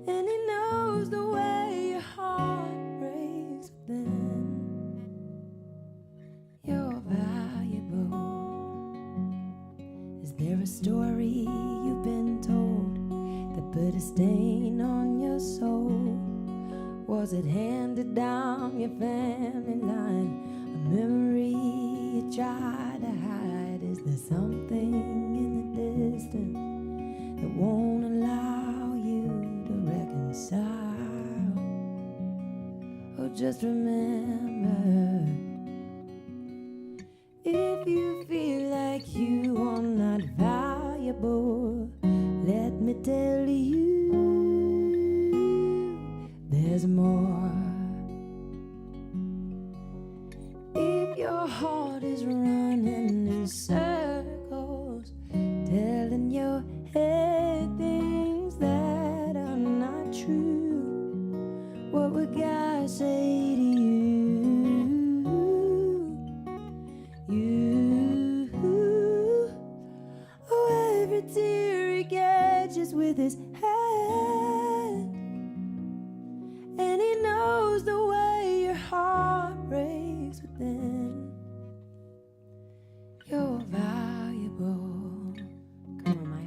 and he knows the way your heart breaks within. You're valuable. Is there a story you've been told that put a stain on your soul? Was it handed down your family line? A memory you tried to hide? Is there something in the distance that won't allow you to reconcile? Oh, just remember, if you feel like you are not valuable, let me tell you, there's more. is running in circles, telling your head things that are not true. What would God say to you? You, oh, every tear he catches with his hand, and he knows the way your heart breaks within. You're valuable. Come on, Mike.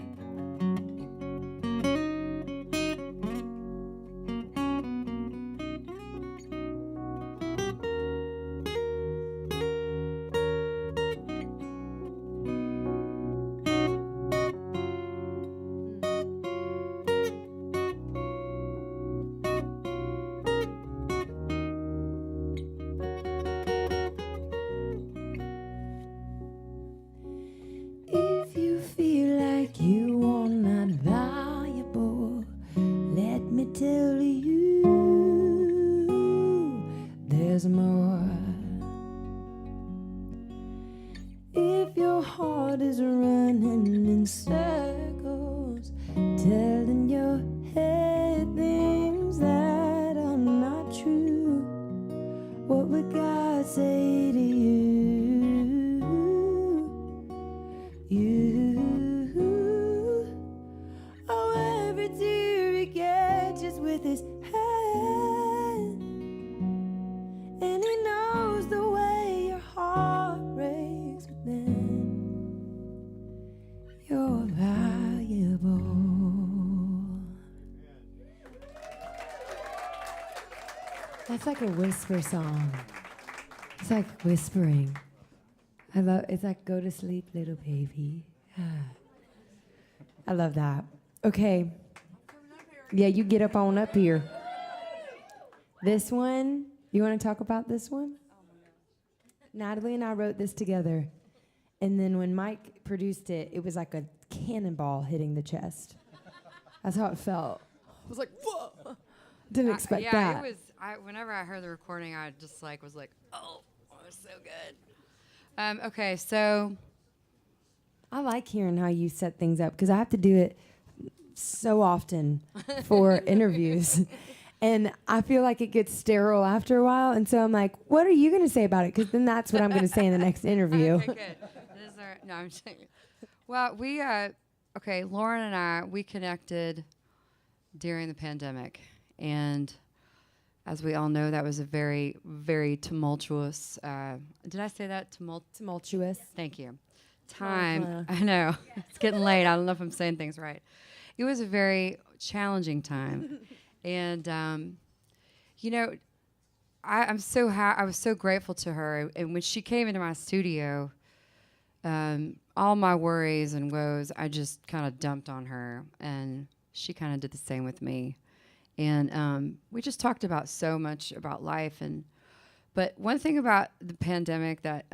If you feel like you are not valuable, let me tell you there's more. If your heart is running in circles, telling your head things that are not true, what would God say to you? You, oh, every tear he catches with his hand, and he knows the way your heart breaks within. You're valuable. That's like a whisper song. It's like whispering. I love. It's like go to sleep, little baby. I love that. Okay. Yeah, you get up on up here. This one, you want to talk about this one? Natalie and I wrote this together, and then when Mike produced it, it was like a cannonball hitting the chest. That's how it felt. I was like, whoa! Didn't expect yeah, that. it was. Whenever I heard the recording, I just like was like, oh, it was so good. Okay, so I like hearing how you set things up because I have to do it so often for interviews. And I feel like it gets sterile after a while. And so I'm like, what are you going to say about it? Because then that's what I'm going to say in the next interview. Okay, good. No, I'm saying. Well, okay, Lauren and I, we connected during the pandemic. And as we all know, that was a very, very tumultuous, did I say that? Tumultuous. Thank you. Time. I know. It's getting late. I don't know if I'm saying things right. It was a very challenging time. And, you know, I was so grateful to her. And when she came into my studio, all my worries and woes, I just kind of dumped on her. And she kind of did the same with me. And we just talked about so much about life. But one thing about the pandemic that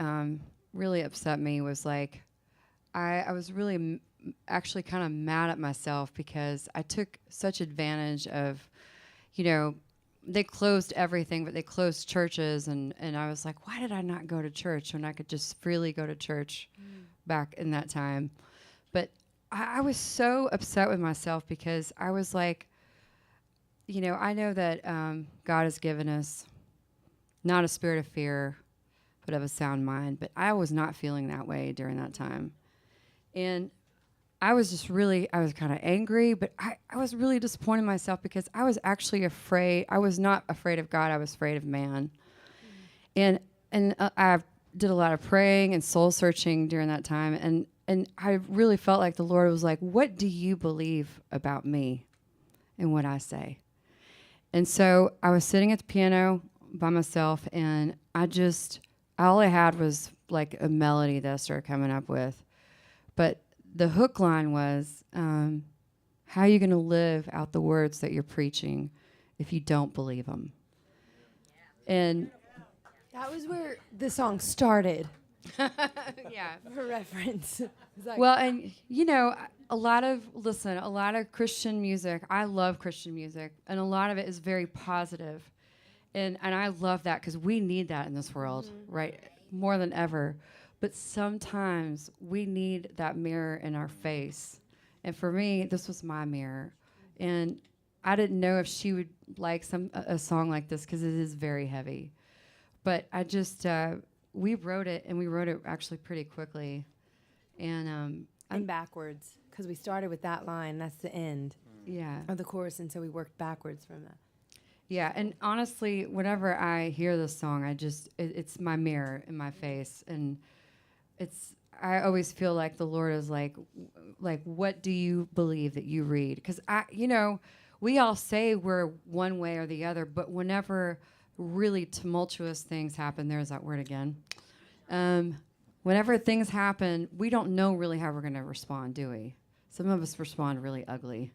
really upset me was like, I was really actually kind of mad at myself because I took such advantage of, you know, they closed everything, but they closed churches. And I was like, why did I not go to church when I could just freely go to church back in that time? But I was so upset with myself because I was like, you know, I know that God has given us not a spirit of fear, but of a sound mind. But I was not feeling that way during that time. And I was kind of angry, but I was really disappointed in myself because I was actually afraid. I was not afraid of God. I was afraid of man. And I did a lot of praying and soul searching during that time. And I really felt like the Lord was like, what do you believe about me and what I say? And so I was sitting at the piano by myself, and all I had was like a melody that I started coming up with. But the hook line was, how are you going to live out the words that you're preaching if you don't believe them? And that was where the song started. Yeah. For reference. Well, and you know, a lot of Christian music, I love Christian music, and a lot of it is very positive. And I love that because we need that in this world, right? more than ever. But sometimes we need that mirror in our face. And for me, this was my mirror. And I didn't know if she would like a song like this because it is very heavy. But I just, we wrote it, and we wrote it actually pretty quickly. And backwards, because we started with that line. That's the end of the chorus, and so we worked backwards from that. Yeah, and honestly, whenever I hear this song, it's my mirror in my face. And I always feel like the Lord is like, what do you believe that you read? Because we all say we're one way or the other, but whenever really tumultuous things happen, there's that word again. Whenever things happen, we don't know really how we're going to respond, do we? Some of us respond really ugly,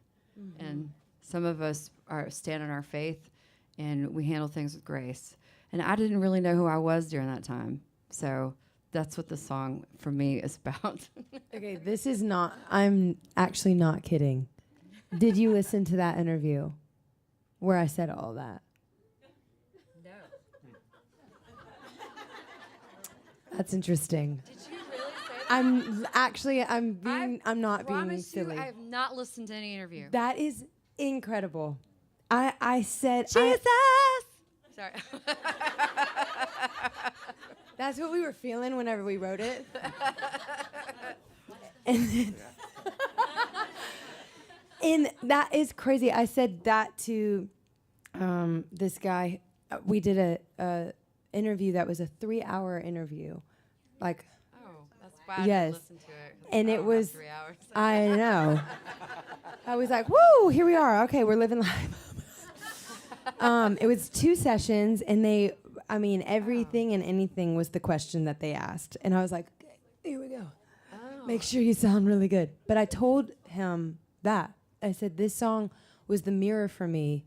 and some of us stand on our faith, and we handle things with grace. And I didn't really know who I was during that time, so that's what the song for me is about. Okay, this is not. I'm actually not kidding. Did you listen to that interview where I said all that? No. That's interesting. Did you really say that? I'm not being promise silly. you, I have not listened to any interview. That is incredible. I said Jesus. Sorry. That's what we were feeling whenever we wrote it. and that is crazy. I said that to this guy. We did a interview that was a 3-hour interview. Like, Oh, that's why I yes. didn't listen to it. 'cause And I it don't have was 3 hours. I know. I was like, woo, here we are. Okay, we're living life. It was 2 sessions, and everything and anything was the question that they asked. And I was like, here we go. Oh. Make sure you sound really good. But I told him that. I said, this song was the mirror for me.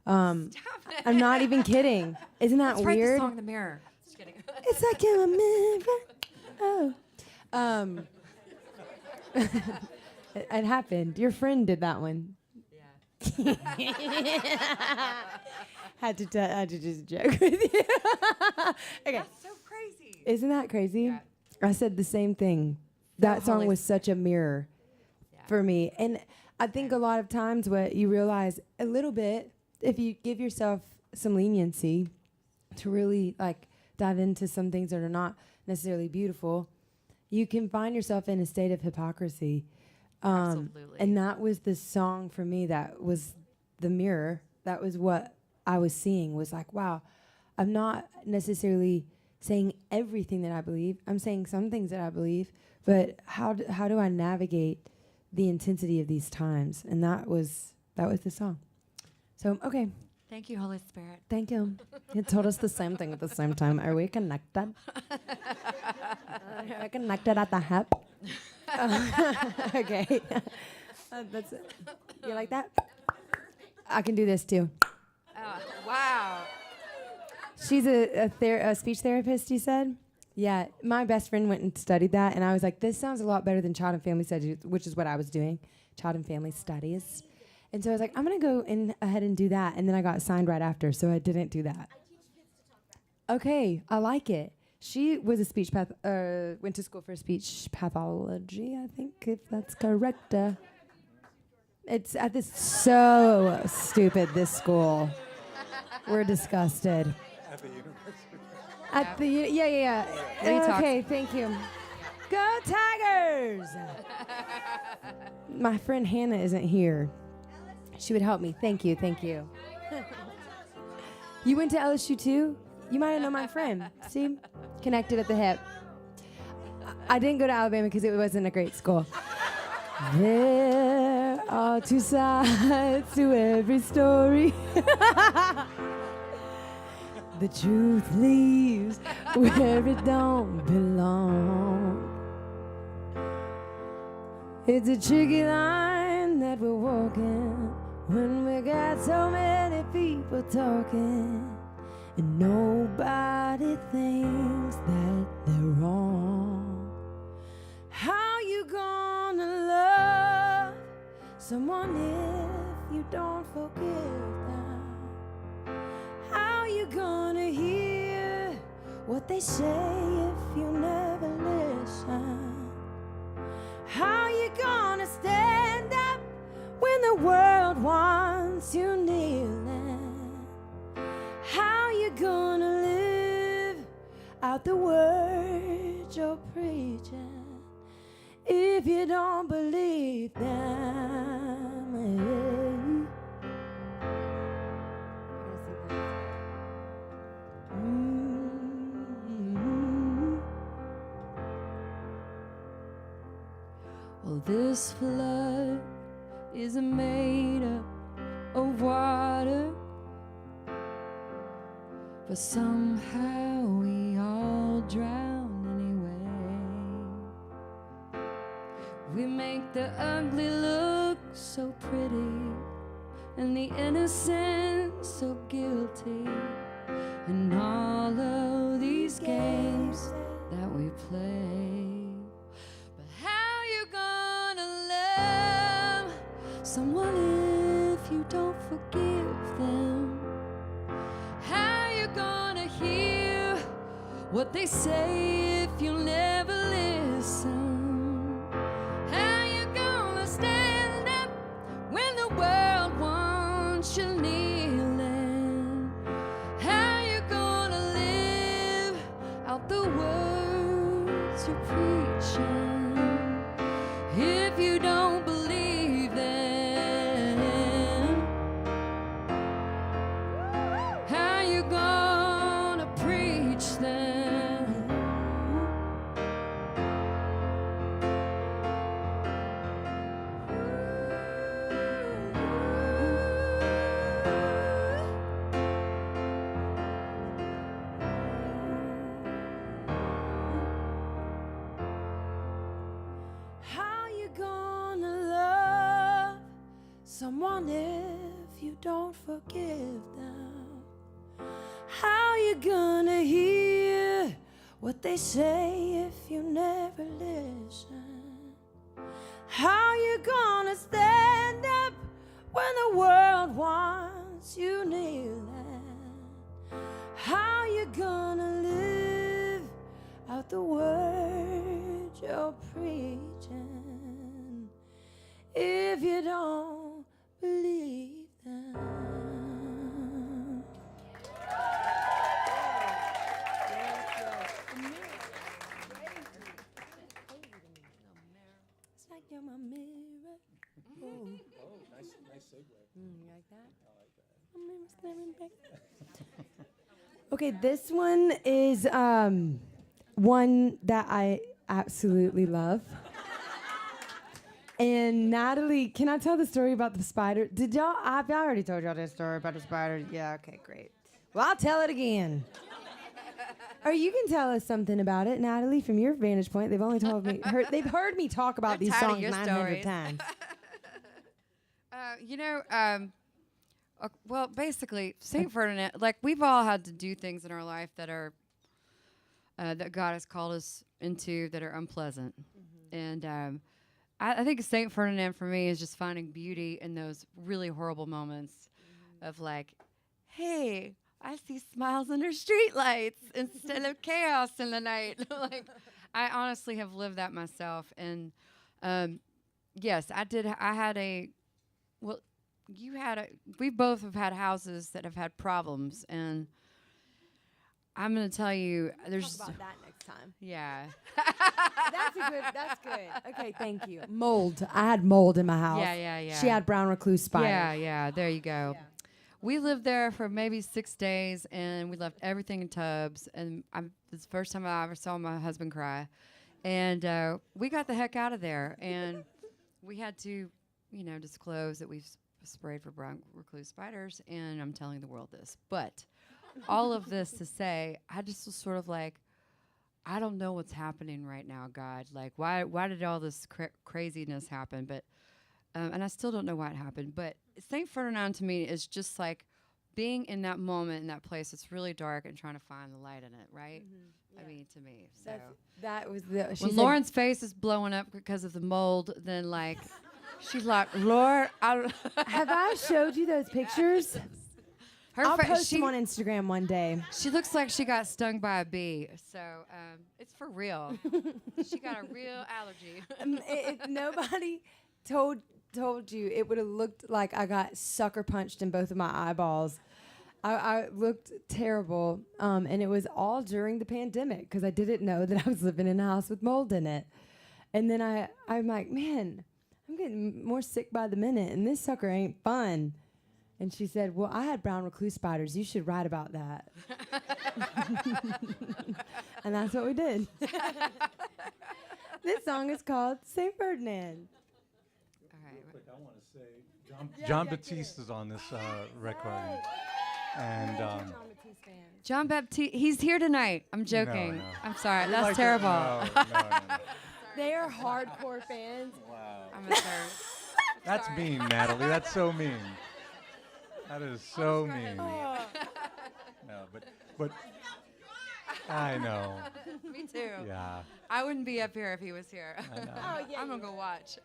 Stop it. I'm not even kidding. Isn't that Let's write the weird? song in the mirror. Just kidding. It's like a mirror. Oh. It happened. Your friend did that one. Yeah. had to just joke with you. Okay. That's so crazy. Isn't that crazy? Yeah. I said the same thing. That song Holy was such a mirror for me. And I think a lot of times what you realize a little bit, if you give yourself some leniency to really dive into some things that are not necessarily beautiful, you can find yourself in a state of hypocrisy. Absolutely. And that was the song for me that was the mirror. That was what I was seeing, was like, wow, I'm not necessarily saying everything that I believe. I'm saying some things that I believe, but how do I navigate the intensity of these times? And that was the song. So, okay. Thank you, Holy Spirit. Thank you. You told us the same thing at the same time. Are we connected? Are we connected at the hip? Okay. That's it. You like that? I can do this too. Wow. She's a speech therapist, you said? Yeah. My best friend went and studied that, and I was like, this sounds a lot better than child and family studies, which is what I was doing, child and family studies. And so I was like, I'm going to go ahead and do that. And then I got signed right after, so I didn't do that. Okay, I like it. She was a speech went to school for speech pathology, I think, if that's correct. It's at this so stupid, this school. We're disgusted. At the university. At the yeah. Retox. Okay, thank you. Go Tigers! My friend Hannah isn't here. She would help me. Thank you. You went to LSU too? You might have known my friend. See? Connected at the hip. I didn't go to Alabama because it wasn't a great school. There are 2 sides to every story. The truth leaves where it don't belong. It's a tricky line that we're walking when we got so many people talking and nobody thinks that they're wrong. How you gonna love someone if you don't forgive them? How you gonna hear what they say if you never listen? How you gonna stand up when the world wants you kneeling? How you gonna live out the words you're preaching if you don't believe them? Well, this flood is made up of water, but somehow we all drown anyway. We make the ugly look so pretty and the innocent so guilty, and all of these games that we play. But how you gonna love someone if you don't forgive them? How you gonna hear what they say if you never listen? How you gonna stand up when the world wants you kneeling? How you gonna live out the words you're preaching if you don't believe them? How you gonna preach them? How you gonna love someone if you don't forgive them? How you gonna hear what they say if you never listen? How you gonna stand up when the world wants you kneeling? How you gonna live out the words you're preaching if you don't believe them? It's like you're my mirror. Oh, Nice segue. you like that? My mirror's staring back. Okay, this one is one that I absolutely love. And Natalie, can I tell the story about the spider? Did y'all? I've already told y'all this story about the spider. Yeah, okay, great. Well, I'll tell it again. Or you can tell us something about it, Natalie, from your vantage point. They've only told me, they've heard me talk about They're these tired of songs your 900 stories. times. Well, basically, St. Ferdinand, like, we've all had to do things in our life that are, that God has called us into that are unpleasant. And I think St. Ferdinand for me is just finding beauty in those really horrible moments of like, hey, I see smiles under streetlights instead of chaos in the night. Like, I honestly have lived that myself. And yes, I did. I had a, well, you had a, we both have had houses that have had problems. And I'm going to tell you, there's. Talk about that next time. Yeah. That's good. Okay, thank you. Mold. I had mold in my house. Yeah. She had brown recluse spider. Yeah, there you go. Yeah. We lived there for maybe 6 days, and we left everything in tubs. And this is the first time I ever saw my husband cry. And we got the heck out of there. And we had to, disclose that we've sprayed for brown recluse spiders. And I'm telling the world this. But all of this to say, I just was sort of like, I don't know what's happening right now, God. Like, why did all this craziness happen? But and I still don't know why it happened. But St. Ferdinand to me is just like being in that moment, in that place. It's really dark and trying to find the light in it, right? Yeah. I mean, to me. So That was the. She when said- Lauren's face is blowing up because of the mold, then like she's like, Lord, have I showed you those pictures? I'll post them on Instagram one day. She looks like she got stung by a bee, so it's for real. She got a real allergy. If nobody told you, it would have looked like I got sucker punched in both of my eyeballs. I looked terrible, and it was all during the pandemic because I didn't know that I was living in a house with mold in it. And then I'm like, man, I'm getting more sick by the minute, and this sucker ain't fun. And she said, well, I had brown recluse spiders. You should write about that. And that's what we did. This song is called St. Ferdinand. All right. Real quick, I want to say John Batiste is on this recording. And John Baptiste, he's here tonight. I'm joking. No. I'm sorry. We That's like terrible. No. They are hardcore fans. Wow. I'm a third. That's mean, Natalie. That's so mean. That is so mean. No, but I know. Me too. Yeah. I wouldn't be up here if he was here. I know. I'm gonna go watch.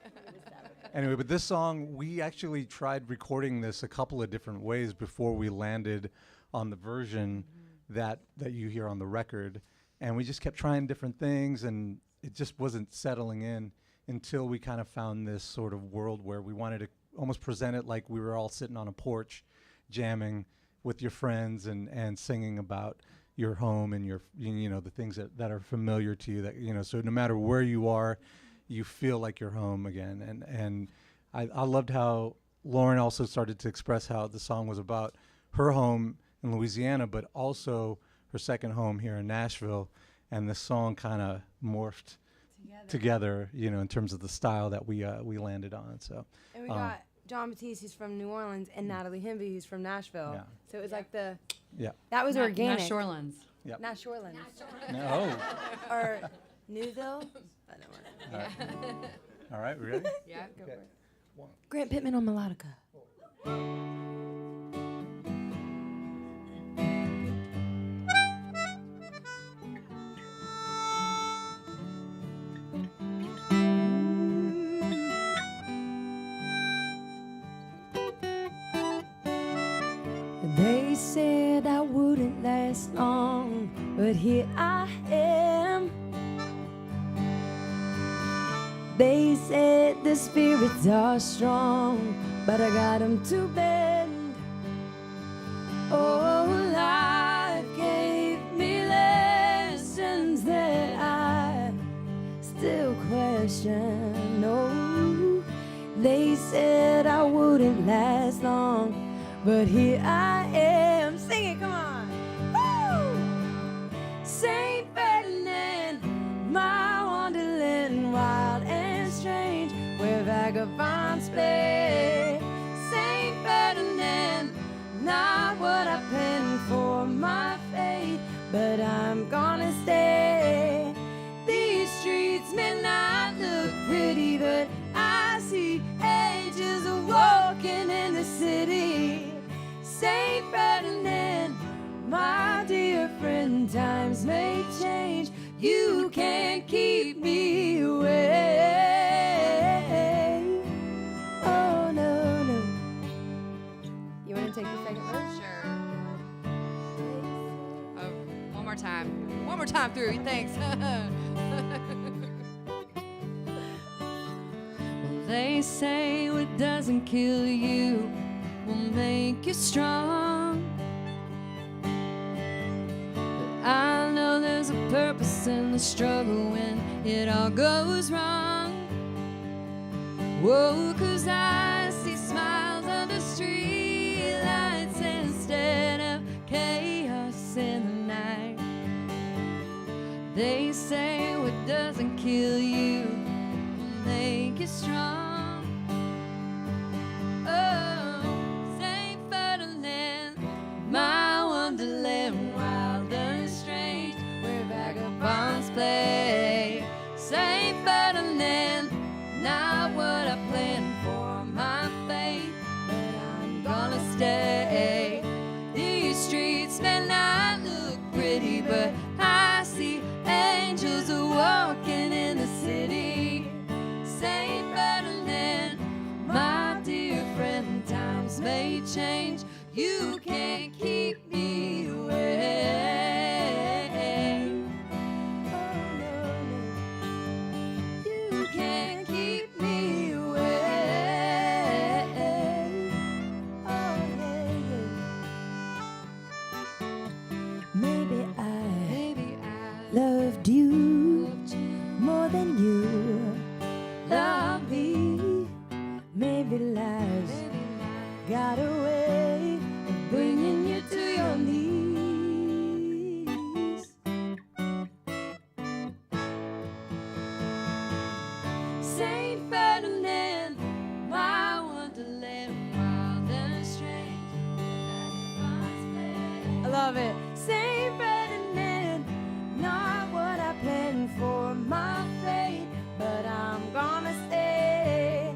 Anyway, but this song, we actually tried recording this a couple of different ways before we landed on the version that you hear on the record, and we just kept trying different things, and it just wasn't settling in until we kind of found this sort of world where we wanted to almost present it like we were all sitting on a porch jamming with your friends and singing about your home and your the things that are familiar to you, that so no matter where you are, you feel like you're home again. And I loved how Lauren also started to express how the song was about her home in Louisiana, but also her second home here in Nashville, and the song kind of morphed together in terms of the style that we landed on. So and we got John Batiste, who's from New Orleans, and Natalie Hemby, who's from Nashville. Yeah. So it was like yeah. that was organic. Nash Orleans. Yep. Nash Orleans. No. Or Newville. I don't know. All right, ready? Yeah. Go for it. Grant Pittman on melodica. They said I wouldn't last long, but here I am. They said the spirits are strong, but I got 'em to bend. Oh, life gave me lessons that I still question. Oh, they said I wouldn't last long, but here I am. Sing it, come on. Woo! St. Ferdinand, my wonderland, wild and strange, where vagabonds play. St. Ferdinand, not what I planned for my fate, but I'm gonna stay. These streets may not look pretty, but I see angels walking in the city. St. Ferdinand, my dear friend, times may change. You can't keep me away. Oh, no, no. You want to take the second verse? Sure. Oh, one more time. One more time through. Thanks. Well, they say what doesn't kill you will make you strong. But I know there's a purpose in the struggle when it all goes wrong. Whoa, 'cause I see smiles under street lights instead of chaos in the night. They say what doesn't kill you will make you strong. Oh, St. Ferdinand, my wonderland, wild and strange, where vagabonds play. St. Ferdinand, not what I planned for my fate, but I'm gonna stay. These streets may not look pretty, but I see angels walking in the city. St. Ferdinand, my dear friend, times may change. You can't keep you. Love me, maybe lies got a way of bringing you to your knees. Saint Ferdinand, my wonderland, wild and strange. I love it. Saint Ferdinand, not what I planned for my fate, but I'm gonna stay.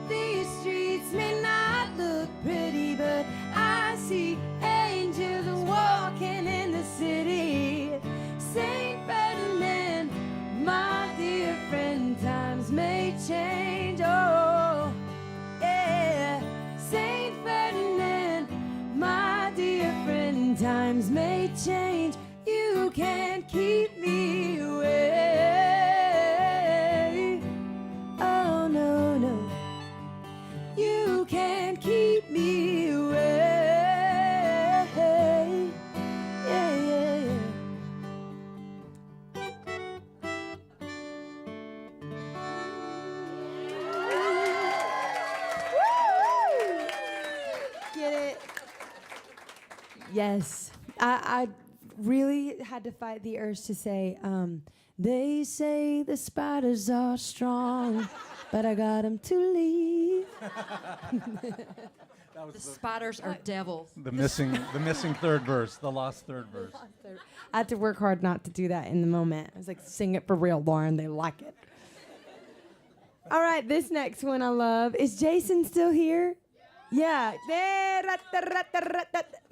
These streets may not look pretty, but I see angels walking in the city. Saint Ferdinand, my dear friend, times may change. Oh, yeah. Saint Ferdinand, my dear friend, times may change. You can't keep me away. Oh, no, no. You can't keep me away. Yeah, yeah, yeah. Get it? Yes. I really had to fight the urge to say, they say the spiders are strong, but I got them to leave. The spiders are devils. The missing third verse, the lost third verse. I had to work hard not to do that in the moment. I was like, sing it for real, Lauren. They like it. All right, this next one I love. Is Jason still here? Yeah.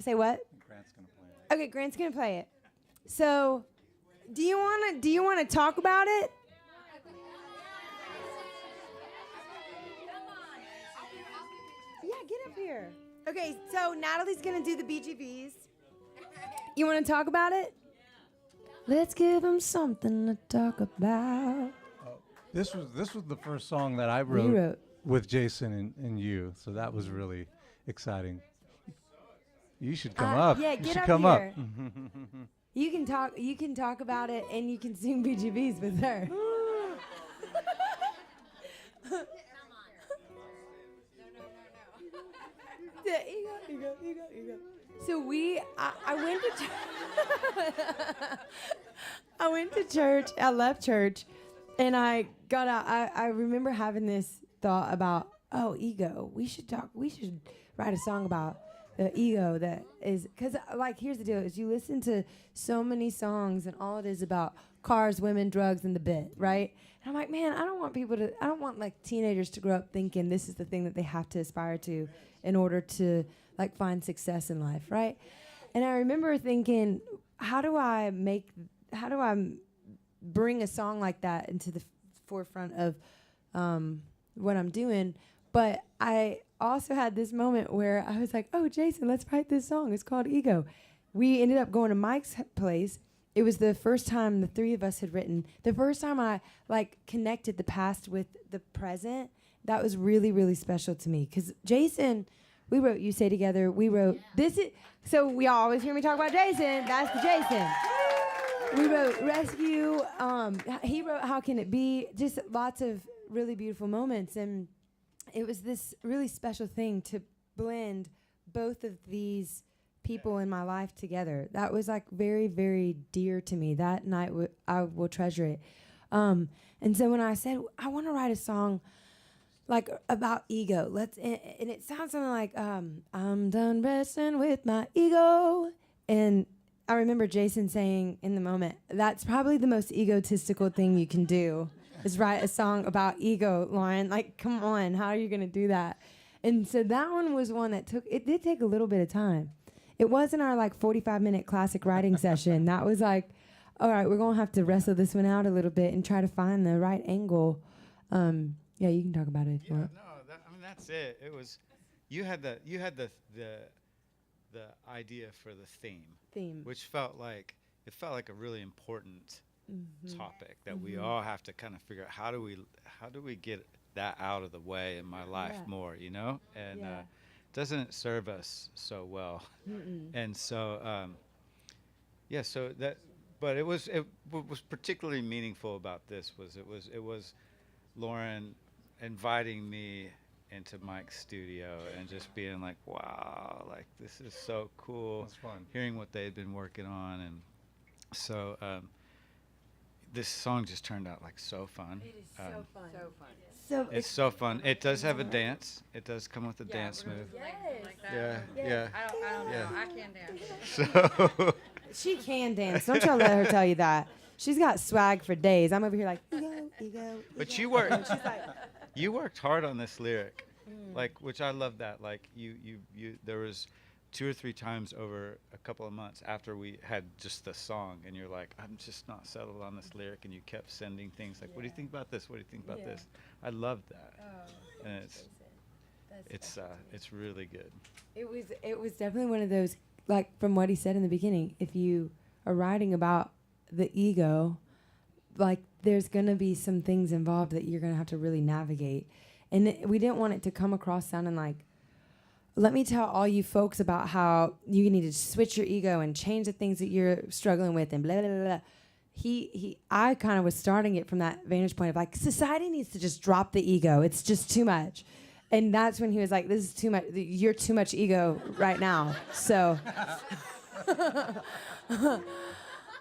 Say what? Grant's gonna play it. Okay, Grant's gonna play it. So, do you wanna talk about it? Yeah, get up here. Okay, so Natalie's gonna do the BGVs. You wanna talk about it? Let's give them something to talk about. This was the first song that I wrote with Jason and you, so that was really exciting. You should come up. Yeah, you get should up come here. up. You can talk about it, and you can sing BGVs with her. Yeah, you go. So I went to I went to church. I left church, and I got out. I remember having this thought about, ego. We should write a song about the ego that is, because like, here's the deal: is you listen to so many songs, and all it is about cars, women, drugs, and the bit, right? And I'm like, man, I don't want like teenagers to grow up thinking this is the thing that they have to aspire to in order to like find success in life, right? And I remember thinking, how do I bring a song like that into the forefront of what I'm doing? But I also had this moment where I was like, oh, Jason, let's write this song. It's called Ego. We ended up going to Mike's place. It was the first time the three of us had written. The first time I like connected the past with the present. That was really, really special to me. Because Jason, we wrote You Say Together. We wrote this is, so we all always hear me talk about Jason. That's the Jason. We wrote Rescue. He wrote How Can It Be? Just lots of really beautiful moments. And it was this really special thing to blend both of these people in my life together. That was like very, very dear to me. That night I will treasure it. And so when I said, I want to write a song like about ego, and it sounds something like, I'm done wrestling with my ego. And I remember Jason saying in the moment, that's probably the most egotistical thing you can do, is write a song about ego, Lauren. Like, come on, how are you going to do that? And so that one was one that did take a little bit of time. It wasn't our like 45-minute classic writing session. That was like, all right, we're going to have to wrestle this one out a little bit and try to find the right angle. Yeah, you can talk about it if you want. That's it. It was, you had the idea for the theme, which felt like a really important topic that we all have to kind of figure out how do we get that out of the way in my life more, you know? And doesn't serve us so well. And so so but what was particularly meaningful about this was it was Lauren inviting me into Mike's studio and just being like, wow, like this is so cool. That's fun. Hearing what they had been working on, and so this song just turned out like so fun. It is so fun. So fun. So It's so fun. It does have a dance. It does come with a dance move. Yeah, yeah. I don't Yeah. know. I can't dance. So she can dance. Don't y'all let her tell you that. She's got swag for days. I'm over here like, ego. But you worked. You worked hard on this lyric, like, which I love that. Like you. There was 2 or 3 times over a couple of months after we had just the song, and you're like, I'm just not settled on this lyric, and you kept sending things like, what do you think about this? What do you think about this? I love that, and it's really good. It was definitely one of those, like from what he said in the beginning, if you are writing about the ego, like there's going to be some things involved that you're going to have to really navigate. And we didn't want it to come across sounding like, let me tell all you folks about how you need to switch your ego and change the things that you're struggling with and blah, blah, blah, blah. I kind of was starting it from that vantage point of like, society needs to just drop the ego. It's just too much. And that's when he was like, this is too much. You're too much ego right now. So,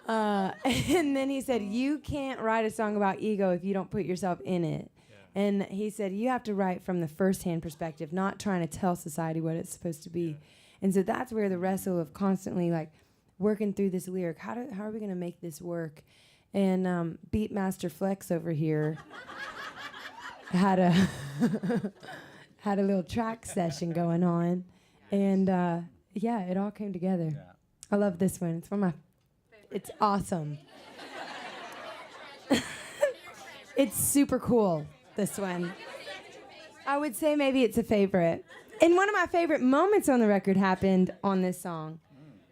and then he said, you can't write a song about ego if you don't put yourself in it. And he said, you have to write from the first-hand perspective, not trying to tell society what it's supposed to be. And so that's where the wrestle of constantly, like, working through this lyric. How are we going to make this work? And Beatmaster Flex over here had a had a little track session going on. And, yeah, it all came together. Yeah. I love this one. It's one of my... It's awesome. It's super cool. This one. I would say maybe it's a favorite. And one of my favorite moments on the record happened on this song.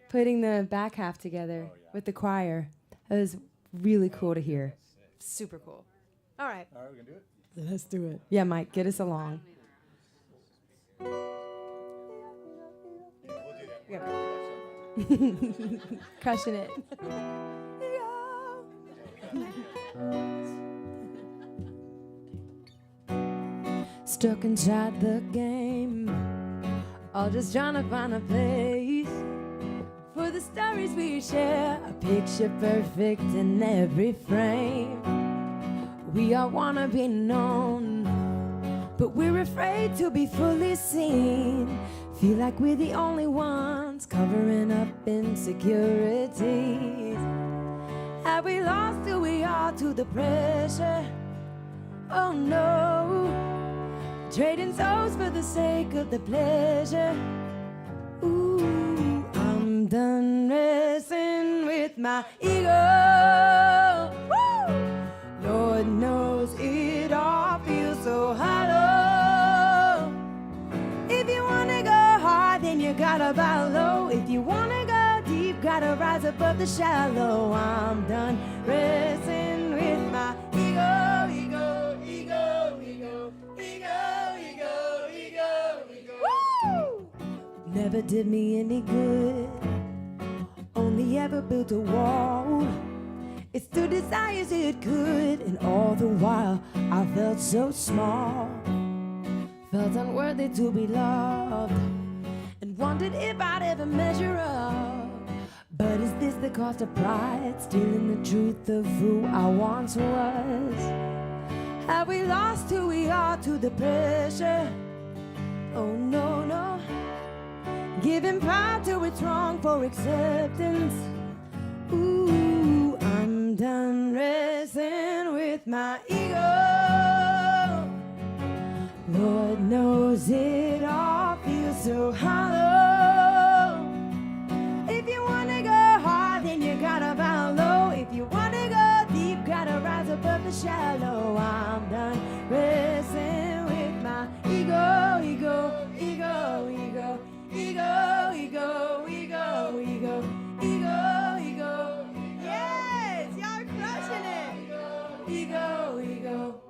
Putting the back half together with the choir. It was really cool to hear. Super cool. All right. All right, we can do it? Let's do it. Yeah, Mike, get us along. Crushing it. Stuck inside the game, all just trying to find a place for the stories we share, a picture perfect in every frame. We all wanna be known, but we're afraid to be fully seen. Feel like we're the only ones covering up insecurities. Have we lost who we are to the pressure? Oh no. Trading souls for the sake of the pleasure. Ooh, I'm done wrestling with my ego. Woo! Lord knows it all feels so hollow. If you wanna go hard, then you gotta bow low. If you wanna go deep, gotta rise above the shallow. I'm done wrestling with my ego, ego, ego, ego. Never did me any good, only ever built a wall. It stood as high as it could, and all the while I felt so small. Felt unworthy to be loved, and wondered if I'd ever measure up. But is this the cost of pride, stealing the truth of who I once was? Have we lost who we are to the pressure? Oh no, no. Giving power to what's wrong for acceptance. Ooh, I'm done wrestling with my ego. Lord knows it all feels so hollow. If you wanna go hard, then you gotta bow low. If you wanna go deep, gotta rise above the shallow. I'm done wrestling with my ego, ego, ego, ego. Ego, ego, ego, ego, ego, ego. Yes, y'all are crushing it. Ego, ego.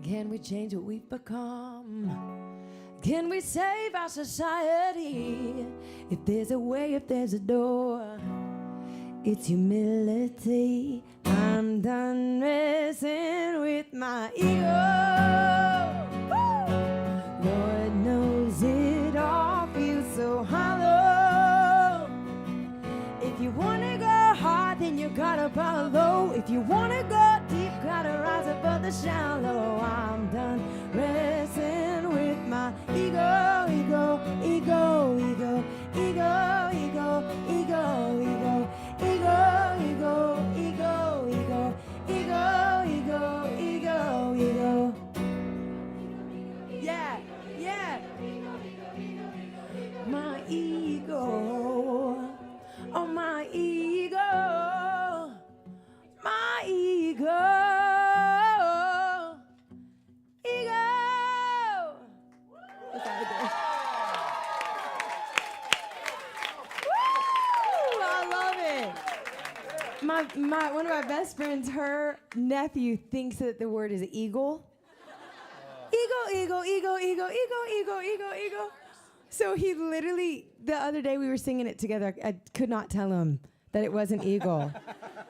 Can we change what we've become? Can we save our society? If there's a way, if there's a door, it's humility. I'm done messing with my ego. Woo! Lord knows it all feels so hollow. If you wanna go hard, then you gotta bow low. If you wanna go deep, gotta rise above the shallow. I'm done wrestling with my ego, ego, ego, ego, ego, ego, ego, ego, ego, ego, ego, ego, ego, ego, ego, ego. Yeah, yeah. My ego. Oh, my ego. My ego. Ego. That's how I do it. Woo! I love it. One of my best friends, her nephew thinks that the word is eagle. Eagle, eagle, eagle, eagle, eagle, eagle, eagle, eagle. So he literally, the other day we were singing it together. I could not tell him that it wasn't eagle.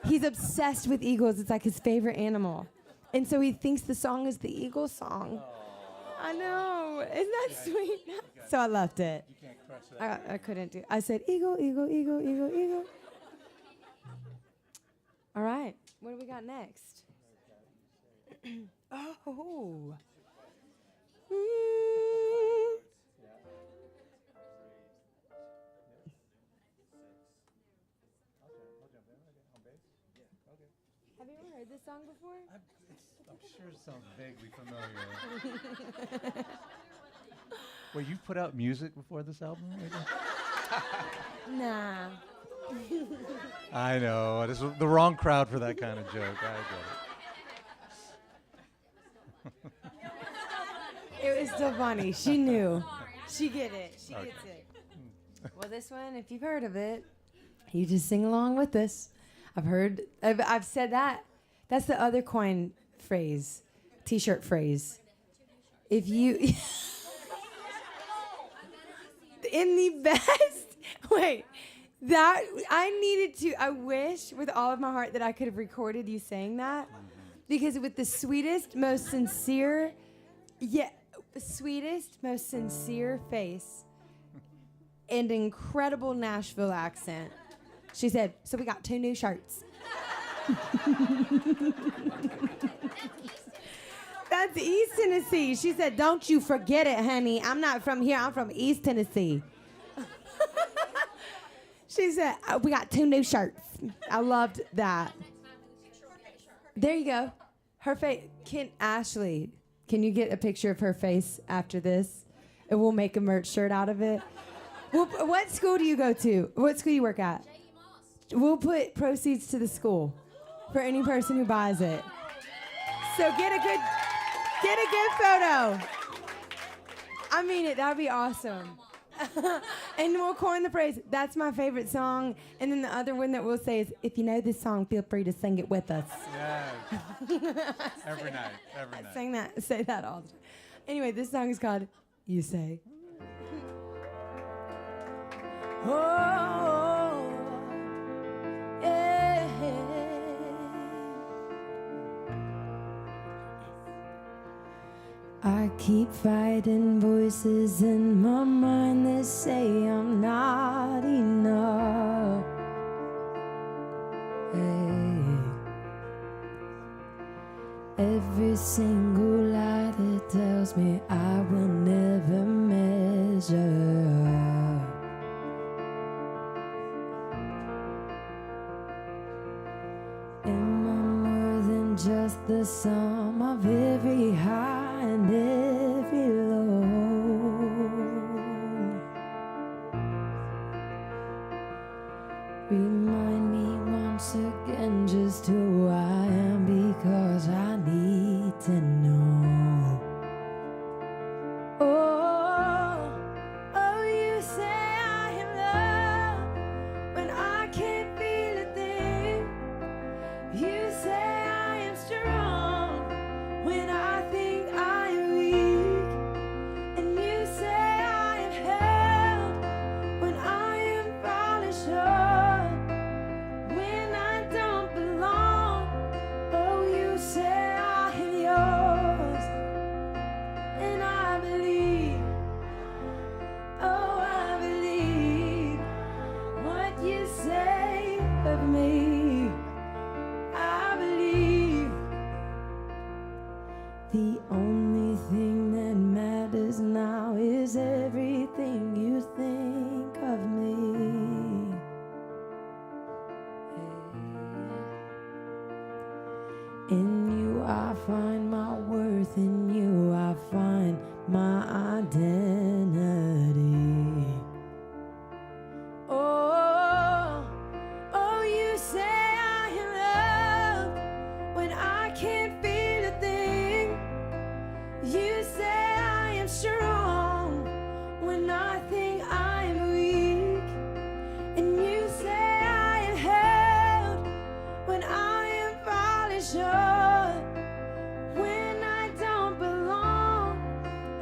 He's obsessed with eagles. It's like his favorite animal. And so he thinks the song is the eagle song. I know. Isn't that sweet? So I left it. You can't crush that. I couldn't do it. I said, eagle, eagle, eagle, eagle, eagle. All right. What do we got next? Oh. Have you ever heard this song before? I'm sure it sounds vaguely familiar. Wait, you put out music before this album? Nah. I know. This was the wrong crowd for that kind of joke. I get it. It was still funny. She knew. She get it. She gets it. Well, this one, if you've heard of it, you just sing along with this. I've said that. That's the other coin phrase, T-shirt phrase. If you in the best wait, that I wish with all of my heart that I could have recorded you saying that, because with the sweetest, most sincere face and incredible Nashville accent, she said, "So we got 2 new shirts." That's East Tennessee. She said, "Don't you forget it, honey. I'm not from here. I'm from East Tennessee." She said, "We got 2 new shirts." I loved that. There you go. Her face. Ashley, can you get a picture of her face after this? And we'll make a merch shirt out of it. What school do you go to? What school do you work at? We'll put proceeds to the school for any person who buys it. So get a good photo. I mean it. That'd be awesome. And we'll coin the phrase, "That's my favorite song." And then the other one that we'll say is, "If you know this song, feel free to sing it with us." Yes. Every night. Say that all the time. Anyway, this song is called "You Say." Oh, yeah. I keep fighting voices in my mind that say I'm not enough. Hey. Every single lie that tells me I will never measure up. Am I more than just the sum of every high and every low? Remind me once again just who I am, because I need to know. Oh, you say I am loved when I can't feel a thing. You say I am strong when I think I am weak. And you say I am held when I am falling short. When The only thing that matters now is everything you think of me. In you I find my worth, in you I find my identity. Oh, oh, you say I am loved when I can't feel a thing. You say I am strong when I think I am weak. And you say I am held when I am falling short, when I don't belong.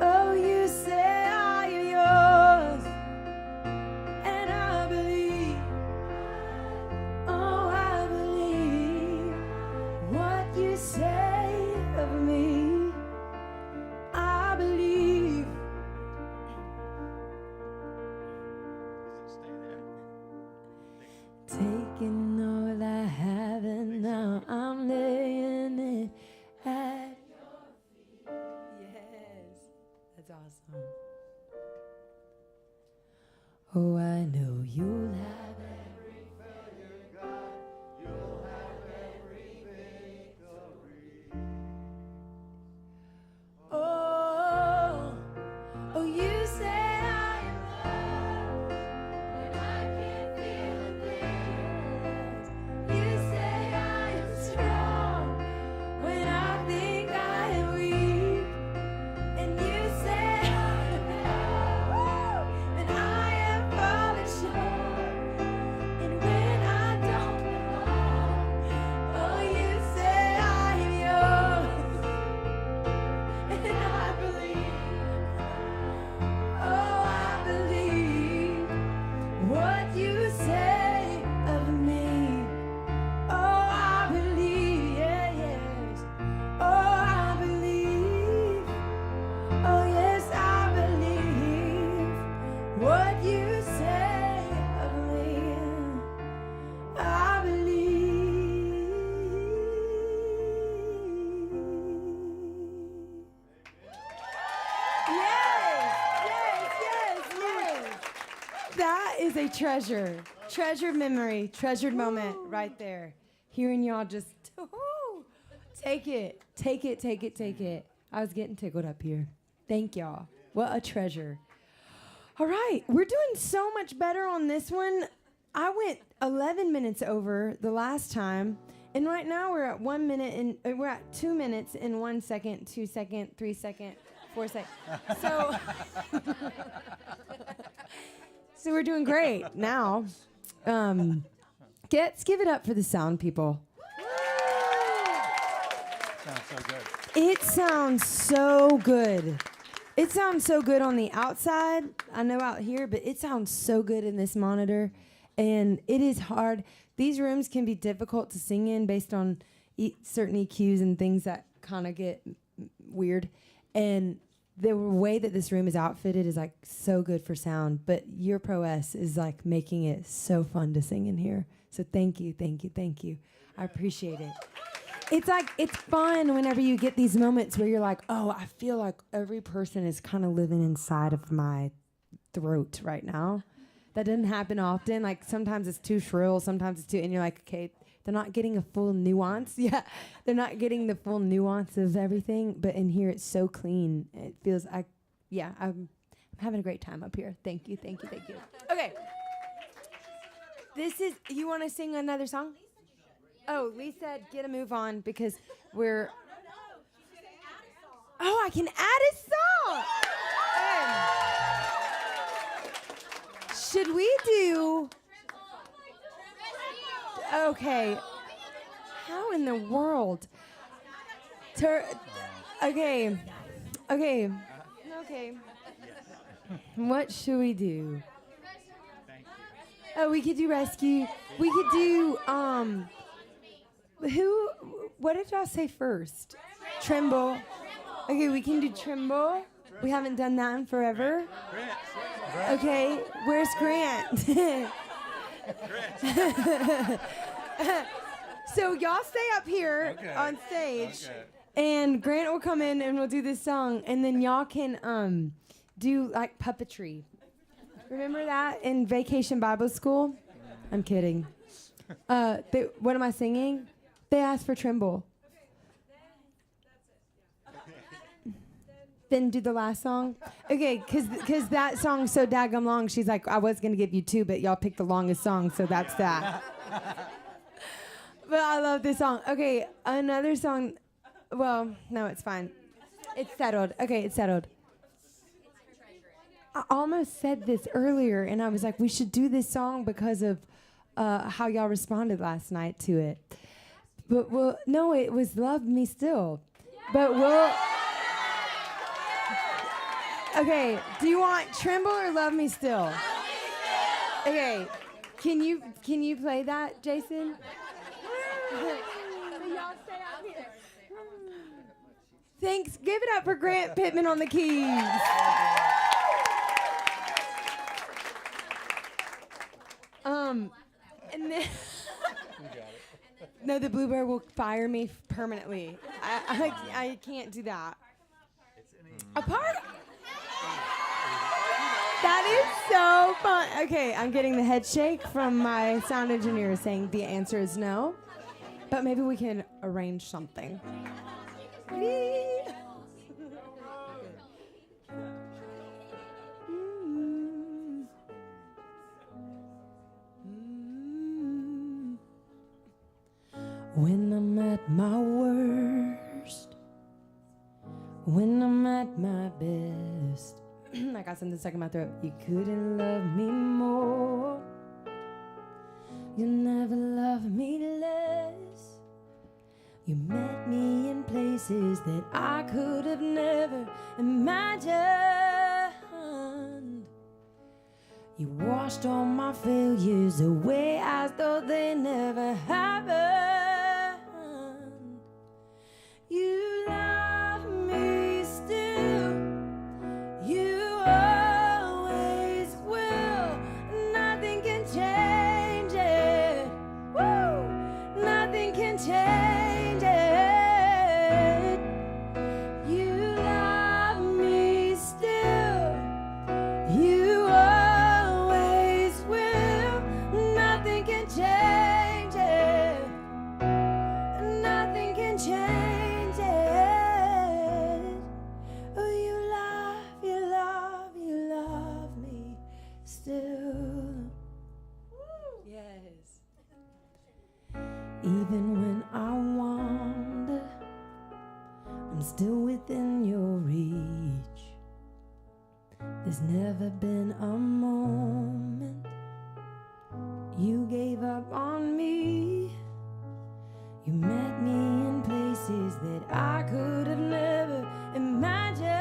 Oh, you say I am yours, and I believe. Oh, I believe what you say of me. I believe. Taking all I have and now I'm laying it at your feet. Yes, that's awesome. Oh, I know you'll have every failure, God. You'll have every victory. Oh, oh, you say I am loved when I can't feel a thing. You say I am strong when I think I am weak. And you say I am held when I am falling short, and when I don't belong. Oh, you say I am yours, and I believe. Oh, I believe what you say of me. Oh, I believe, yeah, yes. Oh, I believe. Oh, yes, I believe what you say of me. I believe. Yes. That is a treasure. Treasured memory, treasured moment right there. Hearing y'all just take it. I was getting tickled up here. Thank y'all. What a treasure. All right, we're doing so much better on this one. I went 11 minutes over the last time, and right now we're at 1 minute and we're at 2 minutes and 1 second, 2 second, 3 second, 4 second. So, so we're doing great now. Let's give it up for the sound people. Sounds so good. It sounds so good. It sounds so good on the outside. I know out here, but it sounds so good in this monitor. And it is hard. These rooms can be difficult to sing in based on certain EQs and things that kind of get weird. And the way that this room is outfitted is like so good for sound. But your prowess is like making it so fun to sing in here. So thank you. I appreciate it. It's like, it's fun whenever you get these moments where you're like, oh, I feel like every person is kind of living inside of my throat right now. That doesn't happen often. Like sometimes it's too shrill, sometimes it's too, and you're like, okay, they're not getting a full nuance. Yeah, they're not getting the full nuance of everything. But in here, it's so clean. It feels, I'm having a great time up here. Thank you. Okay. This is, you want to sing another song? Oh, Lee said get a move on because we're... Oh, I can add a song! Should we do... Okay. How in the world? Okay. What should we do? Oh, we could do rescue. We could do, what did y'all say first? Tremble. Okay, we can do Tremble. We haven't done that in forever. Okay, where's Grant? So y'all stay up here on stage. And Grant will come in and we'll do this song, and then y'all can do like puppetry. Remember that in Vacation Bible School? I'm kidding. What am I singing? They asked for Tremble. Then do the last song. Okay, because that song's so daggum long. She's like, I was gonna give you 2, but y'all picked the longest song, so that's that. But I love this song. Okay, another song. Well, no, it's fine. It's settled. Okay, it's settled. I almost said this earlier, and I was like, we should do this song because of how y'all responded last night to it. But no, it was Love Me Still. But we'll... Okay, do you want Tremble or Love Me Still? Okay, can you play that, Jason? Y'all stay out here. Thanks. Give it up for Grant Pittman on the keys. And then no, the Bluebird will fire me permanently. I can't do that. That is so fun. Okay, I'm getting the head shake from my sound engineer saying the answer is no. But maybe we can arrange something. When I'm at my worst, when I'm at my best, I got something stuck in my throat. You couldn't love me more. You never loved me less. You met me in places that I could have never imagined. You washed all my failures away as though they never happened. You love me still. You always will. Nothing can change it. Woo! Nothing can change it. You love me still. You always will. Nothing can change it. Nothing can change it. Oh, you love me still. Yes. Even when I wander, I'm still within your reach. There's never been a moment you gave up on me. You met me in places that I could have never imagined.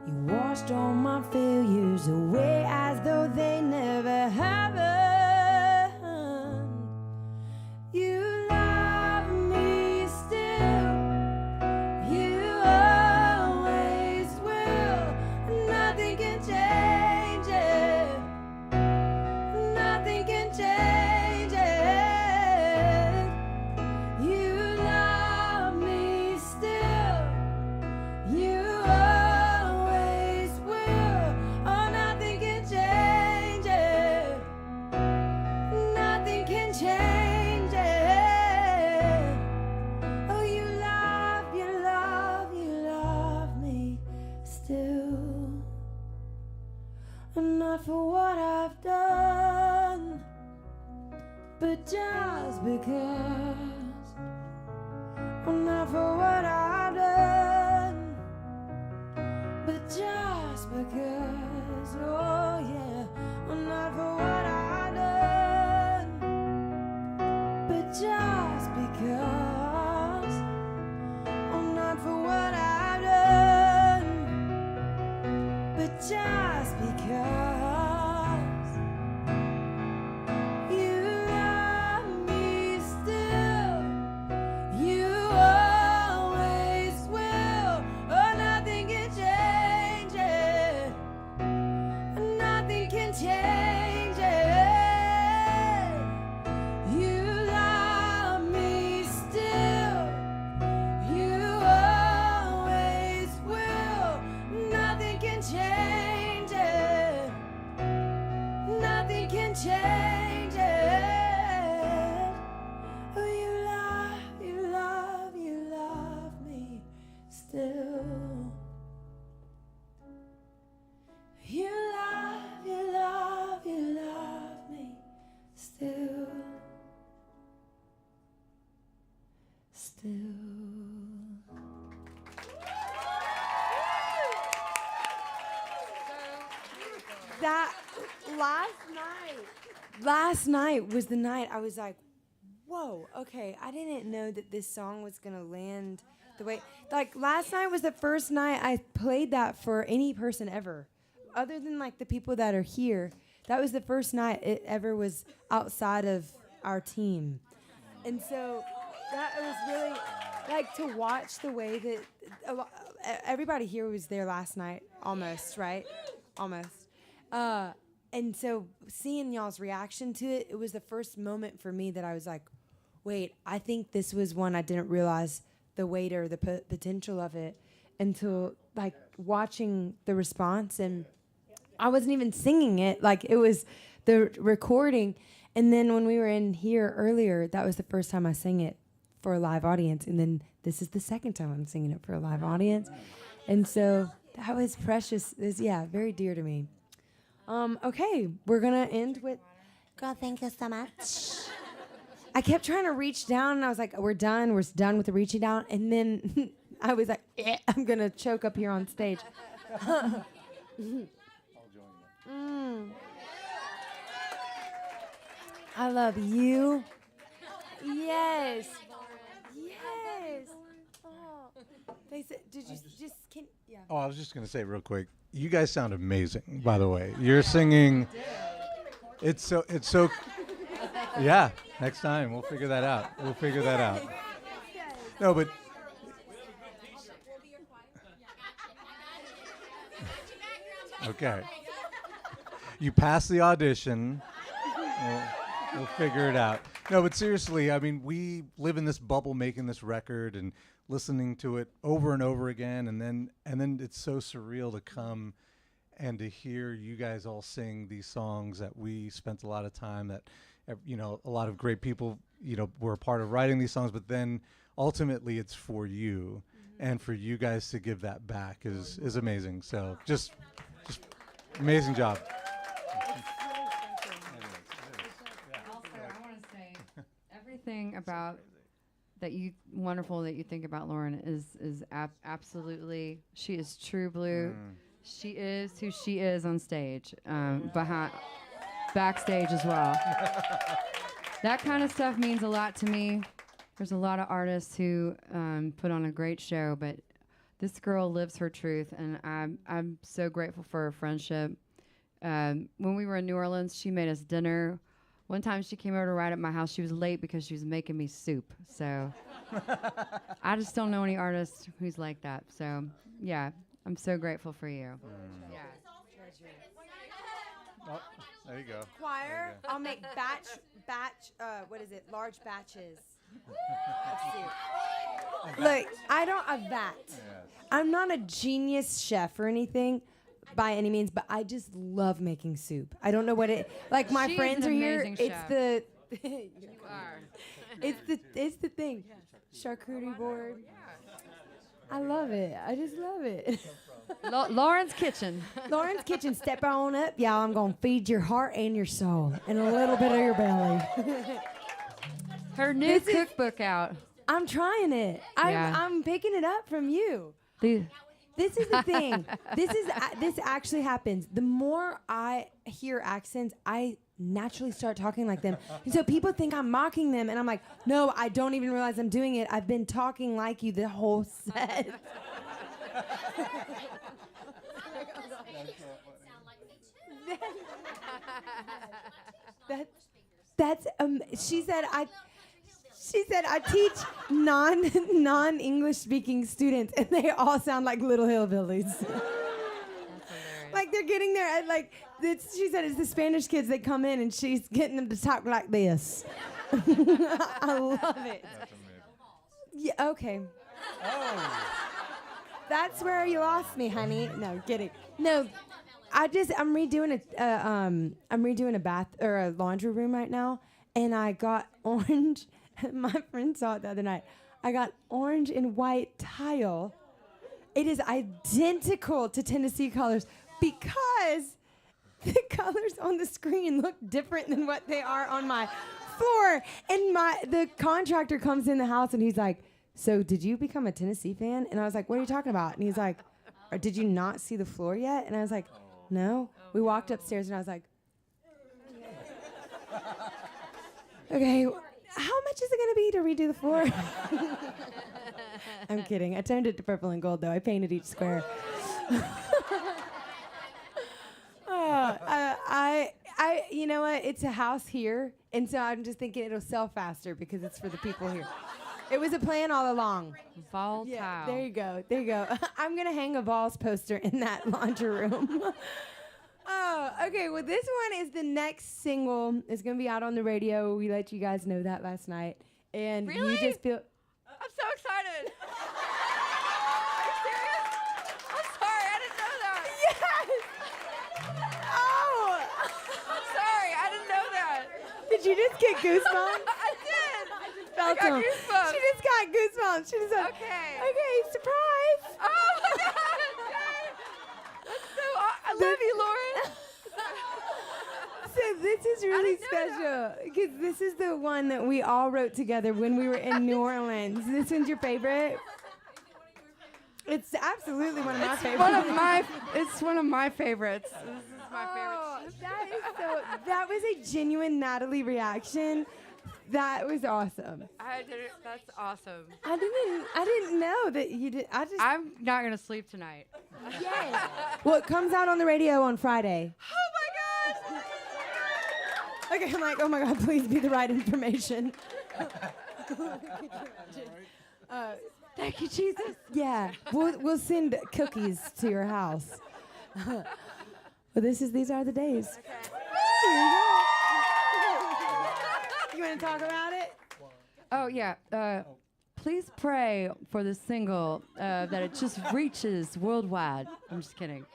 You washed all my failures away as though they never happened. You love me still. You always will. Nothing can change it. Nothing can change it. You love me still. You always will. Oh, nothing can change it. Nothing can change it. Oh, you love me still. Not for what I've done, but just because. Not for what I've done, but just because. Oh yeah, not for what I've done, but just because. Not for what I've done, but just because. You love me still. You always will. Oh, nothing can change it. That last night was the night I was like, whoa, okay, I didn't know that this song was gonna land the way, like last night was the first night I played that for any person ever, other than like the people that are here. That was the first night it ever was outside of our team. And so that was really, like, to watch the way that everybody here was there last night, almost, right? Almost. And so seeing y'all's reaction to it, it was the first moment for me that I was like, wait, I think this was one I didn't realize the weight or the potential of it until, like, watching the response. And I wasn't even singing it. Like, it was the recording. And then when we were in here earlier, that was the first time I sang it for a live audience. And then this is the second time I'm singing it for a live audience. And so that was precious. It was, yeah, very dear to me. Okay, we're going to end with, God, thank you so much. I kept trying to reach down, and I was like, we're done with the reaching down. And then I was like, I'm going to choke up here on stage. I love you. Yes. Yes. Oh. They said, did you just, yeah. Oh, I was just going to say real quick, you guys sound amazing, by the way. You're singing, it's so, yeah, next time we'll figure that out. No, but. Okay. You passed the audition. We'll figure it out. No, but seriously, I mean, we live in this bubble making this record and listening to it over and over again, and then it's so surreal to come and to hear you guys all sing these songs that we spent a lot of time, that, you know, a lot of great people, you know, were a part of writing these songs, but then ultimately it's for you, and for you guys to give that back is amazing. So just amazing job. Everything about wonderful that you think about Lauren is absolutely, she is true blue. She is who she is on stage, backstage as well. That kind of stuff means a lot to me. There's a lot of artists who put on a great show, but this girl lives her truth, and I'm so grateful for her friendship. When we were in New Orleans, she made us dinner. One time she came over to write at my house. She was late because she was making me soup. So I just don't know any artist who's like that. So, yeah, I'm so grateful for you. Yeah. Oh, there you go. Choir, I'll make large batches of soup. Look, a vat. Yes. I'm not a genius chef or anything by any means, but I just love making soup. I don't know what it, like my friends are here. It's the, you are. It's the thing. Charcuterie board. I love it. I just love it. Lauren's Kitchen. Lauren's Kitchen. Step on up, y'all. I'm going to feed your heart and your soul and a little bit of your belly. Her new cookbook out. I'm trying it. I'm picking it up from you. This is the thing. This actually happens. The more I hear accents, I naturally start talking like them. And so people think I'm mocking them, and I'm like, no, I don't even realize I'm doing it. I've been talking like you the whole set. She said I teach non-English speaking students, and they all sound like little hillbillies. Like they're getting there at she said it's the Spanish kids that come in, and she's getting them to talk like this. I love it. Yeah, okay. Oh. That's where you lost me, honey. No, kidding. No, I'm redoing a bath or a laundry room right now, and I got orange. My friend saw it the other night. I got orange and white tile. It is identical to Tennessee colors because the colors on the screen look different than what they are on my floor. And the contractor comes in the house and he's like, so did you become a Tennessee fan? And I was like, what are you talking about? And he's like, or did you not see the floor yet? And I was like, no. We walked upstairs and I was like, okay, how much is it going to be to redo the floor? I'm kidding. I turned it to purple and gold, though. I painted each square. You know what? It's a house here, and so I'm just thinking it'll sell faster because it's for the people here. It was a plan all along. Volatile. Yeah, there you go. There you go. I'm going to hang a Vols poster in that laundry room. Oh, okay. Well, this one is the next single. It's going to be out on the radio. We let you guys know that last night. And Really? you just feel... I'm so excited. Are you serious? I'm sorry, I didn't know that. Yes! Oh! I'm sorry, I didn't know that. Did you just get goosebumps? I did. Felt I got them. goosebumps. She just got goosebumps. She just went, Okay. okay, surprise. Oh my God! That's so. I love you, Lauren. So this is really didn't know special because this is the one that we all wrote together when we were in New Orleans. This one's your favorite? It's absolutely one of my favorites. It's one of my favorites. This is my favorite. That was a genuine Natalie reaction. That was awesome. I did it. That's awesome. I didn't know that you did. I'm not gonna sleep tonight. Yay. Well, it comes out on the radio on Friday. Oh my gosh! Okay, I'm like, oh my God, please be the right information. Thank you, Jesus. Yeah, we'll send cookies to your house. Well, these are the days. Okay. You want to talk about it? Oh yeah. Please pray for the single that it just reaches worldwide. I'm just kidding.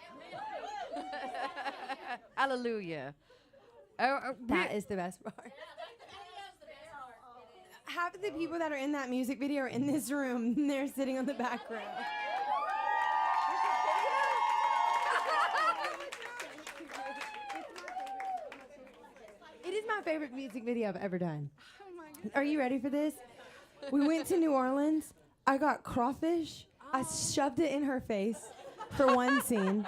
Hallelujah. That is the best part. Half of the people that are in that music video are in this room. And they're sitting on the back row. It is my favorite music video I've ever done. Oh my goodness. Are you ready for this? We went to New Orleans. I got crawfish. I shoved it in her face for one scene.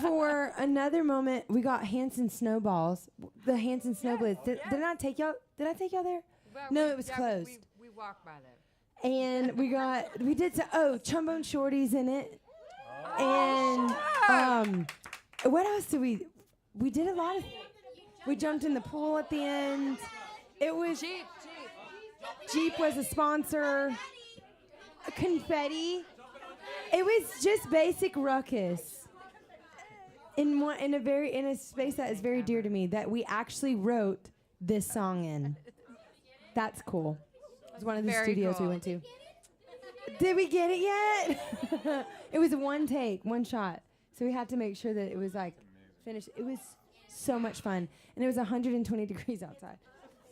For another moment, we got Hanson snowballs. The Hanson snowballs. Did I take y'all? Did I take y'all there? Well, No, it was closed. We walked by there. And we did trombone shorties in it. And what else did we did a lot of. We jumped in the pool at the end. It was Jeep was a sponsor. Confetti. It was just basic ruckus. In a space that is very dear to me, that we actually wrote this song in. That's cool. It's one of the Very studios cool. we went to. Did we get it yet? It was one take, one shot. So we had to make sure that it was like finished. It was so much fun. And it was 120 degrees outside.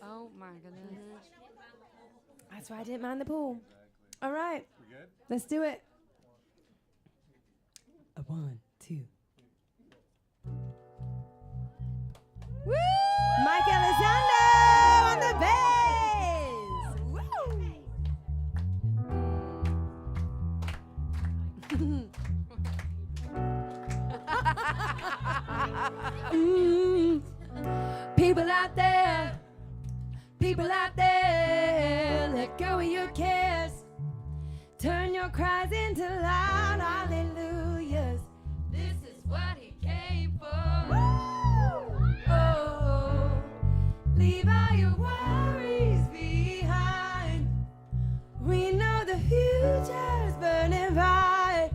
Oh my goodness. That's why I didn't mind the pool. All right. We good? Let's do it. 1, 2. Woo! Mike Elizondo on the bass. Woo! People out there, let go of your cares. Turn your cries into loud hallelujahs. This is what he came for. Oh, leave all your worries behind. We know the future's burning bright.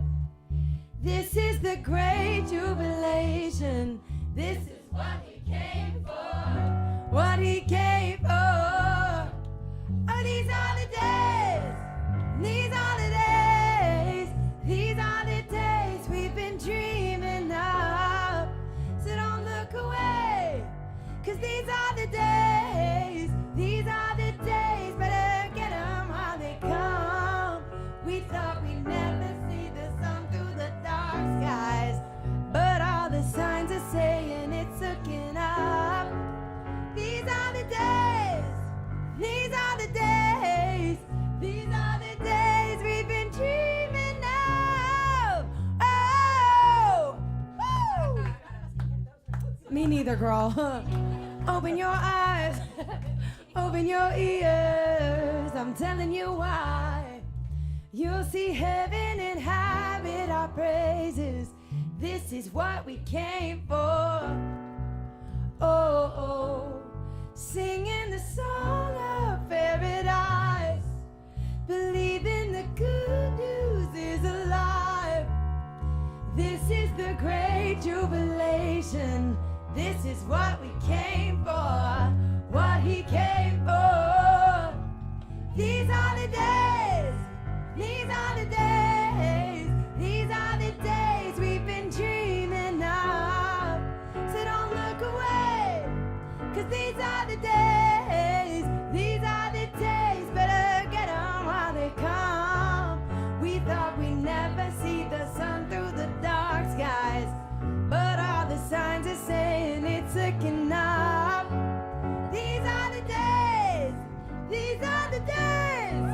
This is the great jubilation. This is what he came for. What he came for. Oh, these are the days. These are the days. These are the days we've been dreaming of. So don't look away, 'cause these are the days. These are the days. Better get 'em while they come. We thought we'd never see the sun through the dark skies, but all the signs are saying it's looking up. These are the days. These are the days. These are the days. either, girl. Open your eyes, open your ears. I'm telling you why. You'll see heaven inhabit our praises. This is what we came for. Oh, oh, singing the song of paradise. Believing the good news is alive. This is the great jubilation. This is what we came for. What he came for. These are the days. These are the days. These are the days we've been dreaming of. So don't look away, 'cause these are the days. These are the days. Better get on while they come. We thought we'd never see the sun through the dark skies, but all the signs are saying it's looking up. These are the days. These are the days.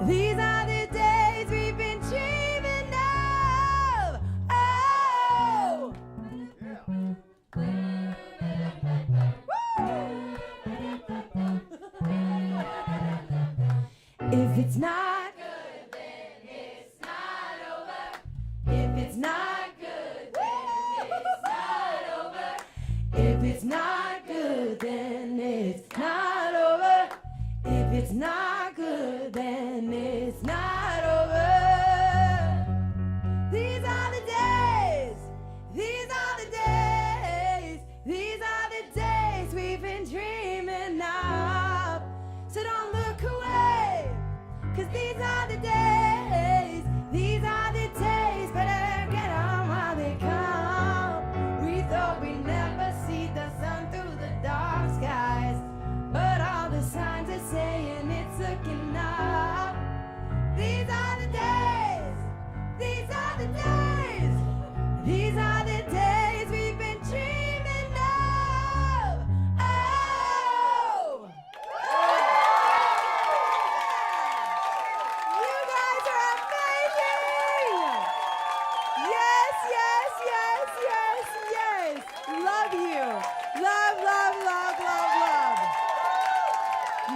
These are the days we've been dreaming of. Oh! If it's not good, then it's not over. If it's not good, then it's not over. If it's not good, then it's not over. If it's not good, then it's not over. These are the days. These are the days. These are the days we've been dreaming of. So don't look away, 'cause these are the days. These are the days. Better get on while they come. We thought we'd never see the sun through the dark skies, but all the signs are saying it's looking up. These are the days. These are the days. These are the days we've been dreaming of. Oh! You guys are amazing! Yes, yes, yes, yes, yes. Love you. Love, love, love, love, love.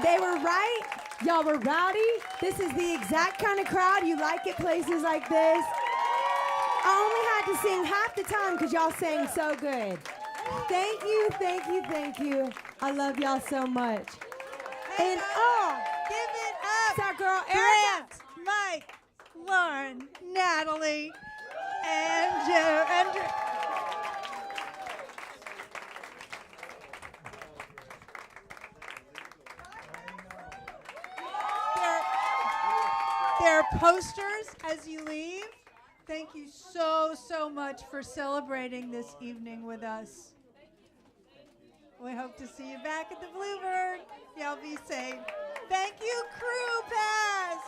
They were right. Y'all were rowdy. This is the exact kind of crowd you like at places like this. I only had to sing half the time because y'all sang so good. Thank you, thank you, thank you. I love y'all so much. And Give it up. it's our girl Erica. Grant, Mike, Lauren, Natalie, and Joe. There are posters as you leave. Thank you so, so much for celebrating this evening with us. We hope to see you back at the Bluebird. Y'all be safe. Thank you, Crew Pass.